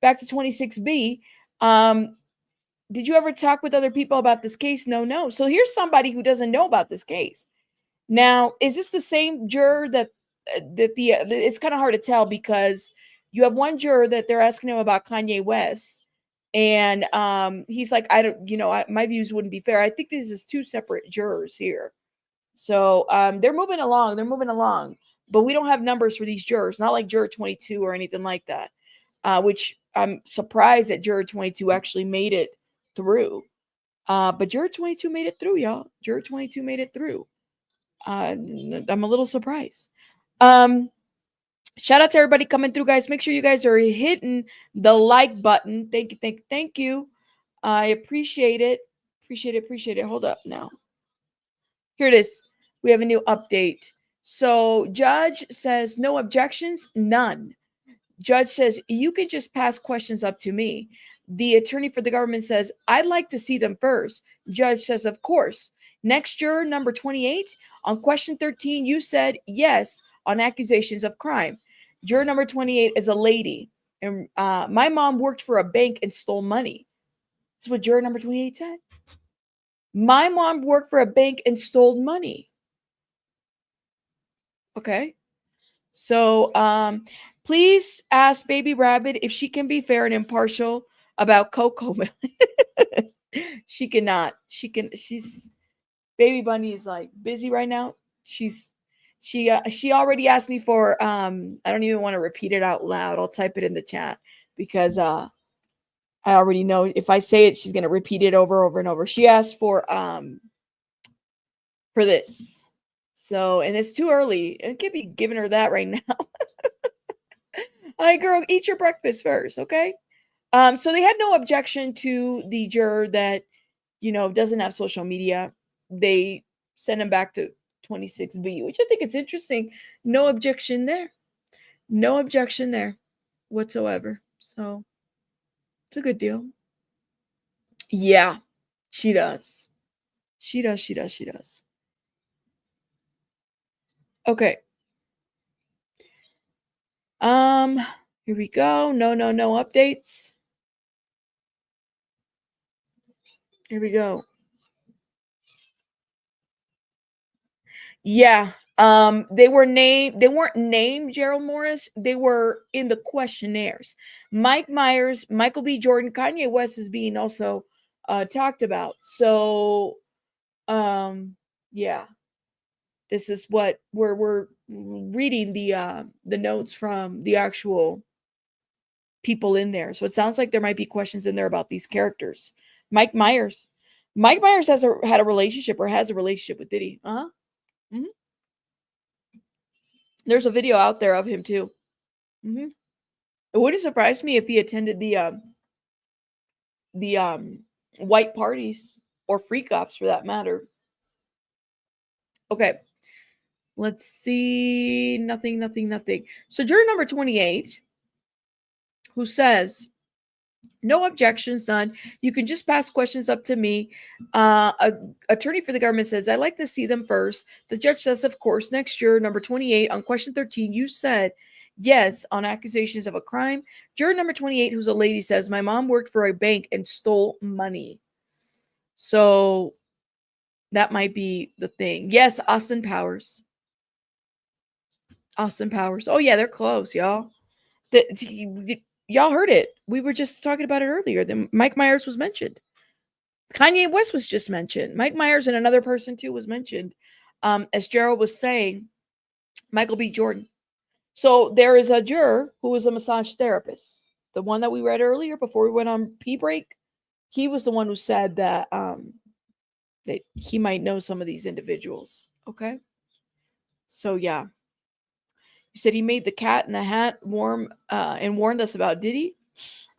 Back to 26B. Did you ever talk with other people about this case? No. So here's somebody who doesn't know about this case. Now, is this the same juror that it's kind of hard to tell because you have one juror that they're asking him about Kanye West, and he's like, I don't, my views wouldn't be fair. I think this is two separate jurors here. So they're moving along, but we don't have numbers for these jurors, not like juror 22 or anything like that, which I'm surprised that juror 22 actually made it through. But juror 22 made it through, y'all. Juror 22 made it through. I'm a little surprised. Shout out to everybody coming through, guys. Make sure you guys are hitting the like button. Thank you. I appreciate it. Appreciate it. Hold up now. Here it is. We have a new update. So judge says no objections, none. Judge says you can just pass questions up to me. The attorney for the government says, I'd like to see them first. Judge says, of course. Next juror, number 28, on question 13, you said yes on accusations of crime. Juror number 28 is a lady. And my mom worked for a bank and stole money. That's what juror number 28 said. My mom worked for a bank and stole money. Okay. So please ask Baby Rabbit if she can be fair and impartial about Coco Melon. She cannot. She's Baby Bunny is like busy right now. She already asked me for I don't even want to repeat it out loud. I'll type it in the chat because I already know if I say it, she's gonna repeat it over and over. She asked for this. So, and it's too early. I can't be giving her that right now. All right, girl, eat your breakfast first, okay? So they had no objection to the juror that, doesn't have social media. They sent him back to 26B, which I think it's interesting. No objection there. No objection there whatsoever. So it's a good deal. Yeah, she does. She does. Okay. Here we go. No updates. Here we go. Yeah. They weren't named Gerald Morris. They were in the questionnaires. Mike Myers, Michael B. Jordan, Kanye West is being also talked about. So yeah. This is what we're reading the notes from the actual people in there. So it sounds like there might be questions in there about these characters. Mike Myers has a relationship with Diddy. Mm-hmm. There's a video out there of him too. Mm-hmm. It wouldn't surprise me if he attended the white parties or freak offs for that matter. Okay. Let's see. Nothing. So juror number 28, who says, no objections, none. You can just pass questions up to me. Attorney for the government says, I'd like to see them first. The judge says, of course. Next juror, number 28, on question 13, you said yes on accusations of a crime. Juror number 28, who's a lady, says, my mom worked for a bank and stole money. So that might be the thing. Yes, Austin Powers. Oh, yeah, they're close, y'all. Y'all heard it. We were just talking about it earlier. Mike Myers was mentioned. Kanye West was just mentioned. Mike Myers and another person too was mentioned. As Gerald was saying, Michael B. Jordan. So there is a juror who is a massage therapist. The one that we read earlier before we went on pee break, he was the one who said that he might know some of these individuals. Okay. So yeah. He said he made the cat in the hat warm and warned us about Diddy.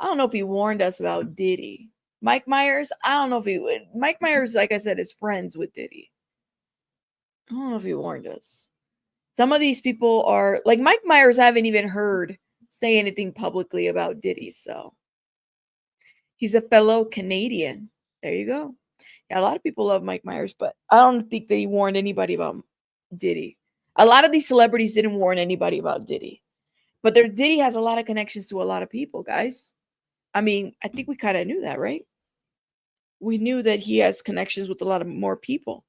I don't know if he warned us about Diddy. Mike Myers, I don't know if he would. Mike Myers, like I said, is friends with Diddy. I don't know if he warned us. Some of these people are like Mike Myers, I haven't even heard say anything publicly about Diddy. So he's a fellow Canadian. There you go. Yeah, a lot of people love Mike Myers, but I don't think that he warned anybody about Diddy. A lot of these celebrities didn't warn anybody about Diddy. But Diddy has a lot of connections to a lot of people, guys. I mean, I think we kind of knew that, right? We knew that he has connections with a lot of more people.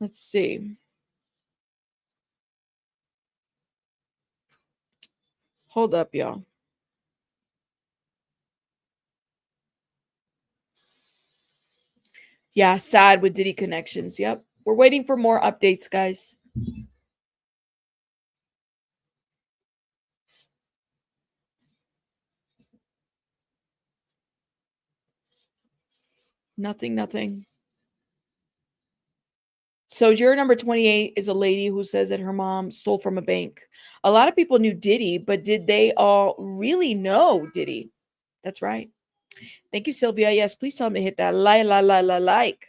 Let's see. Hold up, y'all. Yeah, sad with Diddy connections. Yep. We're waiting for more updates, guys. Nothing. So juror number 28 is a lady who says that her mom stole from a bank. A lot of people knew Diddy, but did they all really know Diddy? That's right. Thank you, Sylvia. Yes, please tell me to hit that like. Like.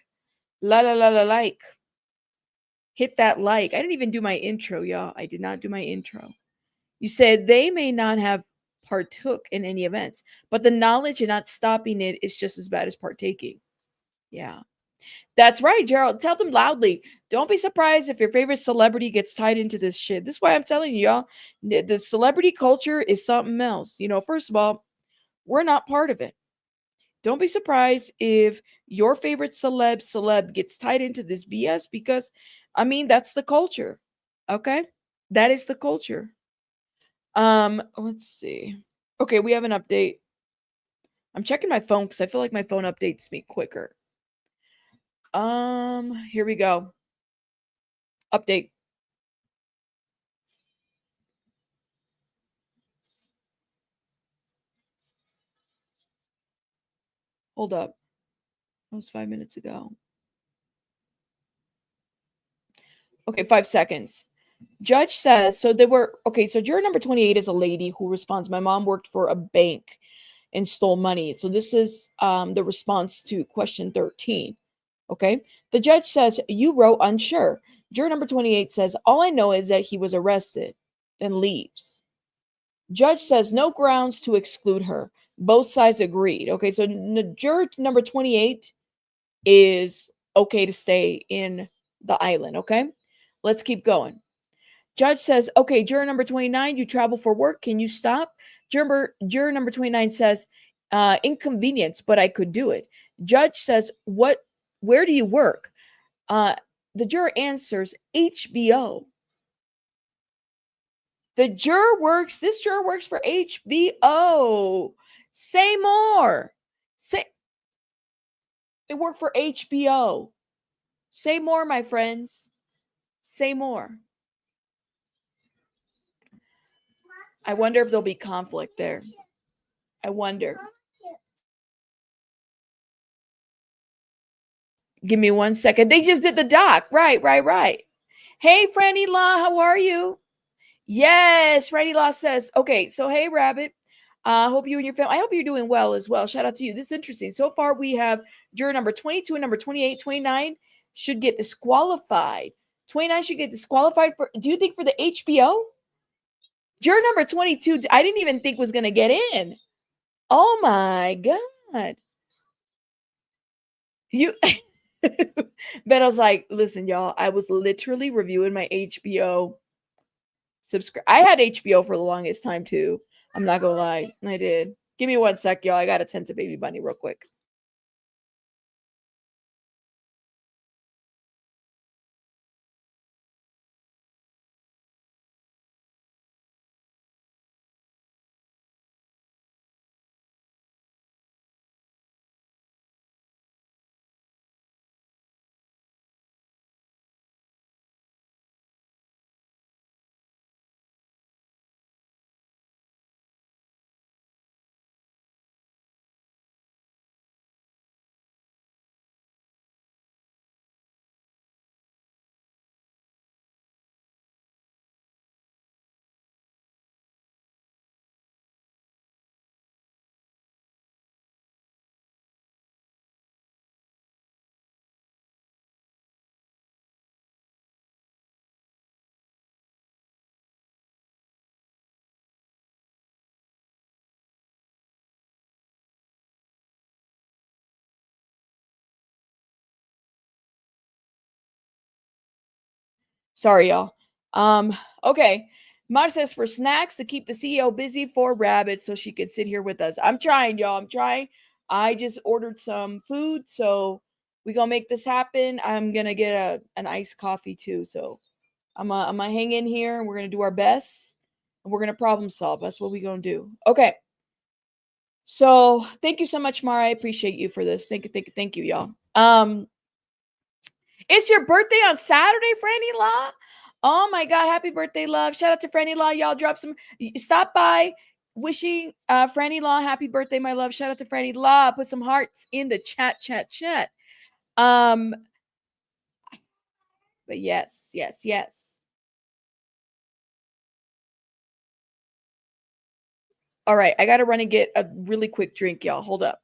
Hit that like. I didn't even do my intro, y'all. I did not do my intro. You said they may not have partook in any events, but the knowledge and not stopping it is just as bad as partaking. Yeah. That's right, Gerald. Tell them loudly. Don't be surprised if your favorite celebrity gets tied into this shit. This is why I'm telling you, y'all. The celebrity culture is something else. You know, first of all, we're not part of it. Don't be surprised if your favorite celeb gets tied into this BS because, I mean, that's the culture. Okay? That is the culture. Let's see. Okay, we have an update. I'm checking my phone because I feel like my phone updates me quicker. Here we go. Update. Hold up. That was 5 minutes ago. Okay, 5 seconds. Judge says so they were okay, so juror number 28 is a lady who responds, my mom worked for a bank and stole money. So this is the response to question 13. Okay. The judge says, you wrote unsure. Juror number 28 says, all I know is that he was arrested and leaves. Judge says, no grounds to exclude her. Both sides agreed. Okay. So juror number 28 is okay to stay in the island. Okay. Let's keep going. Judge says, okay, juror number 29, you travel for work. Can you stop? Juror number 29 says, inconvenience, but I could do it. Judge says, where do you work? The juror answers, HBO. This juror works for HBO. Say more. It worked for HBO. Say more, my friends. Say more. I wonder if there'll be conflict there. I wonder. Give me 1 second. They just did the doc. Right. Hey, Franny Law, how are you? Yes, Franny Law says, okay, so hey, Rabbit. Hope you and your family, I hope you're doing well as well. Shout out to you. This is interesting. So far, we have juror number 22 and number 28. 29 should get disqualified. 29 should get disqualified for, do you think for the HBO? Juror number 22, I didn't even think was going to get in. Oh my God. You, but I was like, listen, y'all, I was literally reviewing my HBO subscribe. I had HBO for the longest time too. I'm not gonna lie. I did. Give me 1 sec, y'all. I gotta tend to baby bunny real quick. Sorry, y'all. Okay. Mar says for snacks to keep the CEO busy for rabbits so she could sit here with us. I'm trying, y'all. I'm trying. I just ordered some food, so we gonna make this happen. I'm gonna get an iced coffee too. So I'm gonna hang in here and we're gonna do our best and we're gonna problem solve. That's what we gonna do. Okay. So thank you so much, Mara. I appreciate you for this. Thank you, y'all. It's your birthday on Saturday, Franny Law. Oh my God, happy birthday, love. Shout out to Franny Law. Y'all drop some, stop by wishing Franny Law happy birthday, my love. Shout out to Franny Law. Put some hearts in the chat. But yes. All right, I gotta run and get a really quick drink, y'all. Hold up.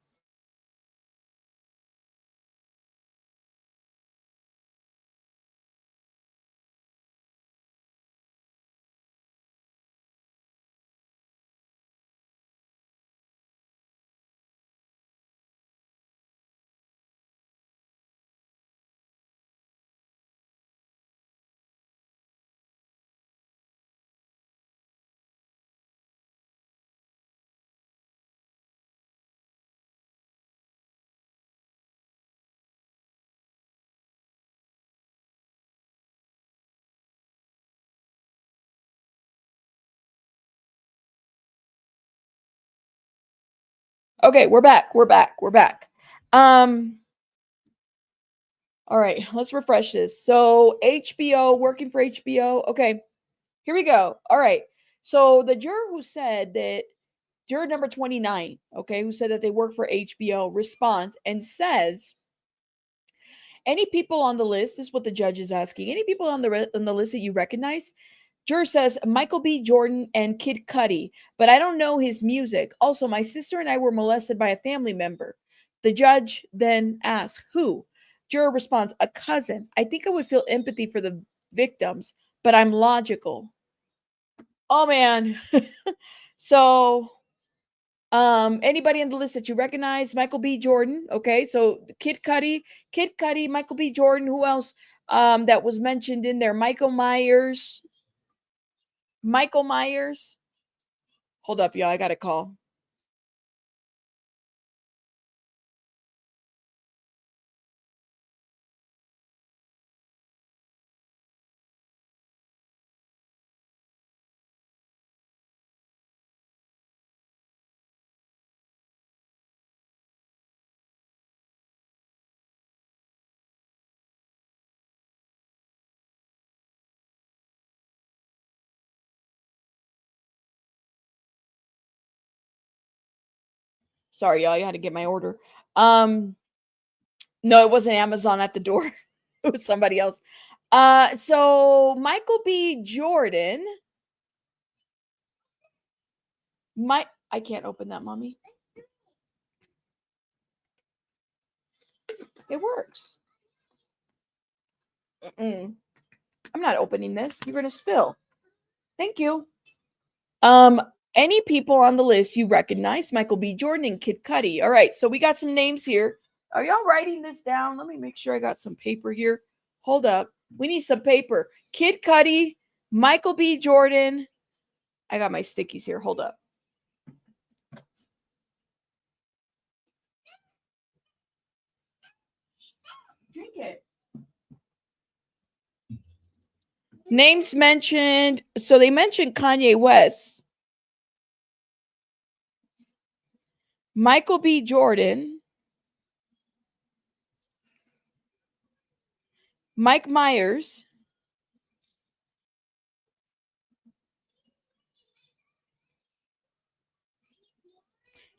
Okay, we're back. All right, let's refresh this. So HBO, working for HBO. Okay, here we go. All right. So the juror who said that, juror number 29, okay, who said that they work for HBO, responds and says, any people on the list, this is what the judge is asking, any people on the list that you recognize? Juror says Michael B. Jordan and Kid Cudi, but I don't know his music. Also, my sister and I were molested by a family member. The judge then asks, who? Juror responds, a cousin. I think I would feel empathy for the victims, but I'm logical. Oh man. So anybody on the list that you recognize? Michael B. Jordan. Okay, so Kid Cudi, Michael B. Jordan. Who else that was mentioned in there? Michael Myers. Hold up, y'all. I got a call. Sorry, y'all. You had to get my order. No, it wasn't Amazon at the door. It was somebody else. So Michael B. Jordan. I can't open that, mommy. It works. I'm not opening this. You're gonna spill. Thank you. Any people on the list you recognize? Michael B. Jordan and Kid Cudi. All right, so we got some names here. Are y'all writing this down? Let me make sure I got some paper here. Hold up. We need some paper. Kid Cudi, Michael B. Jordan. I got my stickies here. Hold up. Drink it. Names mentioned. So they mentioned Kanye West, Michael B. Jordan, Mike Myers,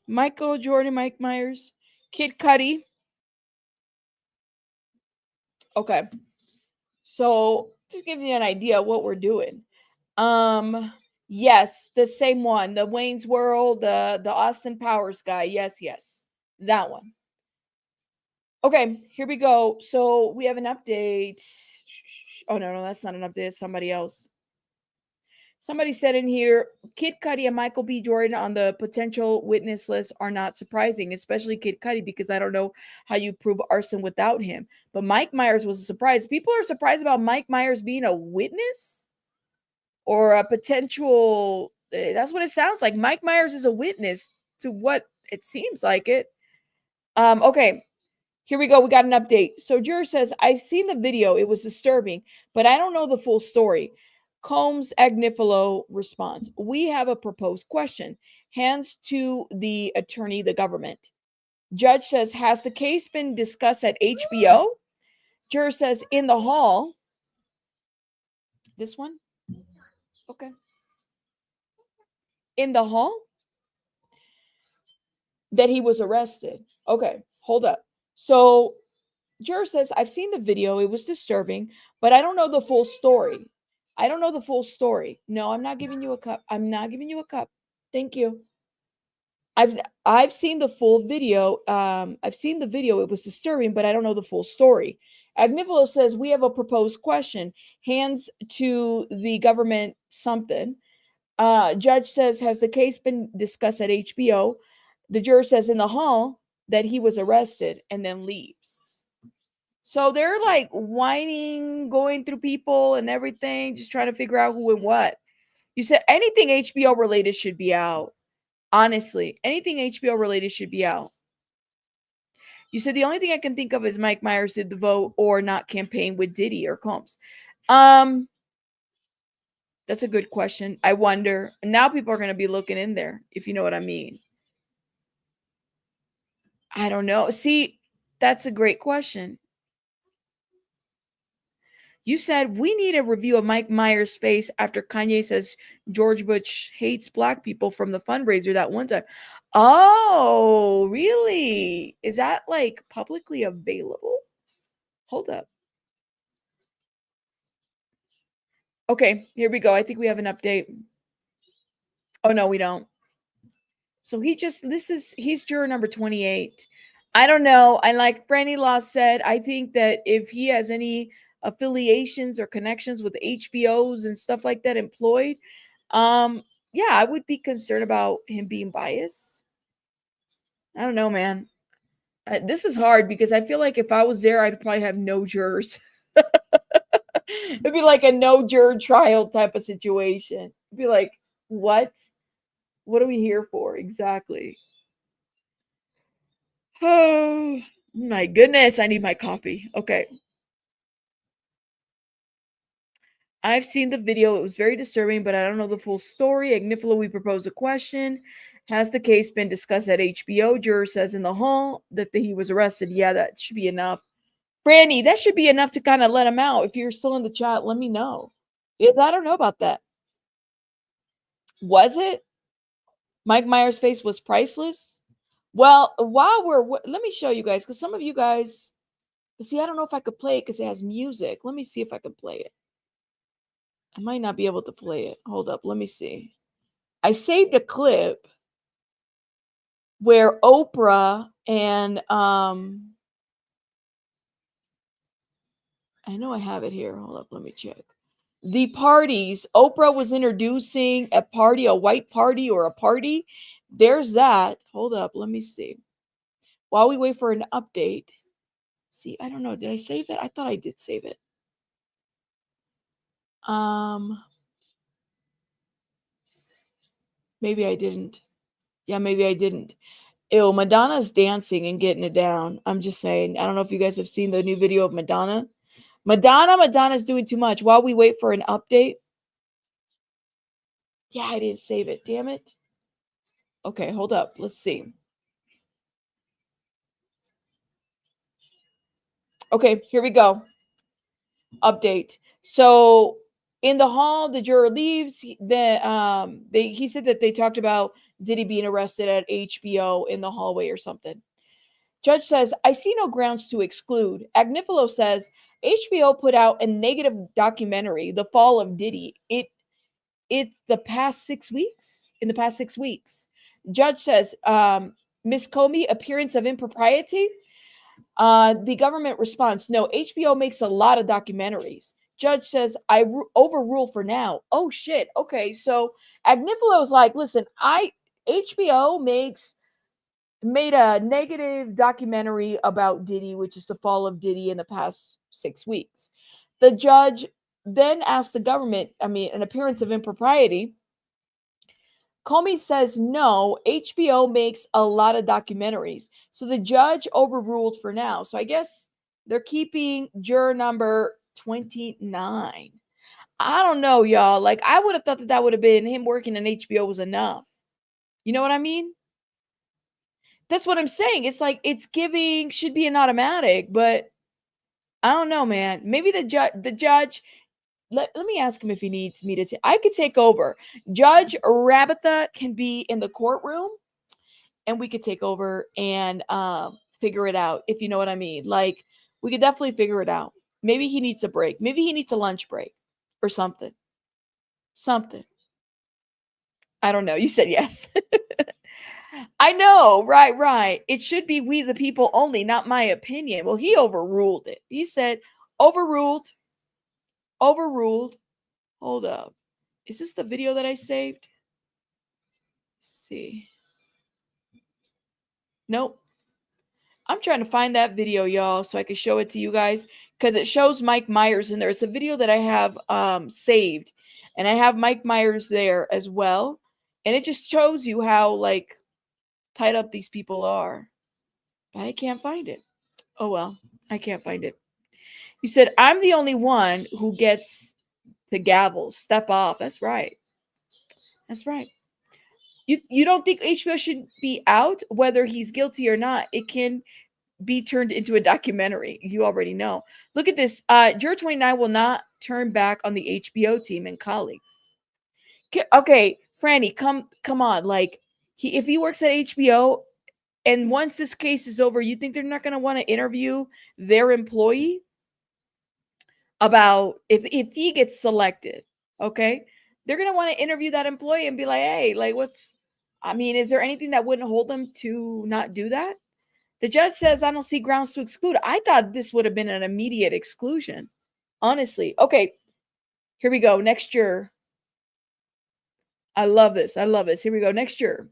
Michael Jordan, Mike Myers, Kid Cudi. Okay. So just give you an idea of what we're doing. Yes, the same one, the Wayne's World, the Austin Powers guy. Yes, that one. Okay, here we go. So we have an update. Oh no, that's not an update. It's somebody else. Somebody said in here, Kid Cudi and Michael B. Jordan on the potential witness list are not surprising, especially Kid Cudi, because I don't know how you prove arson without him. But Mike Myers was a surprise. People are surprised about Mike Myers being a witness or a potential. That's what it sounds like. Mike Myers is a witness to what it seems like it. Okay. Here we go. We got an update. So Juror says, I've seen the video. It was disturbing, but I don't know the full story. Combs Agnifilo responds, we have a proposed question. Hands to the attorney, the government. Judge says, has the case been discussed at HBO? Juror says, in the hall. This one? Okay. In the hall? That he was arrested. Okay, hold up. So Juror says, I've seen the video. It was disturbing, but I don't know the full story. I don't know the full story. No, I'm not giving you a cup. I'm not giving you a cup. Thank you. I've seen the full video. I've seen the video. It was disturbing, but I don't know the full story. Agnifilo says, we have a proposed question. Hands to the government something. Judge says, has the case been discussed at HBO? The juror says in the hall that he was arrested and then leaves. So they're like whining, going through people and everything, just trying to figure out who and what. You said anything HBO related should be out. Honestly, anything HBO related should be out. You said the only thing I can think of is Mike Myers did the vote or not campaign with Diddy or Combs. That's a good question. I wonder. Now people are going to be looking in there, if you know what I mean. I don't know. See, that's a great question. You said we need a review of Mike Myers' face after Kanye says George Bush hates black people from the fundraiser that one time. Oh, really? Is that like publicly available? Hold up. Okay, here we go. I think we have an update. Oh, no, we don't. So he's juror number 28. I don't know. And like Franny Law said, I think that if he has any affiliations or connections with HBOs and stuff like that employed, yeah, I would be concerned about him being biased. I don't know, man. This is hard because I feel like if I was there, I'd probably have no jurors. It'd be like a no juror trial type of situation. It'd be like, what? What are we here for? Exactly. Oh my goodness, I need my coffee. Okay. I've seen the video. It was very disturbing, but I don't know the full story. Agnifilo, we propose a question. Has the case been discussed at HBO? Juror says in the hall that he was arrested. Yeah, that should be enough. Brandy, that should be enough to kind of let him out. If you're still in the chat, let me know. I don't know about that. Was it? Mike Myers' face was priceless? Well, let me show you guys, because some of you guys, see, I don't know if I could play it because it has music. Let me see if I can play it. I might not be able to play it. Hold up. Let me see. I saved a clip where Oprah and I know I have it here. Hold up. Let me check. The parties. Oprah was introducing a party, a white party or a party. There's that. Hold up. Let me see. While we wait for an update. See, I don't know. Did I save it? I thought I did save it. Maybe I didn't. Yeah, maybe I didn't. Ew, Madonna's dancing and getting it down. I'm just saying. I don't know if you guys have seen the new video of Madonna. Madonna's doing too much. While we wait for an update. Yeah, I didn't save it. Damn it. Okay, hold up. Let's see. Okay, here we go. Update. So in the hall, the juror leaves. He said that they talked about Diddy being arrested at HBO in the hallway or something. Judge says, I see no grounds to exclude. Agnifilo says, HBO put out a negative documentary, The Fall of Diddy. It's the past 6 weeks. In the past 6 weeks. Judge says, Ms. Comey, appearance of impropriety. The government responds, no, HBO makes a lot of documentaries. Judge says, I overrule for now. Oh shit. Okay, so Agnifilo is like, listen, HBO made a negative documentary about Diddy, which is the fall of Diddy in the past 6 weeks. The judge then asked the government, an appearance of impropriety. Comey says no, HBO makes a lot of documentaries. So the judge overruled for now. So I guess they're keeping juror number 29. I don't know, y'all. Like, I would have thought that would have been him working in HBO was enough. You know what I mean? That's what I'm saying. It's like it's giving should be an automatic, but I don't know, man. Maybe the judge. Let me ask him if he needs me to. I could take over. Judge Rabitha can be in the courtroom, and we could take over and figure it out. If you know what I mean. Like, we could definitely figure it out. Maybe he needs a break. Maybe he needs a lunch break or something. Something. I don't know. You said yes. I know, right. It should be we the people only, not my opinion. Well, he overruled it. He said, overruled. Hold up. Is this the video that I saved? Let's see. Nope. I'm trying to find that video, y'all, so I can show it to you guys because it shows Mike Myers in there. It's a video that I have saved, and I have Mike Myers there as well. And it just shows you how, like, tied up these people are. But I can't find it. Oh, well, I can't find it. You said, I'm the only one who gets to gavel. Step off. That's right. That's right. You don't think HBO should be out, whether he's guilty or not? It can be turned into a documentary. You already know. Look at this. Juror 29 will not turn back on the HBO team and colleagues. Okay, Franny, come on. Like, if he works at HBO, and once this case is over, you think they're not going to want to interview their employee about if he gets selected? Okay, they're going to want to interview that employee and be like, hey, like, is there anything that wouldn't hold them to not do that? The judge says, I don't see grounds to exclude. I thought this would have been an immediate exclusion, honestly. Okay, here we go. Next juror. I love this. Here we go. Next juror.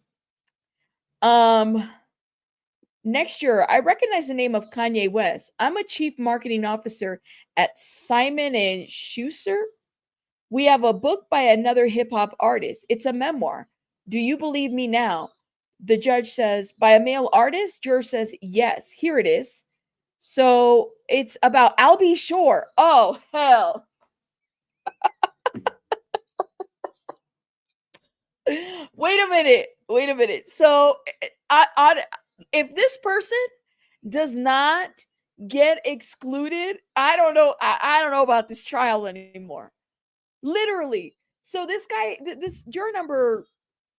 Next juror. I recognize the name of Kanye West. I'm a chief marketing officer at Simon & Schuster. We have a book by another hip hop artist. It's a memoir. Do you believe me now? The judge says, by a male artist? Juror says, yes. Here it is. So it's about Albie Shore. Oh, hell. Wait a minute. So if this person does not get excluded, I don't know. I don't know about this trial anymore. Literally. So this guy, this juror number,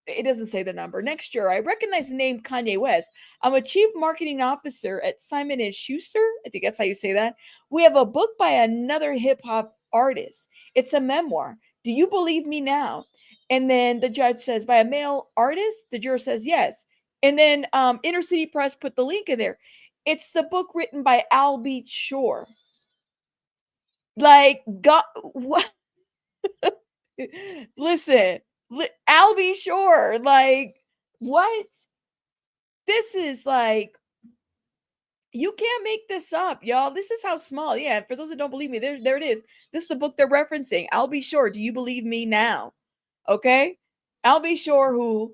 it doesn't say the number. Next juror, I recognize the name Kanye West. I'm a chief marketing officer at Simon & Schuster. I think that's how you say that. We have a book by another hip hop artist. It's a memoir. Do you believe me now? And then the judge says, by a male artist? The juror says, yes. And then Inner City Press put the link in there. It's the book written by Albie Shore. Like, God, what? Listen, Albie Shore, like, what? This is like, you can't make this up, y'all. This is how small. Yeah, for those that don't believe me, there it is. This is the book they're referencing. Albie Shore, do you believe me now? Okay, Albie Shore, who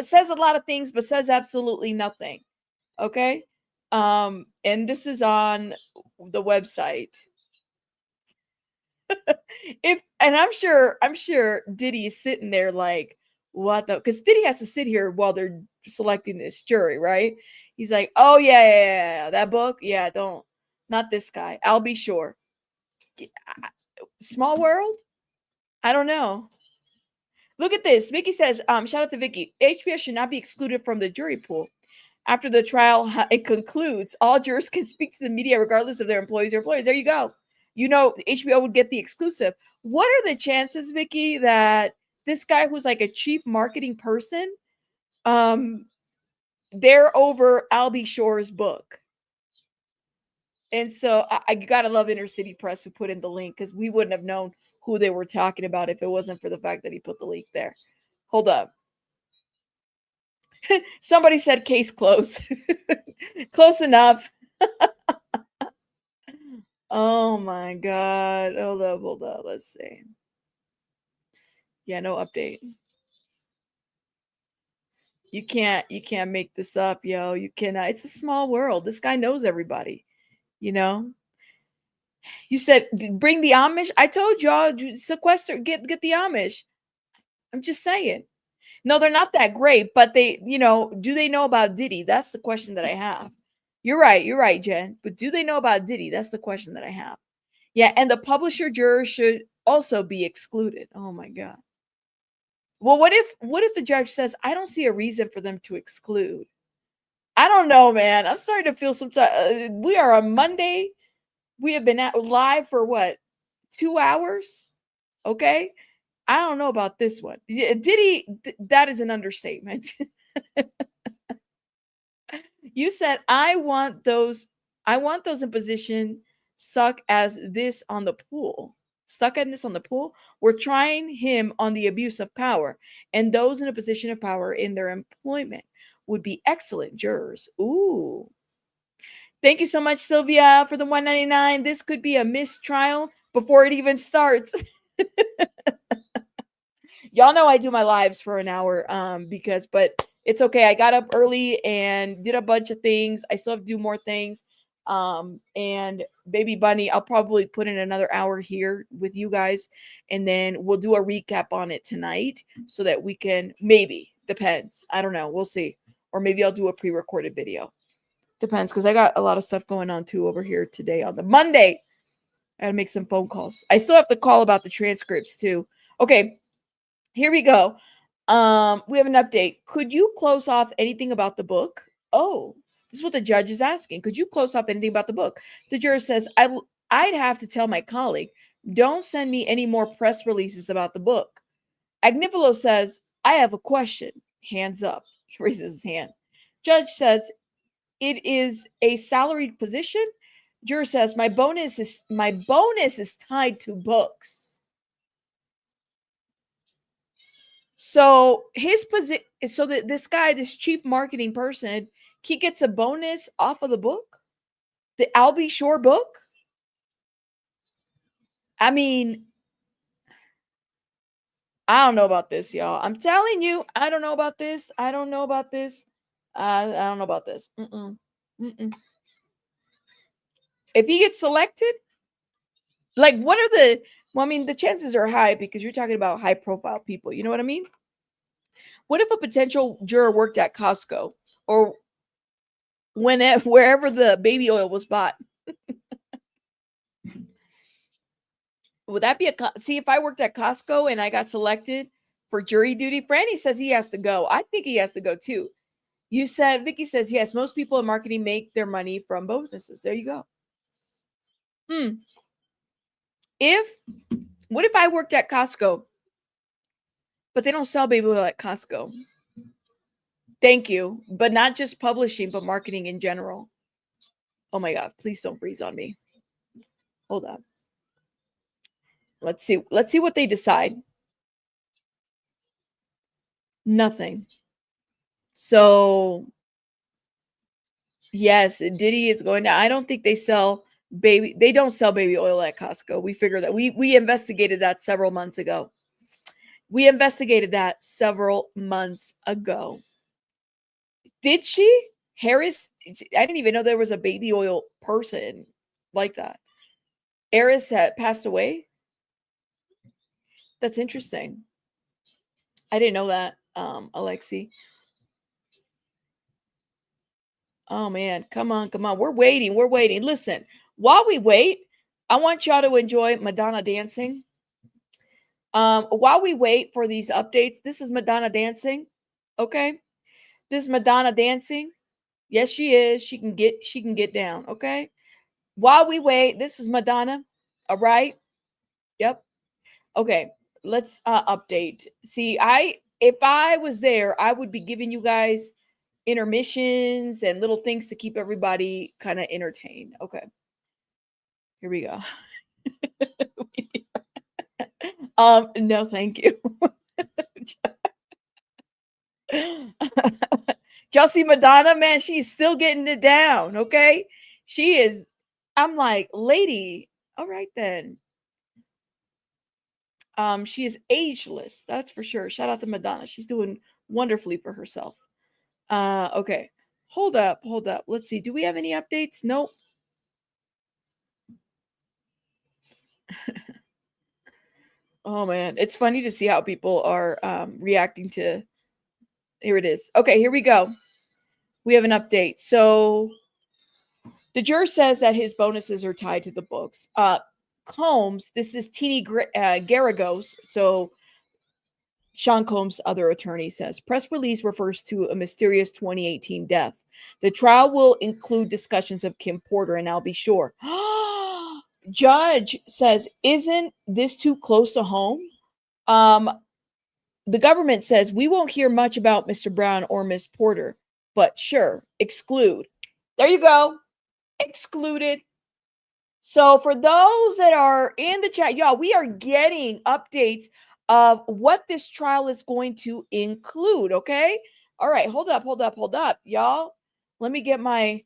says a lot of things, but says absolutely nothing. Okay, and this is on the website. I'm sure Diddy is sitting there like, what the, because Diddy has to sit here while they're selecting this jury, right? He's like, oh yeah, that book, yeah, not this guy, Albie Shore. Small world. I don't know. Look at this. Vicky says, shout out to Vicky. HBO should not be excluded from the jury pool. After the trial, it concludes, all jurors can speak to the media regardless of their employees or employers. There you go. You know, HBO would get the exclusive. What are the chances, Vicky, that this guy who's like a chief marketing person, they're over Albie Shore's book? And so I gotta love Inner City Press who put in the link because we wouldn't have known who they were talking about if it wasn't for the fact that he put the link there. Hold up. Somebody said case closed. Close enough. Oh my God. Hold up. Let's see. Yeah, no update. You can't make this up, yo. You cannot. It's a small world. This guy knows everybody, you know? You said bring the Amish. I told y'all sequester, get the Amish. I'm just saying. No, they're not that great, but they, do they know about Diddy? That's the question that I have. You're right, Jen. But do they know about Diddy? That's the question that I have. Yeah, and the publisher juror should also be excluded. Oh my God. Well, what if the judge says, I don't see a reason for them to exclude? I don't know, man. I'm starting to feel sometimes we are on Monday. We have been live for what? 2 hours? Okay. I don't know about this one. Diddy, that is an understatement. You said, I want those in position suck as this on the pool. Stuck at this on the pool. We're trying him on the abuse of power, and those in a position of power in their employment would be excellent jurors. Ooh. Thank you so much, Sylvia, for the $1.99. This could be a mistrial before it even starts. Y'all know I do my lives for an hour but it's okay. I got up early and did a bunch of things. I still have to do more things. And Baby Bunny, I'll probably put in another hour here with you guys, and then we'll do a recap on it tonight so that we can, maybe, depends. I don't know. We'll see. Or maybe I'll do a pre-recorded video. Depends, because I got a lot of stuff going on too over here today on the Monday. I gotta make some phone calls. I still have to call about the transcripts too. Okay, here we go. We have an update. Could you close off anything about the book? Oh, this is what the judge is asking. Could you close off anything about the book? The juror says, I'd have to tell my colleague, don't send me any more press releases about the book. Agnifilo says, I have a question. Hands up. He raises his hand. Judge says, it is a salaried position. Juror says, my bonus is tied to books. So this guy, this chief marketing person, he gets a bonus off of the book, the Albie Shore book. I mean, I don't know about this, y'all. I'm telling you, I don't know about this. I don't know about this. I don't know about this. If he gets selected, like, what are the? Well, I mean, the chances are high because you're talking about high-profile people. You know what I mean? What if a potential juror worked at Costco or wherever the baby oil was bought? Would that be see, if I worked at Costco and I got selected for jury duty, Franny says he has to go. I think he has to go too. You said, Vicky says, yes, most people in marketing make their money from bonuses. There you go. What if I worked at Costco, but they don't sell baby oil at Costco? Thank you. But not just publishing, but marketing in general. Oh my God, please don't freeze on me. Hold on. Let's see what they decide. Nothing. So yes, Diddy is going to, I don't think they don't sell baby oil at Costco. We figured that we investigated that several months ago. Did she? Harris? I didn't even know there was a baby oil person like that. Eris had passed away. That's interesting. I didn't know that, Alexi. Oh man, come on. We're waiting. Listen, while we wait, I want y'all to enjoy Madonna dancing. While we wait for these updates, this is Madonna dancing. Okay? This is Madonna dancing. Yes, she is. She can get down, okay? While we wait, this is Madonna. All right? Yep. Okay, let's update. See, if I was there, I would be giving you guys intermissions and little things to keep everybody kind of entertained. Okay. Here we go. No, thank you. Y'all see Madonna, man, she's still getting it down, okay? She is, I'm like, lady, all right then. She is ageless, that's for sure. Shout out to Madonna. She's doing wonderfully for herself. Okay. Hold up. Let's see. Do we have any updates? Nope. Oh man, it's funny to see how people are reacting to. Here it is. Okay, here we go. We have an update. So the juror says that his bonuses are tied to the books. Combs, this is Teeny Garagos. So Sean Combs' other attorney says press release refers to a mysterious 2018 death. The trial will include discussions of Kim Porter and I'll be sure. Judge says, isn't this too close to home? The government says we won't hear much about Mr. Brown or Miss Porter, but sure, exclude. There you go. Excluded. So for those that are in the chat, y'all, we are getting updates of what this trial is going to include, okay? All right, hold up, y'all. Let me get my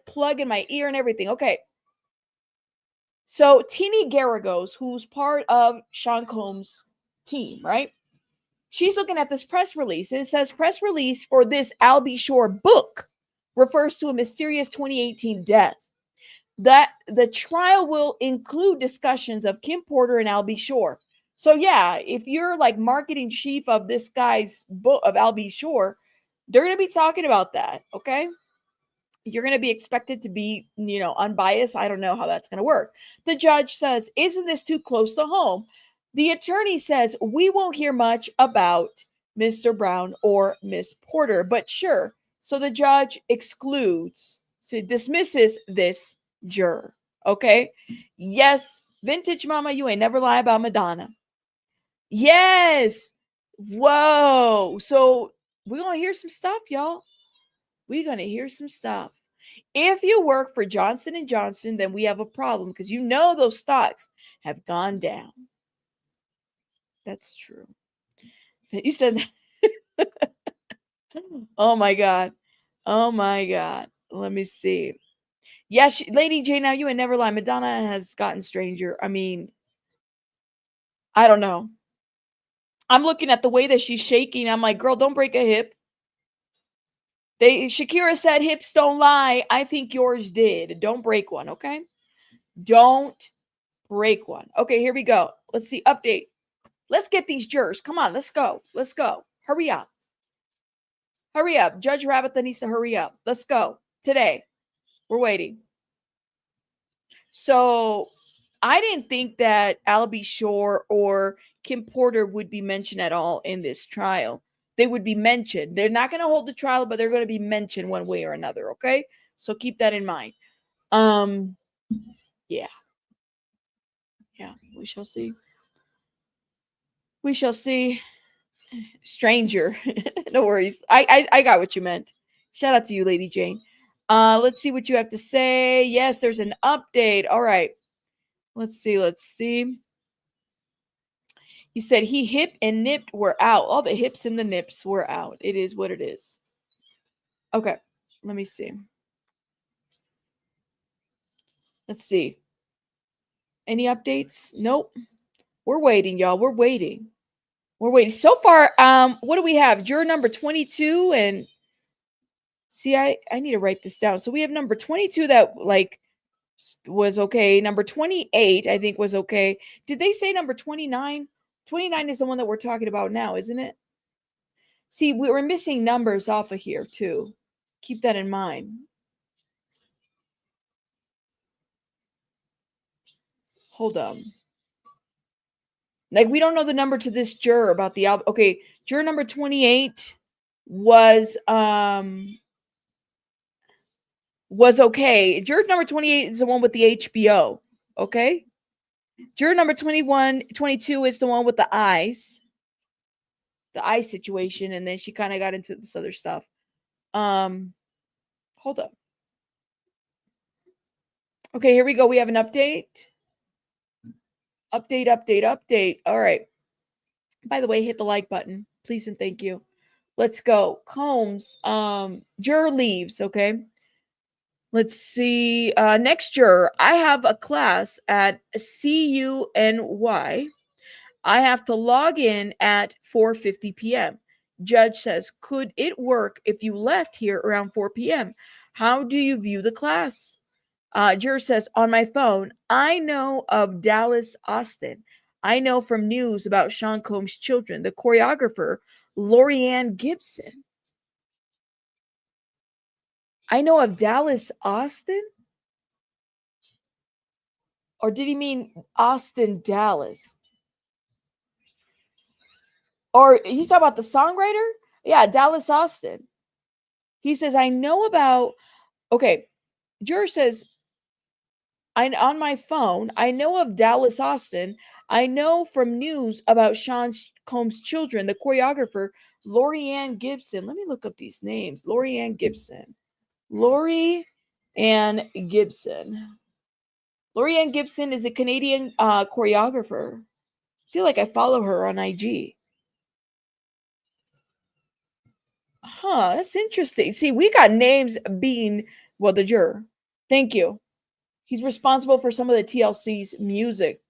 plug in my ear and everything. Okay. So Teeny Garagos, who's part of Sean Combs' team, right? She's looking at this press release. It says press release for this Albie Shore book refers to a mysterious 2018 death. That the trial will include discussions of Kim Porter and Albie Shore. So yeah, if you're like marketing chief of this guy's book of Albie Shore, they're going to be talking about that, okay? You're going to be expected to be, unbiased. I don't know how that's going to work. The judge says, isn't this too close to home? The attorney says, we won't hear much about Mr. Brown or Miss Porter, but sure. So the judge excludes, so dismisses this juror. Okay. Yes. Vintage mama, you ain't never lie about Madonna. Yes. Whoa. So we're going to hear some stuff, y'all. We're going to hear some stuff. If you work for Johnson & Johnson, then we have a problem because those stocks have gone down. That's true. You said that. Oh my God. Let me see. Yes, Lady J, now you ain't never lie. Madonna has gotten stranger. I mean, I don't know. I'm looking at the way that she's shaking. I'm like, girl, don't break a hip. Shakira said hips don't lie. I think yours did. Don't break one, okay? Don't break one. Okay, here we go. Let's see. Update. Let's get these jurors. Come on, let's go. Hurry up. Judge Rabbit needs to hurry up. Let's go. Today. We're waiting. So I didn't think that Albie Shore or Kim Porter would be mentioned at all in this trial. They would be mentioned. They're not going to hold the trial, but they're going to be mentioned one way or another. Okay. So keep that in mind. Yeah. We shall see. Stranger. No worries. I got what you meant. Shout out to you, Lady Jane. Let's see what you have to say. Yes, there's an update. All right. Let's see. He said he hip and nipped were out. All the hips and the nips were out. It is what it is. Okay. Let me see. Let's see. Any updates? Nope. We're waiting, y'all. We're waiting. So far, what do we have? Juror number 22 and see, I need to write this down. So we have number 22 that was okay. Number 28, I think, was okay. Did they say number 29? 29 is the one that we're talking about now, isn't it? See, we were missing numbers off of here, too. Keep that in mind. Hold on. We don't know the number to this juror about the album. Okay, juror number 28 was okay. Juror number 28 is the one with the HBO. Okay. Juror number 22 is the one with the eyes situation, and then she kind of got into this other stuff. Hold up. Okay, here we go. We have an update. Update. All right. By the way, hit the like button, please and thank you. Let's go. Combs, juror leaves, okay? Let's see. Next juror, I have a class at CUNY. I have to log in at 4:50 p.m. Judge says, could it work if you left here around 4 p.m.? How do you view the class? Juror says, on my phone, I know of Dallas Austin. I know from news about Sean Combs' children, the choreographer, Lorianne Gibson. I know of Dallas Austin? Or did he mean Austin, Dallas? Or he's talking about the songwriter? Yeah, Dallas Austin. He says, I know about, okay, juror says, on my phone, I know of Dallas Austin. I know from news about Sean Combs' children, the choreographer, Lorianne Gibson. Let me look up these names. Lorianne Gibson. Lorianne Gibson. Lorianne Gibson is a Canadian choreographer. I feel like I follow her on IG. Huh, that's interesting. See, we got names being, well, the juror. Thank you. He's responsible for some of the TLC's music.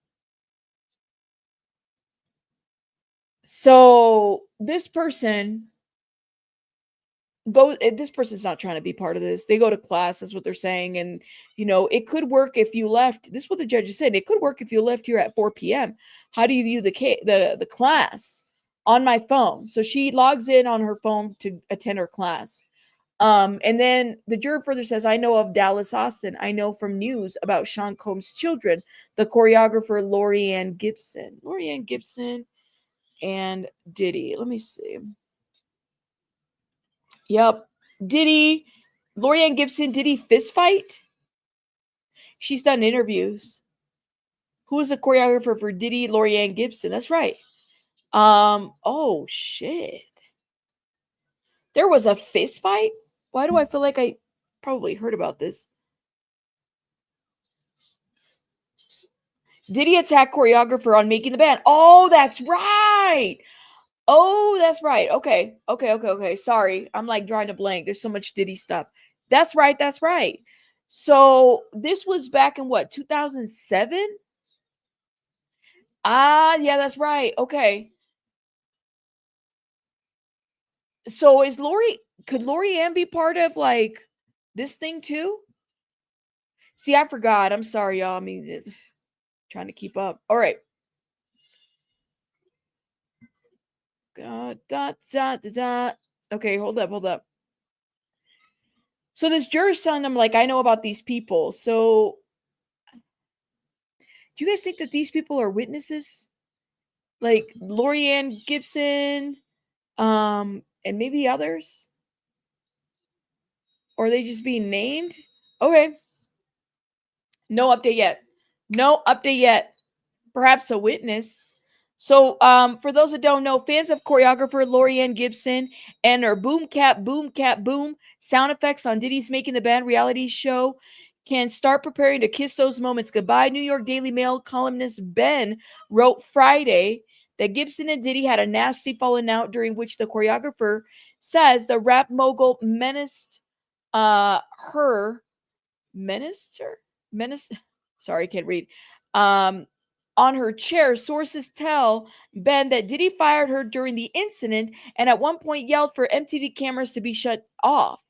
So this person's not trying to be part of this. They go to class, that's what they're saying. And, it could work if you left. This is what the judge said. It could work if you left here at 4 p.m. How do you view the class? On my phone. So she logs in on her phone to attend her class. And then the juror further says, I know of Dallas Austin. I know from news about Sean Combs' children, the choreographer Lorianne Gibson. Lorianne Gibson and Diddy. Let me see. Yep. Diddy. Lorianne Gibson, Diddy fist fight? She's done interviews. Who is the choreographer for Diddy? Lorianne Gibson. That's right. Oh shit. There was a fist fight? Why do I feel like I probably heard about this? Did he attack choreographer on making the band? Oh, that's right. Oh, that's right. Okay. Sorry. I'm like drawing a blank. There's so much Diddy stuff. That's right. So this was back in what, 2007? Yeah, that's right. Okay. So could Lorianne be part of like this thing too? See, I forgot. I'm sorry, y'all. I mean, trying to keep up. All right. Okay, hold up. So this juror's telling them, like, I know about these people. So do you guys think that these people are witnesses? Like Lorianne Gibson, and maybe others? Or are they just being named? Okay. No update yet. Perhaps a witness. So, for those that don't know, fans of choreographer Lorianne Gibson and her boom cap boom sound effects on Diddy's Making the Band reality show can start preparing to kiss those moments goodbye. New York Daily Mail columnist Ben wrote Friday that Gibson and Diddy had a nasty falling out during which the choreographer says the rap mogul menaced her sorry, I can't read. On her chair, sources tell Ben that Diddy fired her during the incident and at one point yelled for MTV cameras to be shut off.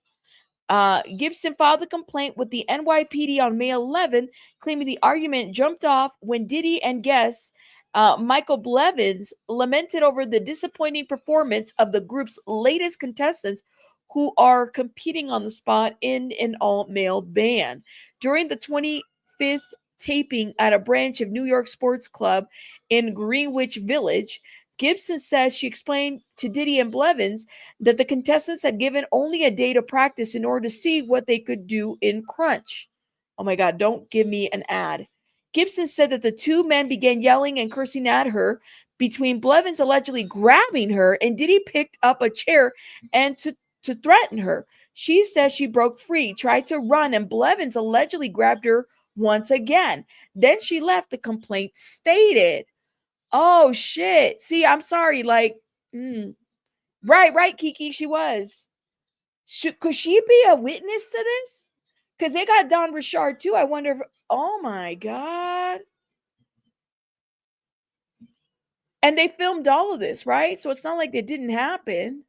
Gibson filed a complaint with the NYPD on May 11, claiming the argument jumped off when Diddy and guest Michael Blevins lamented over the disappointing performance of the group's latest contestants who are competing on the spot in an all-male band. During the 25th taping at a branch of New York Sports Club in Greenwich Village, Gibson says she explained to Diddy and Blevins that the contestants had given only a day to practice in order to see what they could do in Crunch. Oh my God, don't give me an ad. Gibson said that the two men began yelling and cursing at her between Blevins allegedly grabbing her and Diddy picked up a chair and to threaten her. She says she broke free, tried to run, and Blevins allegedly grabbed her once again. Then she left. The complaint stated. Oh, shit. See, I'm sorry. Like, right, Kiki. She was. Could she be a witness to this? Because they got Don Richard too. I wonder if, oh my God. And they filmed all of this, right? So it's not like it didn't happen.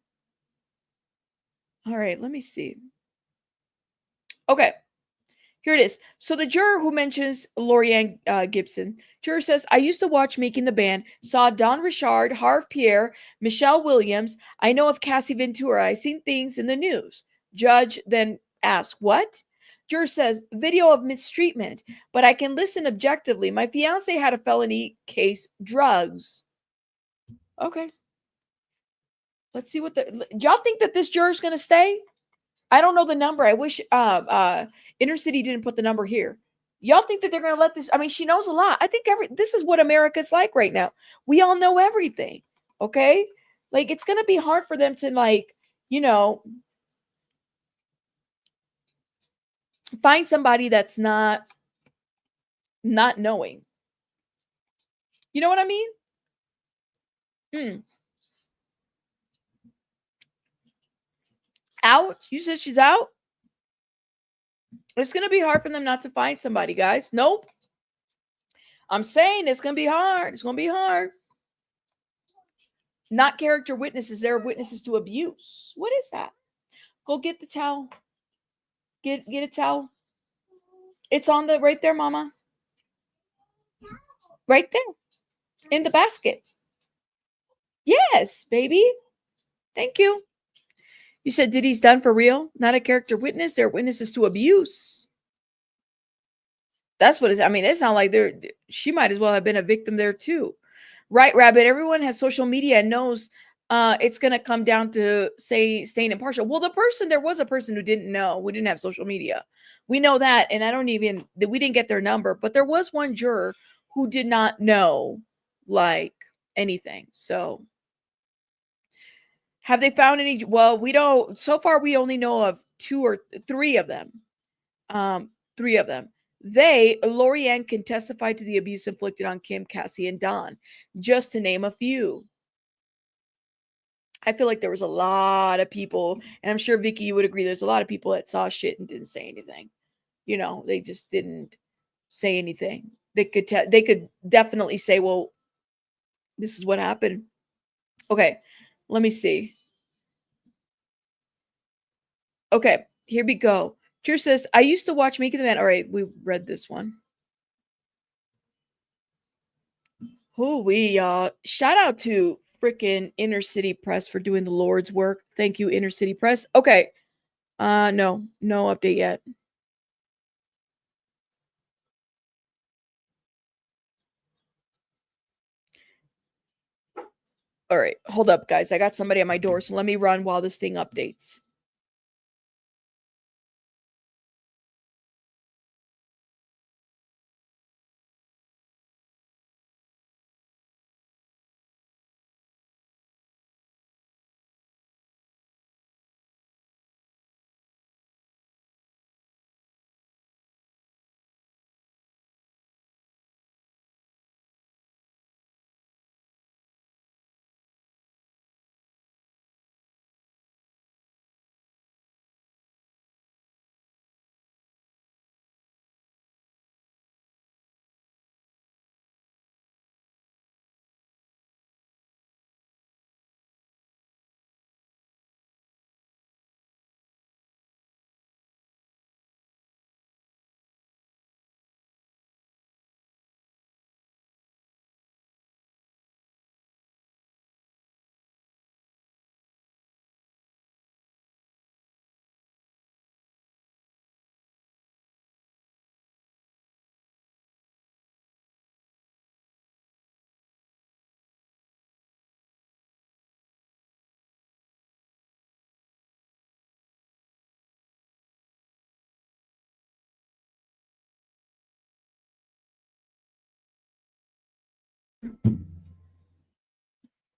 All right, let me see. Okay, here it is. So the juror who mentions Lorianne Gibson, juror says, I used to watch Making the Band, saw Don Richard, Harv Pierre, Michelle Williams. I know of Cassie Ventura. I seen things in the news. Judge then asks, what? Juror says, video of mistreatment, but I can listen objectively. My fiance had a felony case, drugs. Okay. Let's see what y'all think that this juror's going to stay? I don't know the number. I wish Inner City didn't put the number here. Y'all think that they're going to let this? I mean, she knows a lot. I think this is what America's like right now. We all know everything. Okay? Like, it's going to be hard for them to, like, you know, find somebody that's not knowing. You know what I mean? Out? You said she's out? It's going to be hard for them not to find somebody, guys. Nope. I'm saying it's going to be hard. It's going to be hard. Not character witnesses. They're witnesses to abuse. What is that? Go get the towel. Get a towel. It's on the right there, Mama. Right there. In the basket. Yes, baby. Thank you. You said Diddy's done for real? Not a character witness. They're witnesses to abuse. That's what it's. I mean, it sounds like she might as well have been a victim there too. Right, Rabbit? Everyone has social media and knows it's going to come down to, say, staying impartial. Well, there was a person who didn't know. We didn't have social media. We know that. And we didn't get their number. But there was one juror who did not know, like, anything. So, have they found any? Well, we don't. So far, we only know of 2 or 3 of them. 3 of them. Lorianne can testify to the abuse inflicted on Kim, Cassie, and Don, just to name a few. I feel like there was a lot of people, and I'm sure, Vicky, you would agree, there's a lot of people that saw shit and didn't say anything. You know, they just didn't say anything. They could definitely say, well, this is what happened. Okay, let me see. Okay, here we go. Juror says, I used to watch Making the Band. All right, we read this one. Shout out to freaking Inner City Press for doing the Lord's work. Thank you, Inner City Press. Okay. No update yet. All right, hold up, guys. I got somebody at my door, so let me run while this thing updates.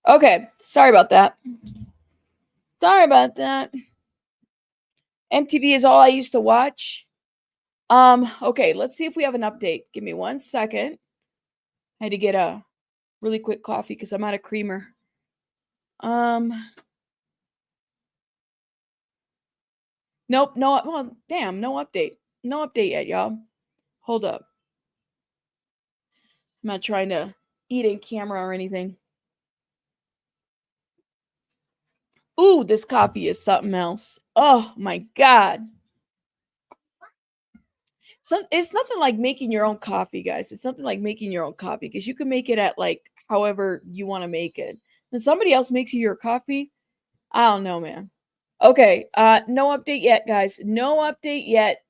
Okay, sorry about that. MTV is all I used to watch. Okay, let's see if we have an update. Give me 1 second. I had to get a really quick coffee because I'm out of creamer. Nope, no, well, damn, no update. No update yet, y'all. Hold up. I'm not trying to eat in camera or anything. Ooh, this coffee is something else. Oh my God. It's nothing like making your own coffee, guys. It's nothing like making your own coffee because you can make it at like however you want to make it. When somebody else makes you your coffee, I don't know, man. Okay, no update yet, guys. No update yet.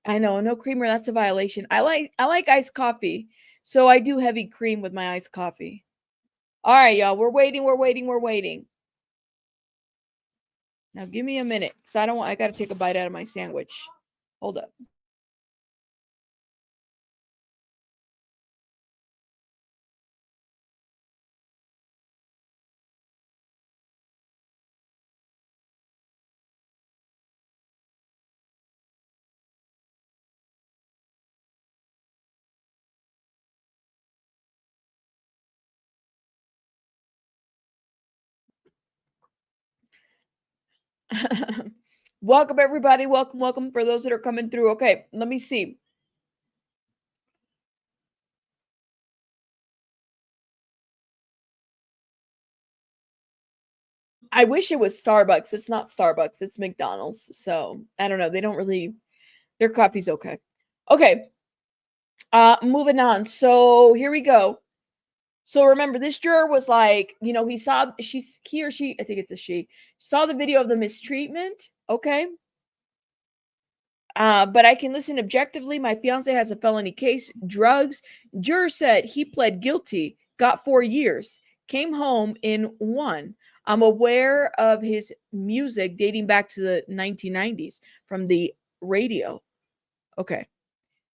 I know, no creamer, that's a violation. I like iced coffee, so I do heavy cream with my iced coffee. All right, y'all, we're waiting. Now give me a minute, because I gotta take a bite out of my sandwich. Hold up. Welcome, everybody. Welcome for those that are coming through. Okay, let me see. I wish it was Starbucks. It's not Starbucks. It's McDonald's. So I don't know. They don't really. Their coffee's okay. Okay. Moving on. So here we go. So remember, this juror was like, he or she, I think it's a she, saw the video of the mistreatment. Okay. But I can listen objectively. My fiance has a felony case, drugs. Juror said he pled guilty, got 4 years, came home in 1. I'm aware of his music dating back to the 1990s from the radio. Okay.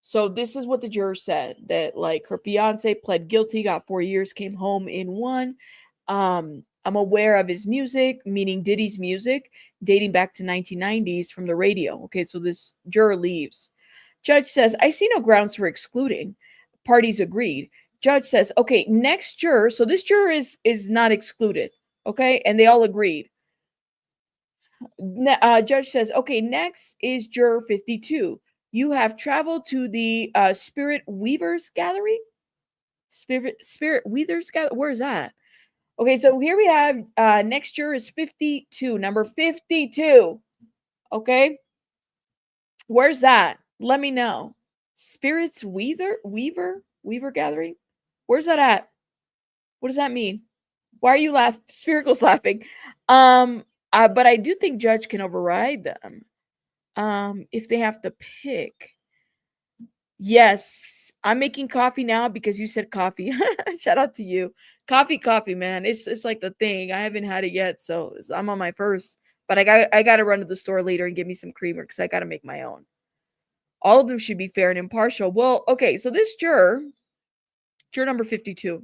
So this is what the juror said, that like her fiance pled guilty, got 4 years, came home in 1. I'm aware of his music, meaning Diddy's music, dating back to 1990s from the radio. Okay, so this juror leaves. Judge says, I see no grounds for excluding. Parties agreed. Judge says, okay, next juror. So this juror is not excluded. Okay, and they all agreed. Judge says, okay, next is juror 52. You have traveled to the Spirit Weavers Gallery. Spirit Weavers Gallery. Where's that? Okay, so here we have next juror is 52, number 52. Okay, where's that? Let me know. Spirits Weaver Gathering. Where's that at? What does that mean? Why are you laughing? Spiritual's laughing. But I do think judge can override them. If they have to pick. Yes, I'm making coffee now because you said coffee. Shout out to you. Coffee, man. It's like the thing. I haven't had it yet, so I'm on my first. But I got to run to the store later and get me some creamer because I got to make my own. All of them should be fair and impartial. Well, okay, so this juror number 52,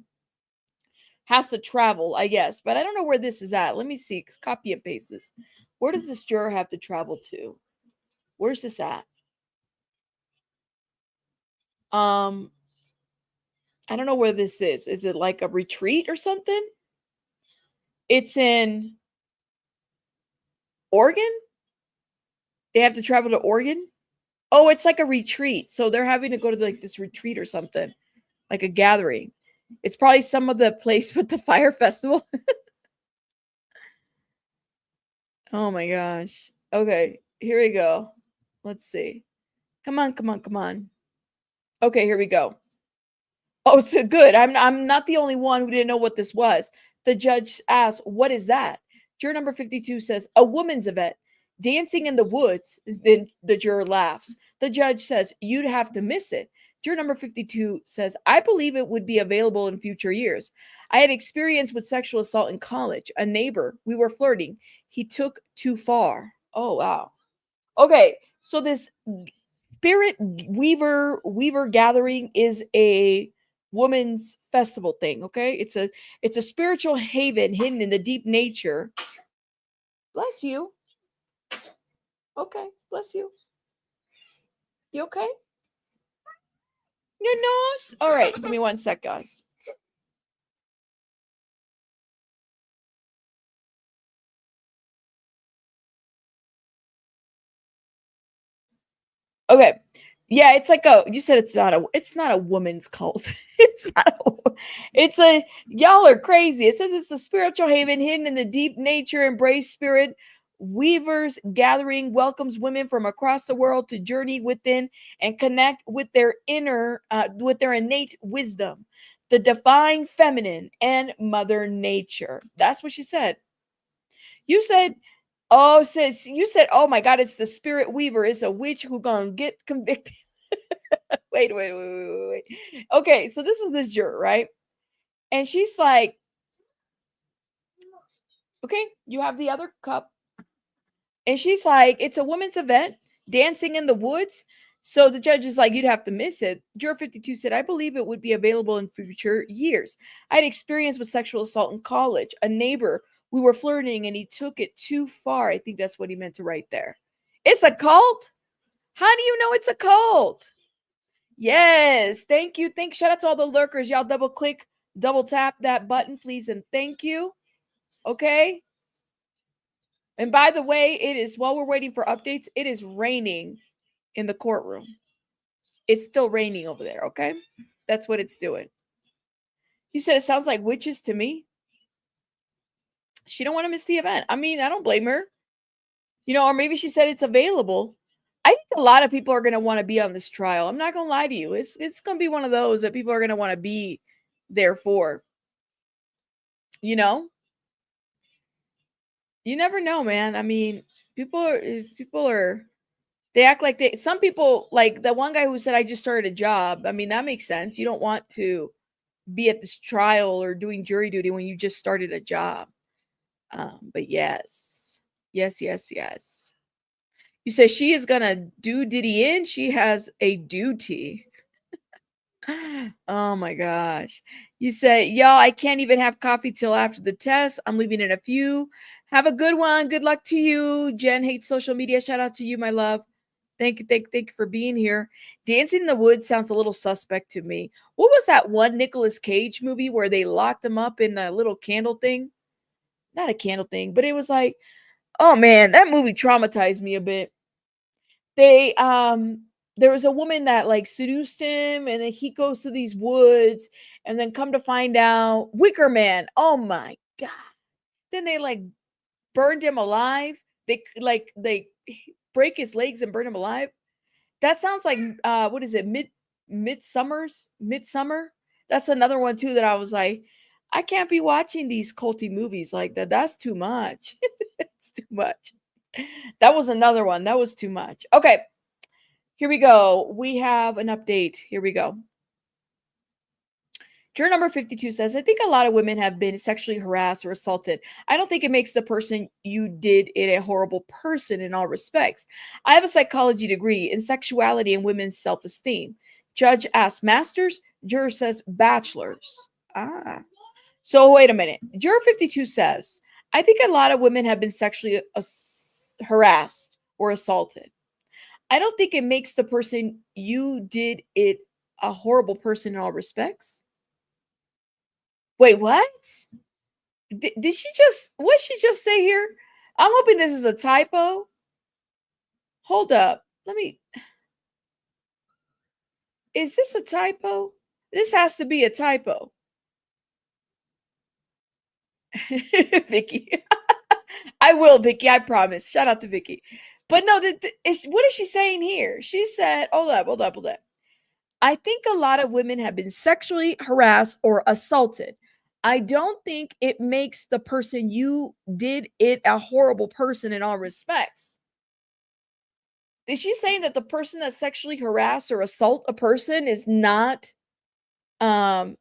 has to travel, I guess, but I don't know where this is at. Let me see. Copy and paste this. Where does this juror have to travel to? Where's this at? I don't know where this is. Is it like a retreat or something? It's in Oregon? They have to travel to Oregon? Oh, it's like a retreat. So they're having to go to like this retreat or something, like a gathering. It's probably some of the place with the fire festival. Oh my gosh. Okay, here we go. Let's see. Come on. Okay, here we go. Oh, so good. I'm not the only one who didn't know what this was. The judge asked, "What is that?" Juror number 52 says, "A woman's event. Dancing in the woods." Then the juror laughs. The judge says, "You'd have to miss it." Juror number 52 says, "I believe it would be available in future years. I had experience with sexual assault in college. A neighbor, we were flirting. He took too far." Oh, wow. Okay, so this Spirit Weaver Gathering is a woman's festival thing. Okay, it's a spiritual haven hidden in the deep nature. Bless you. Okay, bless you. You okay? Your nose? All right, give me 1 sec, guys. Okay. Yeah, it's like you said it's not a woman's cult. It's a y'all are crazy. It says it's a spiritual haven hidden in the deep nature, embrace spirit. Weavers gathering welcomes women from across the world to journey within and connect with their with their innate wisdom, the divine feminine, and Mother Nature. That's what she said. You said, oh, sis, you said, oh my God, it's the spirit weaver. It's a witch who gonna get convicted. Wait. Okay, so this is this juror, right? And she's like, okay, you have the other cup. And she's like, it's a women's event, dancing in the woods. So the judge is like, you'd have to miss it. Juror 52 said, I believe it would be available in future years. I had experience with sexual assault in college. A neighbor, we were flirting and he took it too far. I think that's what he meant to write there. It's a cult? How do you know it's a cult? Yes. Thank you. Shout out to all the lurkers. Y'all double click, double tap that button, please. And thank you. Okay. And by the way, it is while we're waiting for updates, it is raining in the courtroom. It's still raining over there. Okay. That's what it's doing. You said it sounds like witches to me. She don't want to miss the event. I mean, I don't blame her. You know, or maybe she said it's available. I think a lot of people are going to want to be on this trial. I'm not going to lie to you. It's going to be one of those that people are going to want to be there for. You know? You never know, man. I mean, people are they act like some people, like the one guy who said I just started a job. I mean, that makes sense. You don't want to be at this trial or doing jury duty when you just started a job. But yes. You say she is gonna do Diddy in. She has a duty. Oh my gosh. You say, y'all, I can't even have coffee till after the test. I'm leaving in a few. Have a good one. Good luck to you. Jen hates social media. Shout out to you, my love. Thank you for being here. Dancing in the Woods sounds a little suspect to me. What was that one Nicolas Cage movie where they locked him up in the little candle thing? Not a candle thing, but it was like, oh man, that movie traumatized me a bit. There was a woman that like seduced him, and then he goes to these woods, and then come to find out, Wicker Man. Oh my god. Then they like burned him alive. They break his legs and burn him alive. That sounds like what is it? Midsummer? That's another one too that I was like, I can't be watching these culty movies like that. That's too much. It's too much. That was another one. That was too much. Okay. Here we go. We have an update. Here we go. Juror number 52 says, I think a lot of women have been sexually harassed or assaulted. I don't think it makes the person you did it a horrible person in all respects. I have a psychology degree in sexuality and women's self-esteem. Judge asks masters. Juror says bachelors. So wait a minute. Juror 52 says, I think a lot of women have been sexually harassed or assaulted. I don't think it makes the person you did it a horrible person in all respects. Wait, what? Did she just, what did she just say here? I'm hoping this is a typo. Hold up. Is this a typo? This has to be a typo. Vicky. I will, Vicky, I promise. Shout out to Vicky. But no, what is she saying here? She said, hold up. I think a lot of women have been sexually harassed or assaulted. I don't think it makes the person you did it a horrible person in all respects. Is she saying that the person that sexually harass or assault a person is not a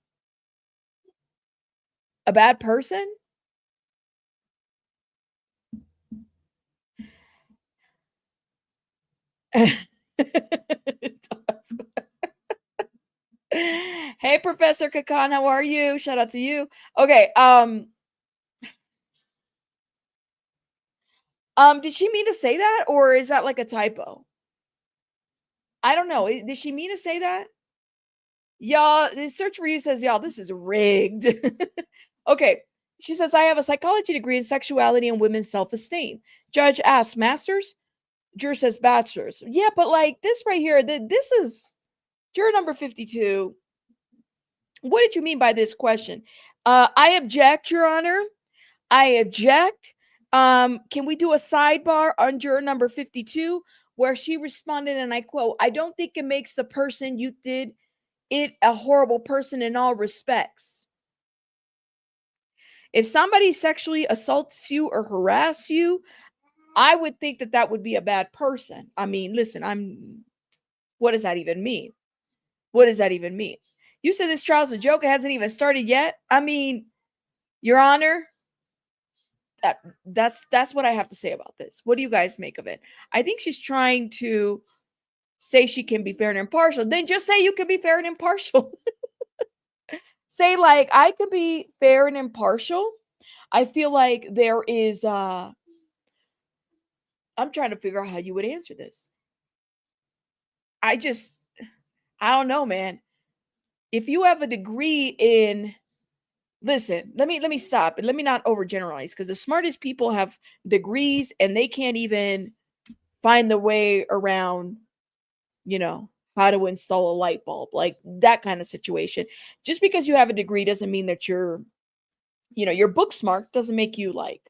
bad person? Hey, Professor Kakan, how are you? Shout out to you. Okay, did she mean to say that, or is that like a typo? I don't know. Did she mean to say that? Y'all, the search for you says, y'all, this is rigged. Okay. She says, I have a psychology degree in sexuality and women's self-esteem. Judge asks, master's? Juror says, bachelor's. Yeah, but like this right here, this is juror number 52. What did you mean by this question? I object, Your Honor. I object. Can we do a sidebar on juror number 52 where she responded, and I quote, I don't think it makes the person you did it a horrible person in all respects. If somebody sexually assaults you or harass you, I would think that that would be a bad person. I mean, listen, what does that even mean? What does that even mean? You said this trial's a joke. It hasn't even started yet. I mean, Your Honor, that's what I have to say about this. What do you guys make of it? I think she's trying to say she can be fair and impartial. Then just say you can be fair and impartial. Say like I could be fair and impartial. I feel like there is I'm trying to figure out how you would answer this. I don't know, man. If you have a degree in, listen, let me stop and let me not overgeneralize, because the smartest people have degrees and they can't even find the way around, how to install a light bulb, like that kind of situation. Just because you have a degree doesn't mean that you're book smart, doesn't make you like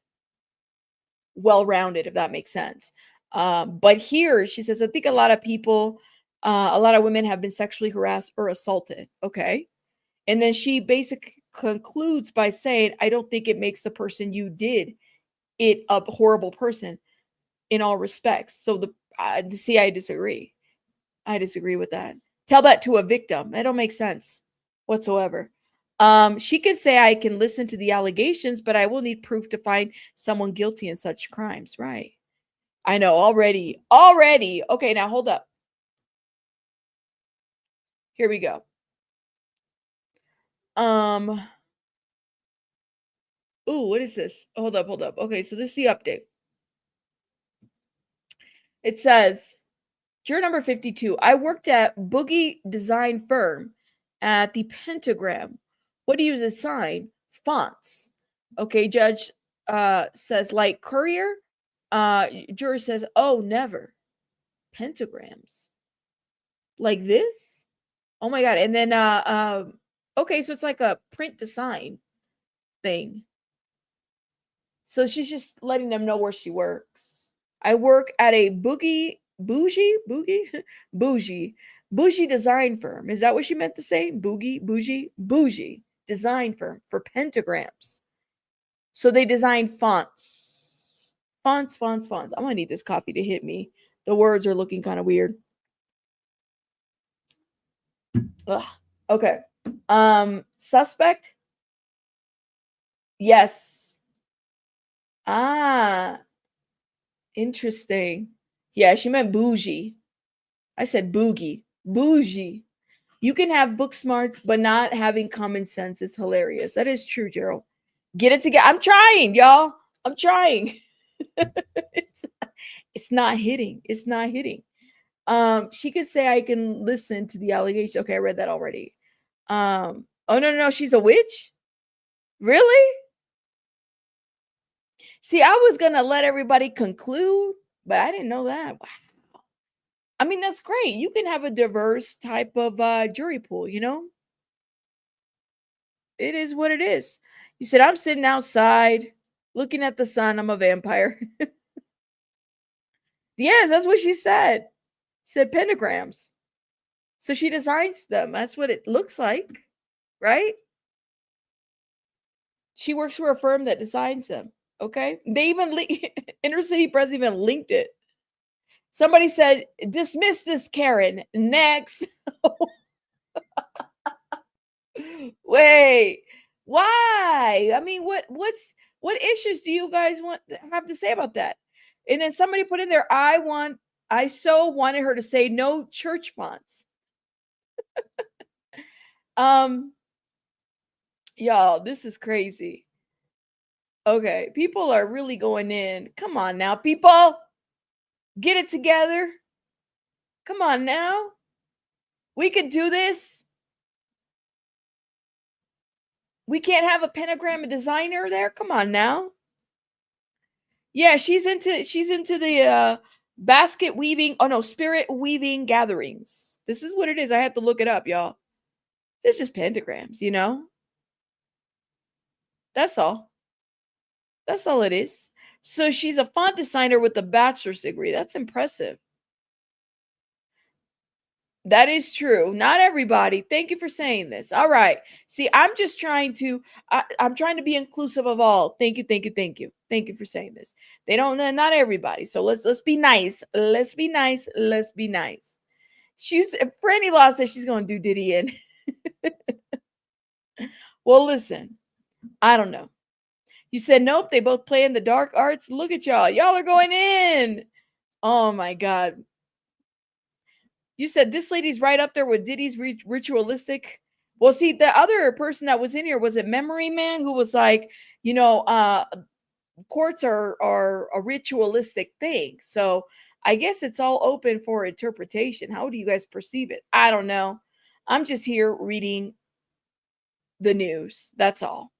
well-rounded, if that makes sense. But here she says, I think a lot of people, a lot of women have been sexually harassed or assaulted. Okay. And then she basically concludes by saying, I don't think it makes the person you did it a horrible person in all respects. So I disagree. I disagree with that. Tell that to a victim. That don't make sense whatsoever. She could say, I can listen to the allegations, but I will need proof to find someone guilty in such crimes. Right. I know already. Okay, now hold up. Here we go. Ooh, what is this? Hold up. Okay, so this is the update. It says, juror number 52, I worked at Boogie Design Firm at the Pentagram. What do you use as sign? Fonts. Okay, judge says, like courier. Juror says, oh, never. Pentagrams. Like this? Oh my God. And then, okay, so it's like a print design thing. So she's just letting them know where she works. I work at a bougie design firm. Is that what she meant to say? Bougie design firm for pentagrams. So they design fonts. Fonts. I'm gonna need this copy to hit me. The words are looking kind of weird. Ugh. Okay. Suspect? Yes. Ah. Interesting. Yeah, she meant bougie. I said boogie. Bougie. You can have book smarts, but not having common sense is hilarious. That is true, Gerald. Get it together. I'm trying, y'all. I'm trying. It's not hitting. It's not hitting. She could say I can listen to the allegation. Okay, I read that already. Oh no, she's a witch? Really? See, I was gonna let everybody conclude, but I didn't know that. Wow. I mean, that's great. You can have a diverse type of jury pool, It is what it is. You said, I'm sitting outside looking at the sun. I'm a vampire. Yes, that's what she said. She said pentagrams. So she designs them. That's what it looks like, right? She works for a firm that designs them. Okay. They even Inner City Press even linked it. Somebody said, dismiss this Karen. Next. Wait. Why? I mean, what issues do you guys have to say about that? And then somebody put in there, I so wanted her to say no church fonts. Y'all, this is crazy. Okay, people are really going in. Come on now, people. Get it together. Come on now. We can do this. We can't have a pentagram designer there. Come on now. Yeah, she's into the basket weaving. Oh no, spirit weaving gatherings. This is what it is. I had to look it up, y'all. It's just pentagrams, you know? That's all. That's all it is. So she's a font designer with a bachelor's degree. That's impressive. That is true. Not everybody. Thank you for saying this. All right. See, I'm just trying to I'm trying to be inclusive of all. Thank you, thank you, thank you. Thank you for saying this. They don't not everybody. So let's be nice. Let's be nice. Let's be nice. She's Franny Law says she's going to do Diddy in. Well, listen. I don't know. You said nope, they both play in the dark arts. Look at y'all. Y'all are going in. Oh my god. You said this lady's right up there with Diddy's ritualistic. Well, see, the other person that was in here was it Memory Man, who was like, courts are a ritualistic thing. So I guess it's all open for interpretation. How do you guys perceive it? I don't know. I'm just here reading the news. That's all.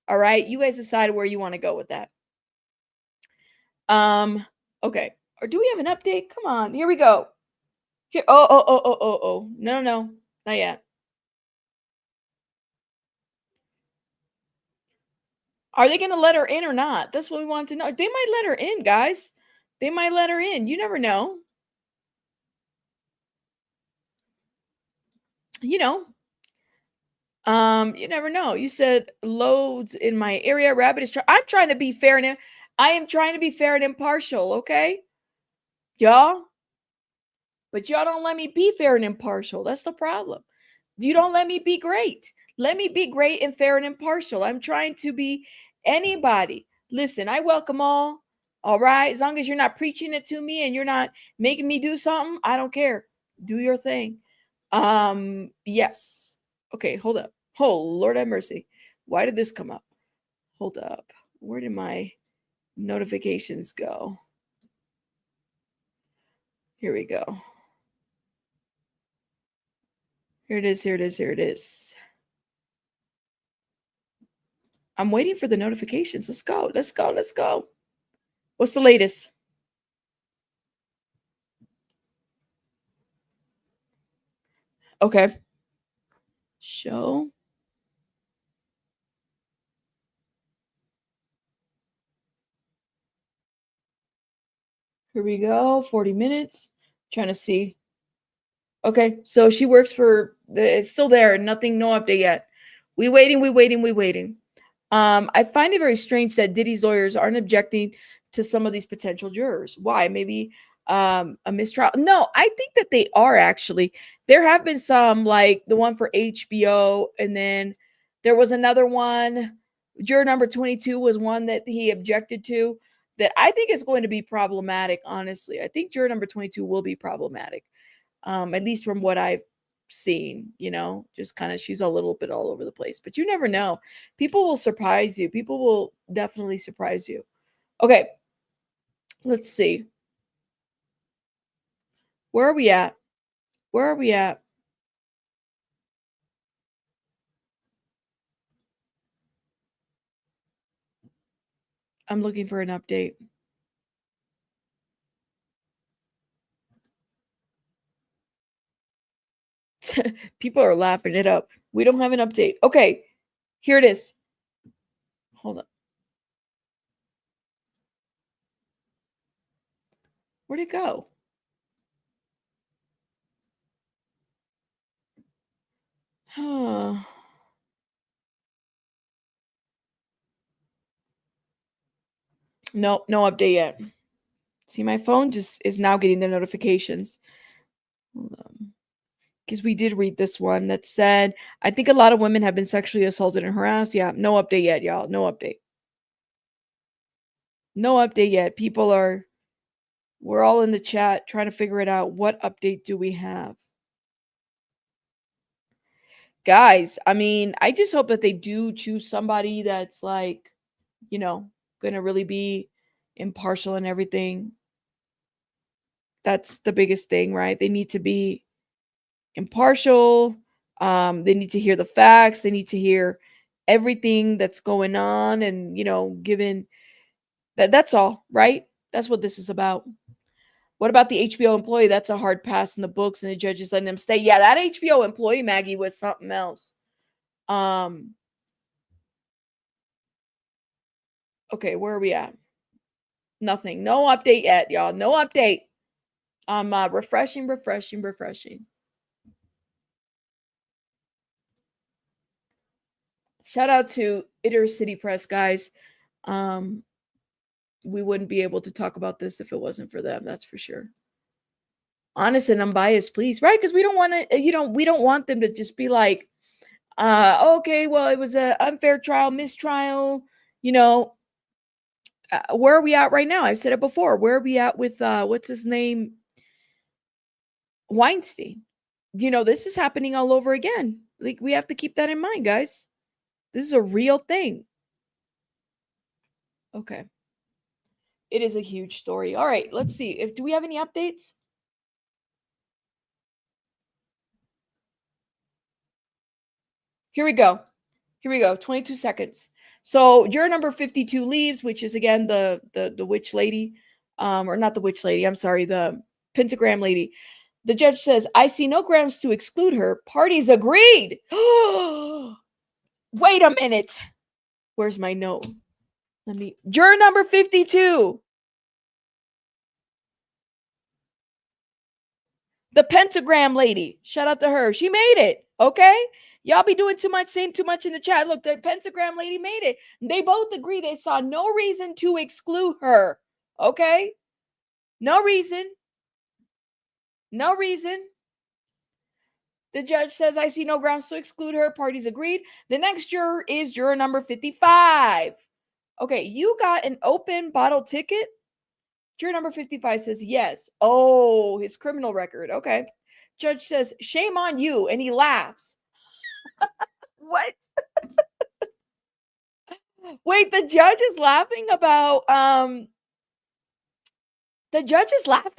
All right. You guys decide where you want to go with that. Okay. Or do we have an update? Come on. Here we go. Here. Oh. No, not yet. Are they going to let her in or not? That's what we want to know. They might let her in, guys. They might let her in. You never know. You never know. You said loads in my area. Rabbit is I'm trying to be fair and I am trying to be fair and impartial, okay? Y'all. But y'all don't let me be fair and impartial. That's the problem. You don't let me be great. Let me be great and fair and impartial. I'm trying to be anybody. Listen, I welcome all. All right. As long as you're not preaching it to me and you're not making me do something, I don't care. Do your thing. Yes. Okay, hold up. Oh, Lord have mercy. Why did this come up? Hold up. Where did my notifications go? Here we go. Here it is. I'm waiting for the notifications. Let's go. What's the latest? Okay. Show. Here we go. 40 minutes. Trying to see. Okay. So she works for it's still there. Nothing, no update yet. We waiting. I find it very strange that Diddy's lawyers aren't objecting to some of these potential jurors. Why? Maybe a mistrial? No, I think that they are actually. There have been some, like the one for HBO, and then there was another one. Juror number 22 was one that he objected to that I think is going to be problematic, honestly. I think juror number 22 will be problematic, at least from what I've seen, just kind of she's a little bit all over the place, but you never know. People will surprise you. People will definitely surprise you. Okay, let's see. Where are we at? I'm looking for an update. People are laughing it up. We don't have an update. Okay, here it is. Hold on. Where'd it go? No update yet. See, my phone just is now getting the notifications. Hold on. Because we did read this one that said, I think a lot of women have been sexually assaulted and harassed. Yeah, no update yet, y'all. No update. No update yet. We're all in the chat trying to figure it out. What update do we have? Guys, I mean, I just hope that they do choose somebody that's like, going to really be impartial and everything. That's the biggest thing, right? They need to be impartial. They need to hear the facts. They need to hear everything that's going on, and given that's all, right? That's what this is about. What about the HBO employee? That's a hard pass in the books, and the judge is letting them stay. Yeah, that HBO employee, Maggie, was something else. Okay, where are we at? Nothing. No update yet, y'all. No update. I'm refreshing. Shout out to Itter City Press, guys. We wouldn't be able to talk about this if it wasn't for them. That's for sure. Honest and unbiased, please, right? Because we don't want to, we don't want them to just be like, okay, well, it was an unfair trial, mistrial. Where are we at right now? I've said it before. Where are we at with what's his name? Weinstein. This is happening all over again. Like, we have to keep that in mind, guys. This is a real thing. Okay. It is a huge story. All right, let's see. Do we have any updates? Here we go. 22 seconds. So juror number 52 leaves, which is again the witch lady, or not the witch lady. I'm sorry, the pentagram lady. The judge says, "I see no grounds to exclude her. Parties agreed." Wait a minute. Where's my note? Juror number 52. The pentagram lady. Shout out to her. She made it. Okay. Y'all be doing too much, saying too much in the chat. Look, the pentagram lady made it. They both agree they saw no reason to exclude her. Okay. No reason. No reason. The judge says, "I see no grounds to exclude her." Parties agreed. The next juror is juror number 55. Okay, you got an open bottle ticket? Juror number 55 says yes. Oh, his criminal record. Okay. Judge says, "Shame on you." And he laughs. What? Wait, the judge is laughing about the judge is laughing?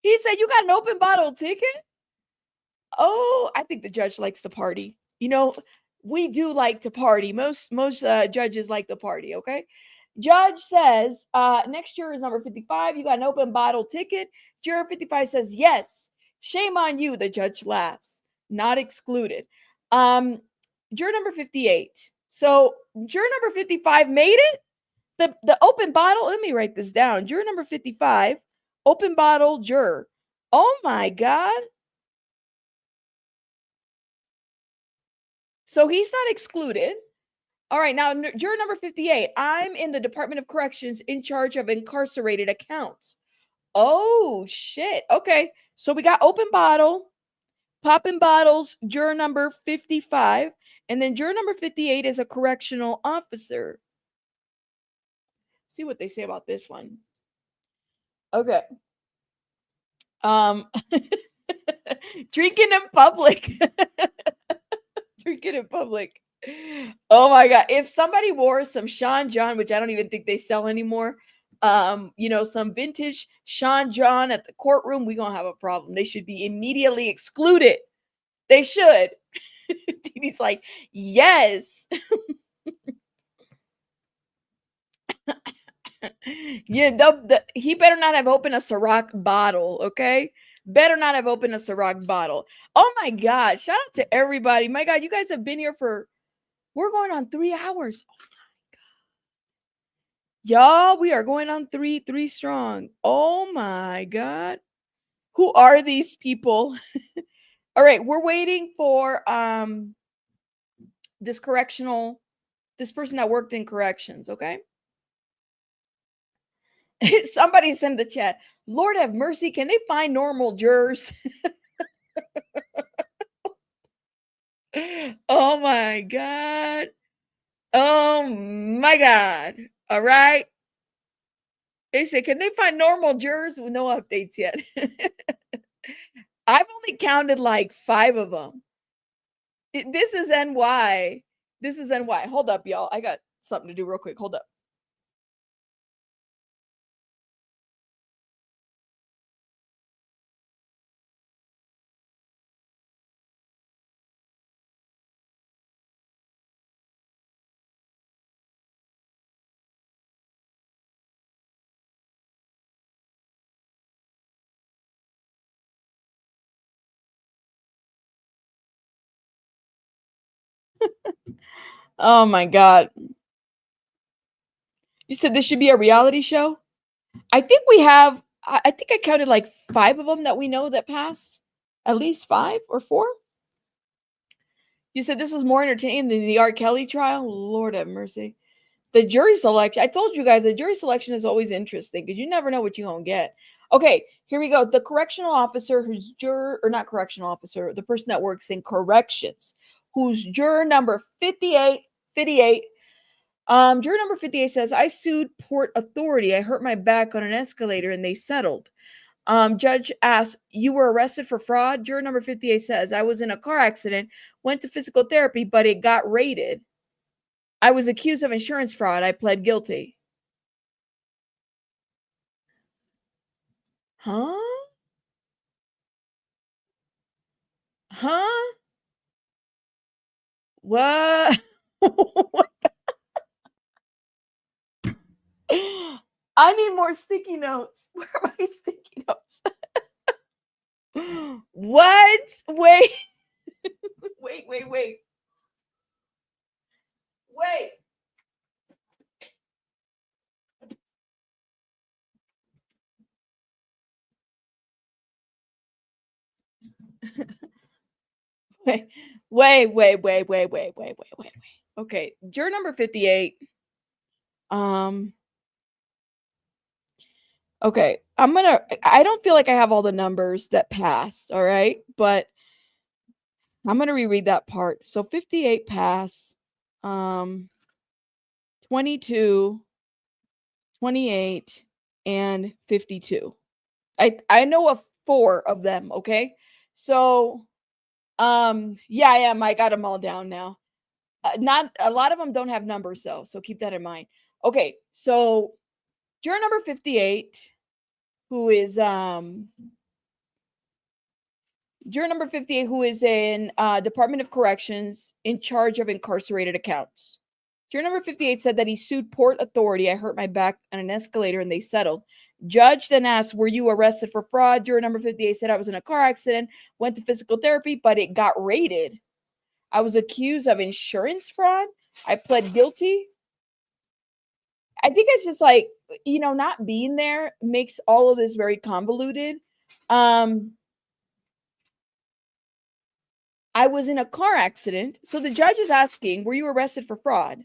He said, "You got an open bottle ticket?" Oh, I think the judge likes to party. We do like to party. Most judges like to party, okay? Judge says, next juror is number 55. You got an open bottle ticket. Juror 55 says, "Yes." Shame on you. The judge laughs. Not excluded. Juror number 58. So juror number 55 made it. The open bottle. Let me write this down. Juror number 55, open bottle juror. Oh my God. So he's not excluded. All right, now juror number 58. I'm in the Department of Corrections in charge of incarcerated accounts. Oh, shit. Okay, so we got open bottle, popping bottles, juror number 55. And then juror number 58 is a correctional officer. See what they say about this one. Okay. Drinking in public. Drinking in public. Oh my God. If somebody wore some Sean John, which I don't even think they sell anymore, some vintage Sean John at the courtroom, we're gonna have a problem. They should be immediately excluded. They should. Diddy's like, yes. Yeah, he better not have opened a Ciroc bottle, okay? Better not have opened a Ciroc bottle. Oh my God. Shout out to everybody. My God, you guys have been here we're going on 3 hours. Oh my God. Y'all, we are going on three strong. Oh my God. Who are these people? All right, we're waiting for this person that worked in corrections, okay? Somebody send the chat. Lord have mercy. Can they find normal jurors? Oh my God. Oh my God. All right. They say, can they find normal jurors with no updates yet? I've only counted like 5 of them. This is NY. This is NY. Hold up, y'all. I got something to do real quick. Hold up. Oh my God. You said this should be a reality show? I think we have, I think I counted like 5 of them that we know that passed. At least 5 or 4. You said this was more entertaining than the R. Kelly trial? Lord have mercy. The jury selection, I told you guys, the jury selection is always interesting because you never know what you're going to get. Okay, here we go. The correctional officer who's juror, or not correctional officer, the person that works in corrections, who's juror number 58, juror number 58 says, I sued Port Authority. I hurt my back on an escalator and they settled. Judge asks, you were arrested for fraud? Juror number 58 says, I was in a car accident, went to physical therapy, but it got raided. I was accused of insurance fraud. I pled guilty. Huh? Huh? What? What? I need more sticky notes. Where are my sticky notes? What? Wait. Wait. Wait. Okay, juror number 58. Okay, I don't feel like I have all the numbers that passed, all right? But I'm gonna reread that part. So 58 pass, 22, 28, and 52. I know of 4 of them, okay? So yeah, I am. I got them all down now. Not a lot of them don't have numbers though, so keep that in mind. Okay, so juror number 58, who is juror number 58, who is in Department of Corrections in charge of incarcerated accounts. Juror number 58 said that he sued Port Authority. I hurt my back on an escalator and they settled. Judge then asked, were you arrested for fraud? Juror number 58 said, I was in a car accident, went to physical therapy, but it got raided. I was accused of insurance fraud. I pled guilty. I think it's just like, not being there makes all of this very convoluted. I was in a car accident. So the judge is asking, were you arrested for fraud?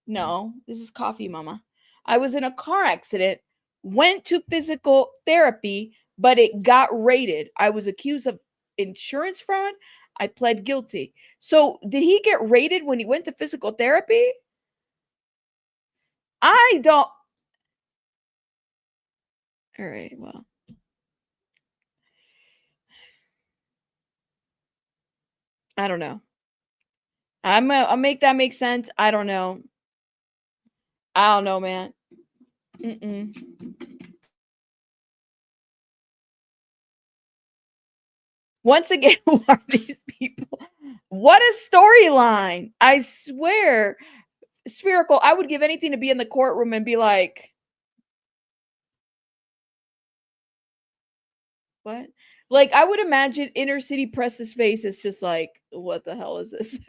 No, this is coffee, mama. I was in a car accident, went to physical therapy, but it got raided. I was accused of insurance fraud. I pled guilty. So did he get raided when he went to physical therapy? I don't. All right, well. I don't know. I'll make that make sense. I don't know. I don't know, man. Once again, who are these people? What a storyline. I swear. Spherical, I would give anything to be in the courtroom and be like, what? Like, I would imagine inner city press's face is just like, what the hell is this?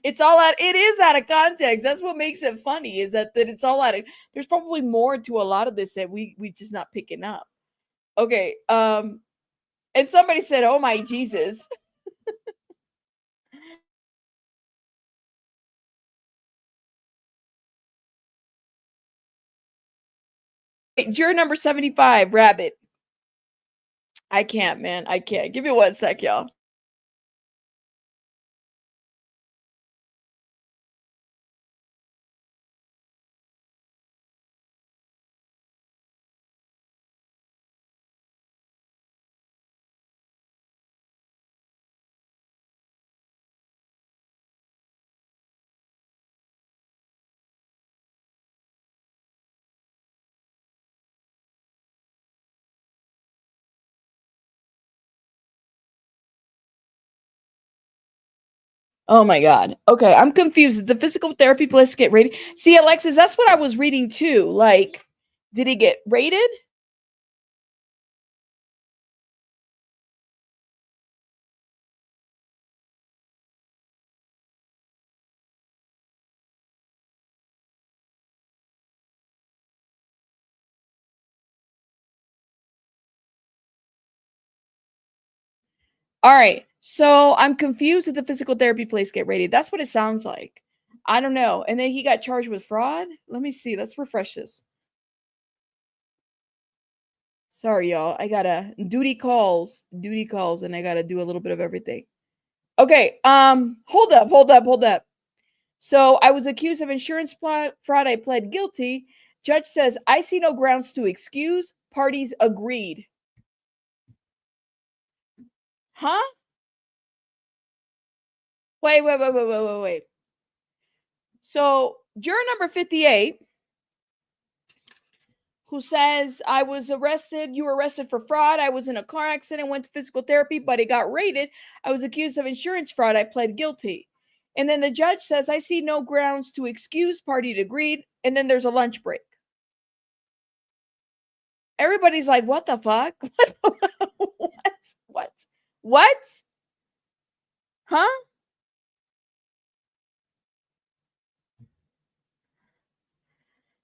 It is out of context. That's what makes it funny, is that it's all out of, there's probably more to a lot of this that we just not picking up. Okay, and somebody said, oh my Jesus. Juror number 75, Rabbit. I can't, man. I can't. Give me 1 sec, y'all. Oh my God. Okay, I'm confused. Did the physical therapy place get rated? See, Alexis, that's what I was reading too. Like, did he get rated? All right. So I'm confused if the physical therapy place get raided. That's what it sounds like. I don't know. And then he got charged with fraud. Let me see. Let's refresh this. Sorry, y'all. I gotta duty calls, and I gotta do a little bit of everything. Okay. Hold up. So I was accused of insurance fraud. I pled guilty. Judge says I see no grounds to excuse. Parties agreed. Huh? Wait. So juror number 58, who says I was arrested, you were arrested for fraud. I was in a car accident, went to physical therapy, but it got raided. I was accused of insurance fraud. I pled guilty. And then the judge says I see no grounds to excuse. Party agreed. And then there's a lunch break. Everybody's like, what the fuck? What? Huh?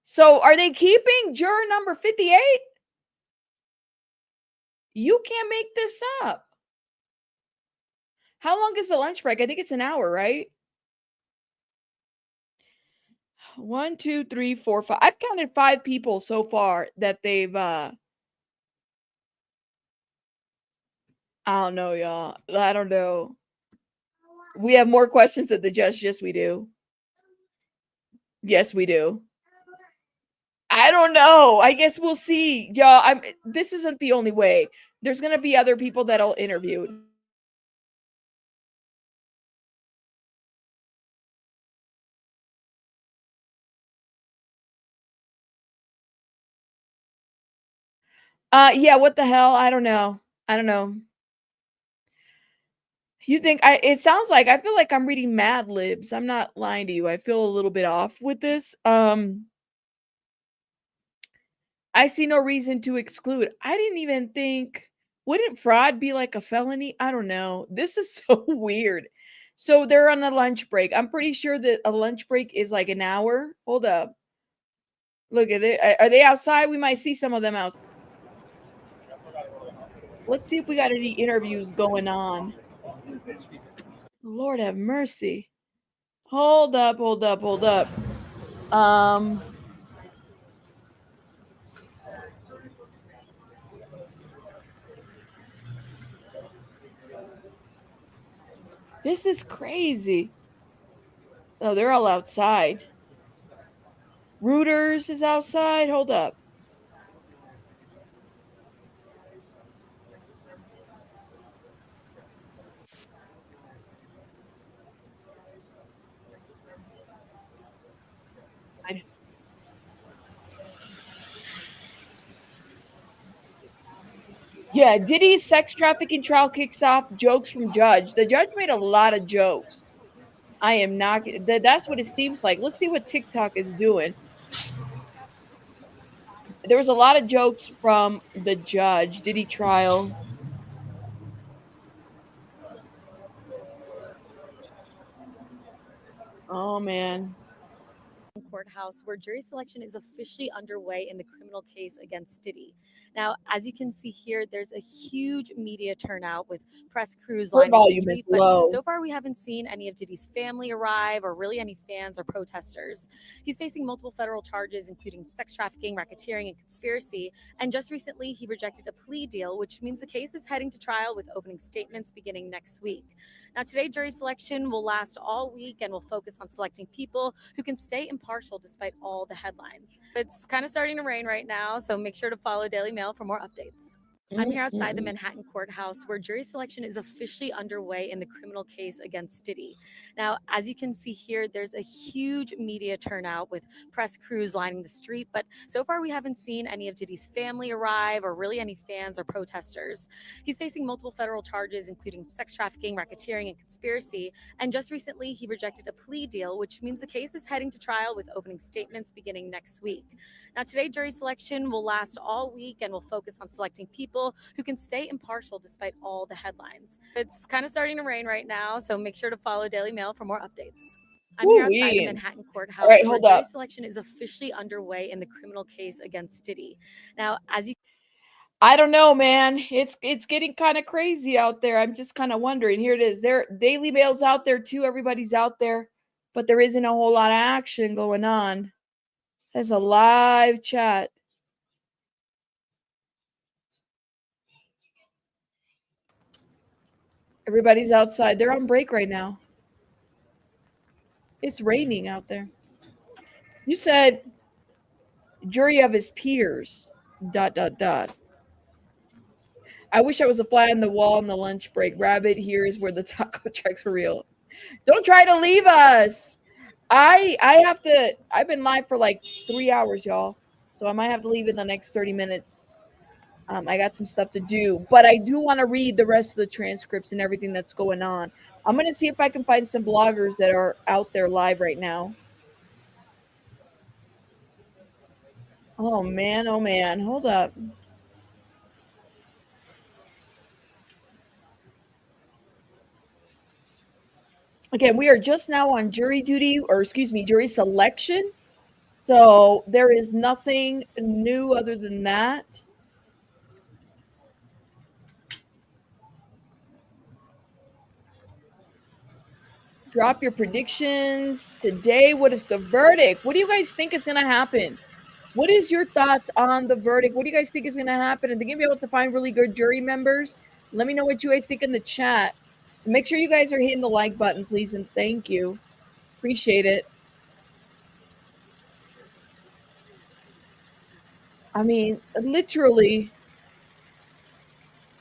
So are they keeping juror number 58? You can't make this up. How long is the lunch break? I think it's an hour, right? 1, 2, 3, 4, 5. I've counted 5 people so far that they've I don't know, y'all. I don't know. We have more questions than the judge. Yes, we do. Yes, we do. I don't know. I guess we'll see. Y'all, this isn't the only way. There's gonna be other people that'll interview. Yeah, what the hell? I don't know. You think it sounds like I feel like I'm reading Mad Libs. I'm not lying to you. I feel a little bit off with this. I see no reason to exclude. I didn't even think, wouldn't fraud be like a felony? I don't know. This is so weird. So they're on a lunch break. I'm pretty sure that a lunch break is like an hour. Hold up. Look at it. Are they outside? We might see some of them outside. Let's see if we got any interviews going on. Lord have mercy. Hold up. This is crazy. Oh, they're all outside. Reuters is outside. Hold up. Yeah, Diddy's sex trafficking trial kicks off. Jokes from judge. The judge made a lot of jokes. I am not. That's what it seems like. Let's see what TikTok is doing. There was a lot of jokes from the judge. Diddy trial. Oh man. Courthouse, where jury selection is officially underway in the criminal case against Diddy. Now, as you can see here, there's a huge media turnout with press crews Her lining the volume is street, low. but so far we haven't seen any of Diddy's family arrive or really any fans or protesters. He's facing multiple federal charges, including sex trafficking, racketeering, and conspiracy. And just recently, he rejected a plea deal, which means the case is heading to trial with opening statements beginning next week. Now, today, jury selection will last all week and will focus on selecting people who can stay impartial despite all the headlines. It's kind of starting to rain right now, so make sure to follow Daily Mail for more updates. I'm here outside the Manhattan Courthouse, where jury selection is officially underway in the criminal case against Diddy. Now, as you can see here, there's a huge media turnout with press crews lining the street, but so far we haven't seen any of Diddy's family arrive or really any fans or protesters. He's facing multiple federal charges, including sex trafficking, racketeering, and conspiracy. And just recently, he rejected a plea deal, which means the case is heading to trial with opening statements beginning next week. Now, today, jury selection will last all week and will focus on selecting people who can stay impartial despite all the headlines. It's kind of starting to rain right now, so make sure to follow Daily Mail for more updates. I'm here outside the Manhattan Courthouse, All right, where hold jury up. selection is officially underway in the criminal case against Diddy. Now, as you I don't know, man. It's getting kind of crazy out there. I'm just kind of wondering. Here it is. There, Daily Mail's out there too. Everybody's out there, but there isn't a whole lot of action going on. There's a live chat. Everybody's outside. They're on break right now. It's raining out there. You said jury of his peers. ... I wish I was a fly on the wall on the lunch break. Rabbit, here is where the taco trucks are real. Don't try to leave us. I have to. I've been live for like 3 hours, y'all. So I might have to leave in the next 30 minutes. I got some stuff to do, but I do want to read the rest of the transcripts and everything that's going on. I'm going to see if I can find some bloggers that are out there live right now. Oh, man. Oh, man. Hold up. Again, we are just now on jury duty, or excuse me, jury selection. So there is nothing new other than that. Drop your predictions today. What is the verdict? What do you guys think is going to happen? What is your thoughts on the verdict? What do you guys think is going to happen? And they're going to be able to find really good jury members. Let me know what you guys think in the chat. Make sure you guys are hitting the like button, please, and thank you. Appreciate it. I mean, literally.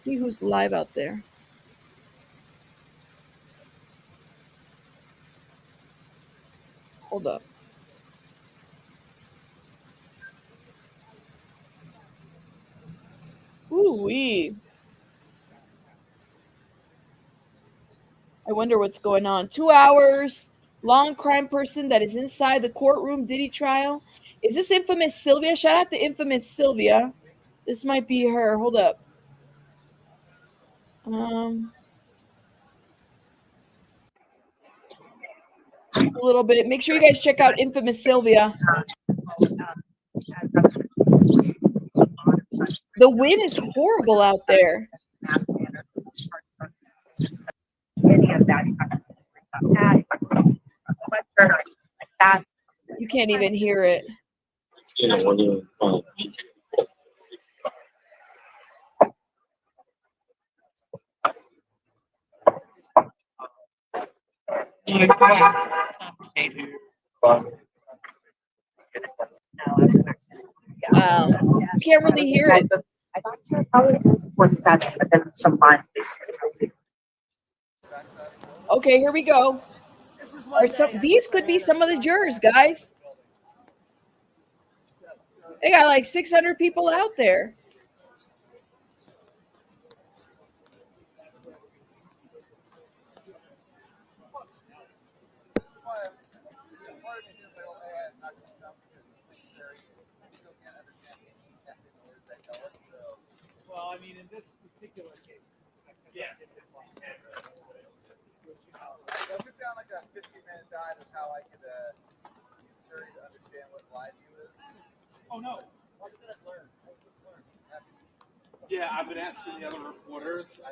See who's live out there. Hold up. Ooh-wee. I wonder what's going on. 2 hours, long crime person that is inside the courtroom Diddy trial. Is this infamous Sylvia? Shout out to infamous Sylvia. This might be her. Hold up. A little bit. Make sure you guys check out infamous Sylvia. The wind is horrible out there. You can't even hear it. You can't really hear it. I thought you were probably 4 sets, but then some line. Okay, here we go. These could be some of the jurors, guys. They got like 600 people out there. Well, I mean, in this particular case, yeah. I took down like a 15-minute guide of how I could Surrey to understand what live view is. Oh no. What did I learn? Yeah, I've been asking the other reporters. I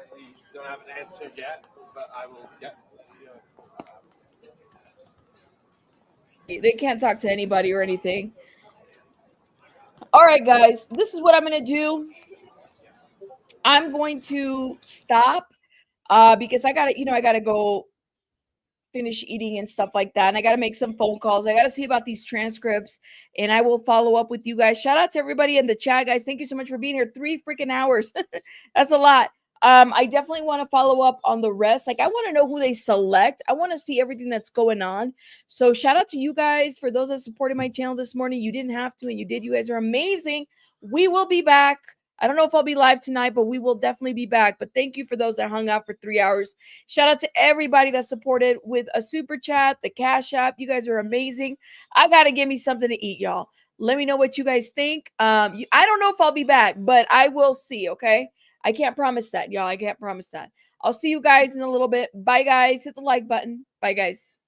don't have an answer yet, but I will get. They can't talk to anybody or anything. All right, guys, this is what I'm going to do. I'm going to stop because I got to go finish eating and stuff like that. And I got to make some phone calls. I got to see about these transcripts and I will follow up with you guys. Shout out to everybody in the chat, guys. Thank you so much for being here. 3 freaking hours. That's a lot. I definitely want to follow up on the rest. Like, I want to know who they select. I want to see everything that's going on. So shout out to you guys for those that supported my channel this morning. You didn't have to, and you did. You guys are amazing. We will be back. I don't know if I'll be live tonight, but we will definitely be back. But thank you for those that hung out for 3 hours. Shout out to everybody that supported with a super chat, the Cash App. You guys are amazing. I got to give me something to eat, y'all. Let me know what you guys think. I don't know if I'll be back, but I will see, okay? I can't promise that, y'all. I can't promise that. I'll see you guys in a little bit. Bye, guys. Hit the like button. Bye, guys.